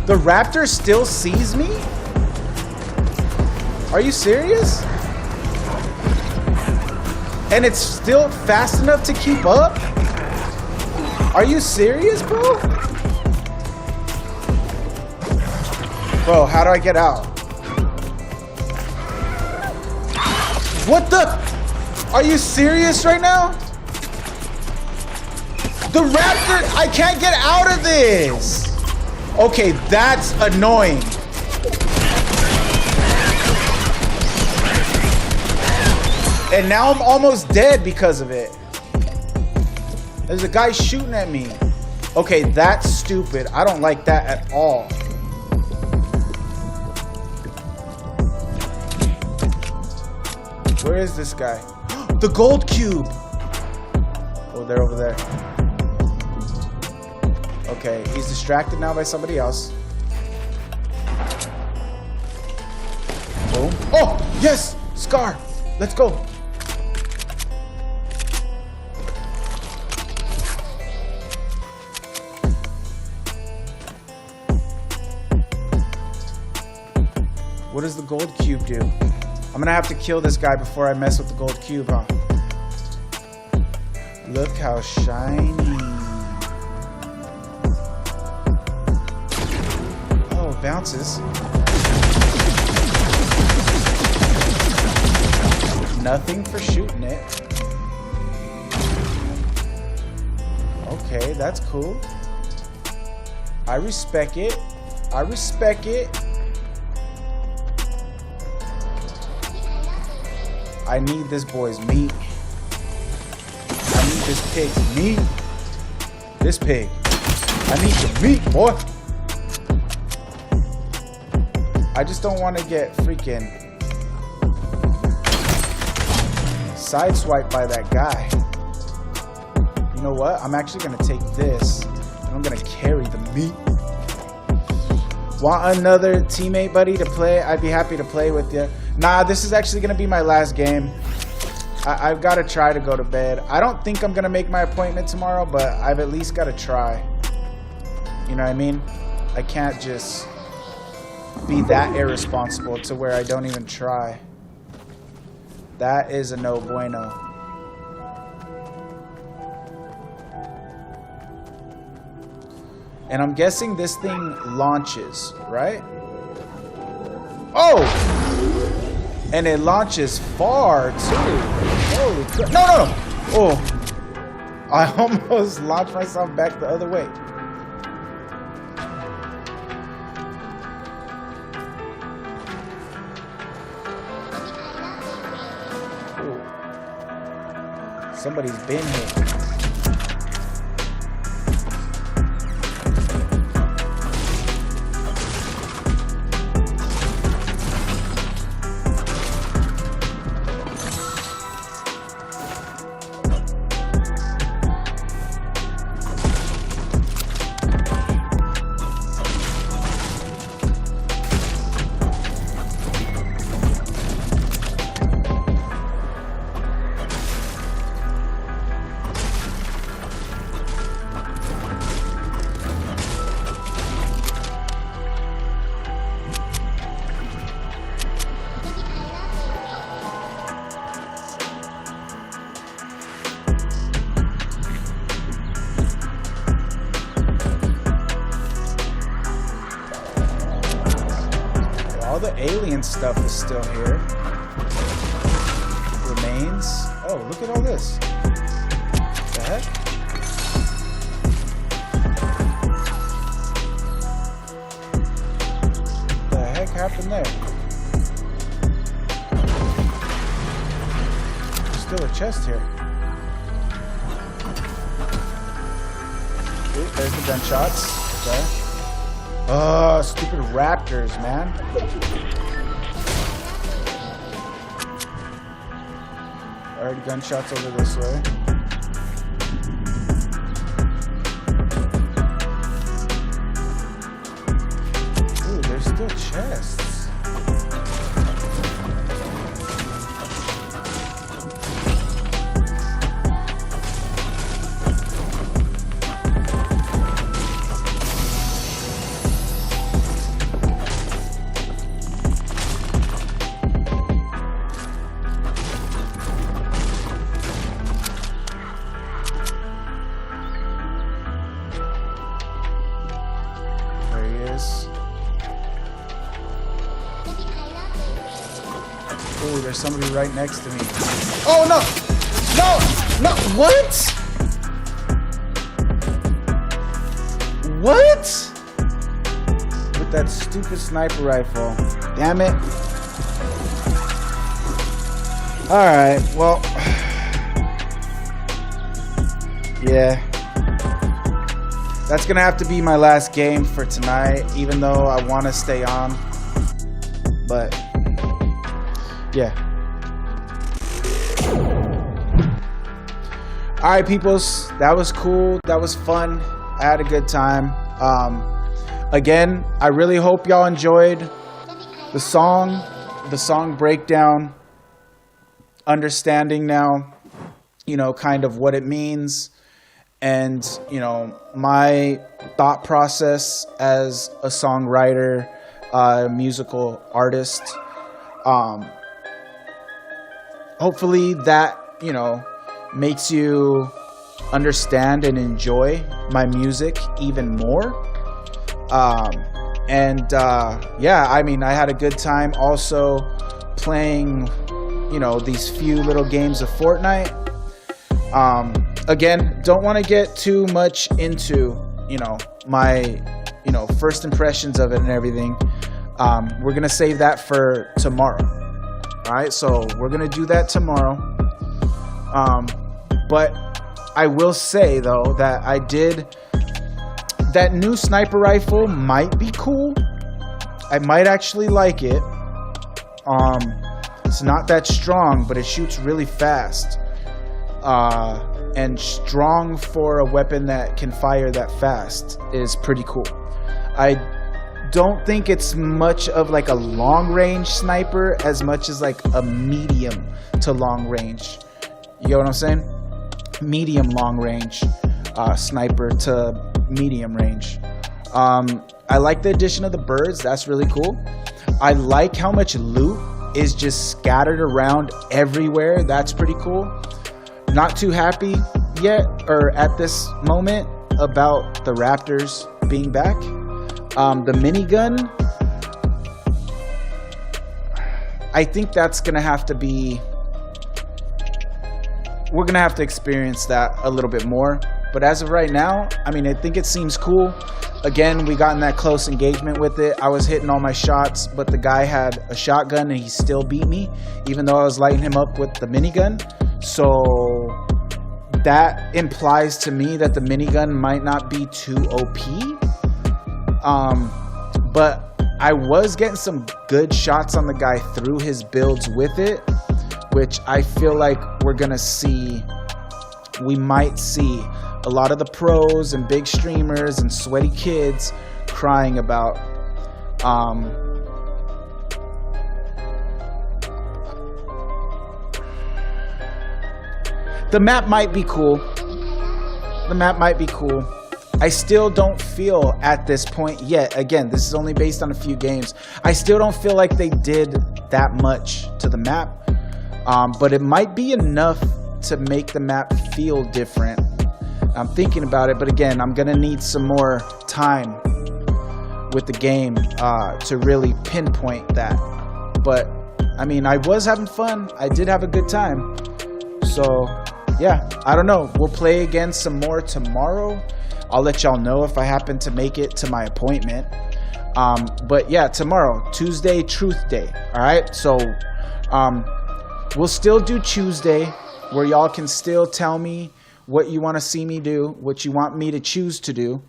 S1: The raptor still sees me? Are you serious? And it's still fast enough to keep up? Are you serious, bro? Bro, how do I get out? What the? Are you serious right now? The raptor, I can't get out of this. Okay, that's annoying. And now I'm almost dead because of it. There's a guy shooting at me. Okay, that's stupid. I don't like that at all. Where is this guy? The gold cube. Oh, they're over there. Okay, he's distracted now by somebody else. Boom. Oh, yes! Scar! Let's go! What does the gold cube do? I'm gonna have to kill this guy before I mess with the gold cube, huh? Look how shiny. Bounces. Nothing for shooting it. Okay, that's cool. I respect it. I respect it. I need this boy's meat. I need this pig's meat. This pig. I need your meat, boy. I just don't want to get freaking sideswiped by that guy. You know what? I'm actually going to take this and I'm going to carry the meat. Want another teammate, buddy, to play? I'd be happy to play with you. Nah, this is actually going to be my last game. I've got to try to go to bed. I don't think I'm going to make my appointment tomorrow, but I've at least got to try. You know what I mean? I can't just be that irresponsible to where I don't even try. That is a no bueno. And I'm guessing this thing launches, right? Oh! And it launches far, too. Holy crap. No, no, no! Oh. I almost launched myself back the other way. Ooh. Somebody's been here. All the alien stuff is still here. Remains. Oh, look at all this. The heck? The heck happened there? There's still a chest here. Ooh, there's the gunshots. Okay. Oh, stupid raptors, man. Alright, gunshots over this way. Ooh, there's still chests. Oh, there's somebody right next to me. Oh, no! No! No! What? What? With that stupid sniper rifle. Damn it. Alright, well. Yeah. That's gonna have to be my last game for tonight, even though I want to stay on. But yeah. Alright, peoples, that was cool. That was fun. I had a good time. Again, I really hope y'all enjoyed the song breakdown, understanding now, you know, kind of what it means, and, you know, my thought process as a songwriter, musical artist. Hopefully that, you know, makes you understand and enjoy my music even more. Yeah, I mean, I had a good time also playing, you know, these few little games of Fortnite. Again, don't want to get too much into, you know, my, you know, first impressions of it and everything. We're going to save that for tomorrow. All right, so we're going to do that tomorrow. But I will say, though, that that new sniper rifle might be cool. I might actually like it. It's not that strong, but it shoots really fast. And strong for a weapon that can fire that fast is pretty cool. I don't think it's much of like a long range sniper as much as like a medium to long range You get what I'm saying? Medium long range sniper to medium range. I like the addition of the birds. That's really cool. I like how much loot is just scattered around everywhere. That's pretty cool. Not too happy yet, or at this moment, about the Raptors being back. The minigun, I think that's gonna have to be, we're gonna have to experience that a little bit more. But as of right now, I mean, I think it seems cool. Again, we got in that close engagement with it. I was hitting all my shots, but the guy had a shotgun and he still beat me, even though I was lighting him up with the minigun. So that implies to me that the minigun might not be too OP. But I was getting some good shots on the guy through his builds with it, which I feel like we're gonna see. We might see a lot of the pros and big streamers and sweaty kids crying about the map might be cool. The map might be cool. I still don't feel at this point yet, again, this is only based on a few games, I still don't feel like they did that much to the map, but it might be enough to make the map feel different. I'm thinking about it, but again, I'm gonna need some more time with the game to really pinpoint that. But I mean, I was having fun. I did have a good time. So yeah, I don't know. We'll play again some more tomorrow. I'll let y'all know if I happen to make it to my appointment. But yeah, tomorrow, Tuesday, Truth Day. All right, so we'll still do Tuesday, where y'all can still tell me what you want to see me do, what you want me to choose to do.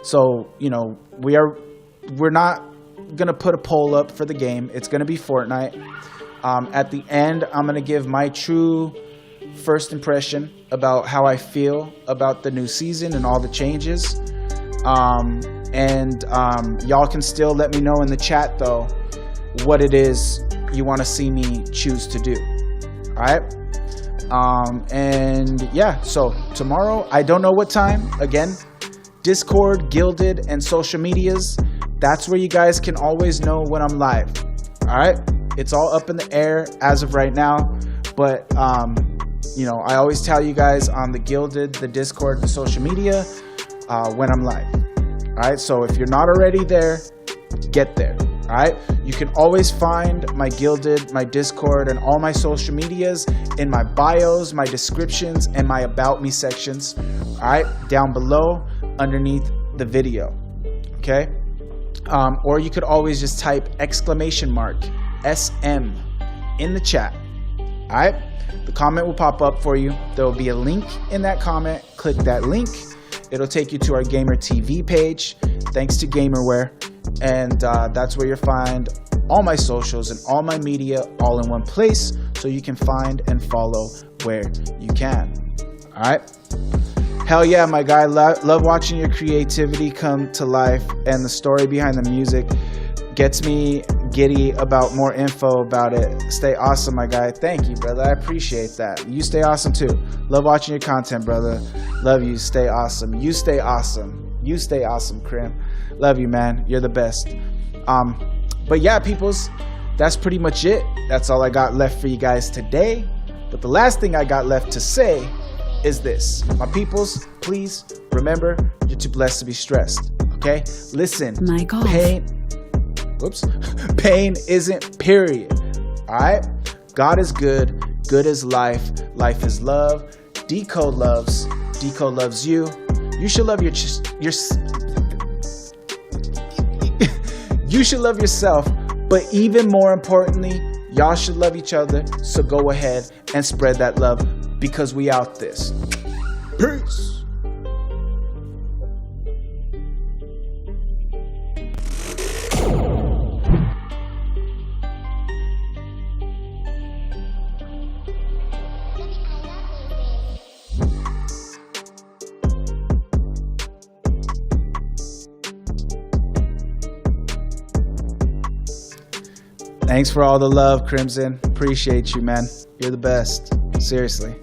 S1: So you know, we're not gonna put a poll up for the game. It's gonna be Fortnite. At the end, I'm gonna give my true first impression about how I feel about the new season and all the changes. Y'all can still let me know in the chat though what it is you want to see me choose to do. All right. And yeah, so tomorrow, I don't know what time. Again, Discord, Gilded, and social medias. That's where you guys can always know when I'm live. All right. It's all up in the air as of right now, but you know, I always tell you guys on the Gilded, the Discord, the social media when I'm live. All right. So if you're not already there, get there. All right. You can always find my Gilded, my Discord, and all my social medias in my bios, my descriptions, and my About Me sections. All right. Down below underneath the video. Okay. Or you could always just type !SM in the chat. All right. The comment will pop up for you. There will be a link in that comment. Click that link. It'll take you to our Gamer TV page, thanks to Gamerware. And that's where you'll find all my socials and all my media all in one place, so you can find and follow where you can. All right. Hell yeah, my guy. Love watching your creativity come to life, and the story behind the music gets me giddy about more info about it. Stay awesome, my guy. Thank you, brother. I appreciate that. You stay awesome too. Love watching your content, brother. Love you. Stay awesome. You stay awesome. You stay awesome, Krim. Love you, man. You're the best. But yeah, peoples, that's pretty much it. That's all I got left for you guys today. But the last thing I got left to say is this. My peoples, please remember, you're too blessed to be stressed. Okay? Listen.
S2: My God.
S1: Pain isn't period. All right? God is good. Good is life. Life is love. Decode loves. Decode loves you. You should love you should love yourself, but even more importantly, y'all should love each other. So go ahead and spread that love, because we out this. Peace. Thanks for all the love, Crimson. Appreciate you, man. You're the best. Seriously.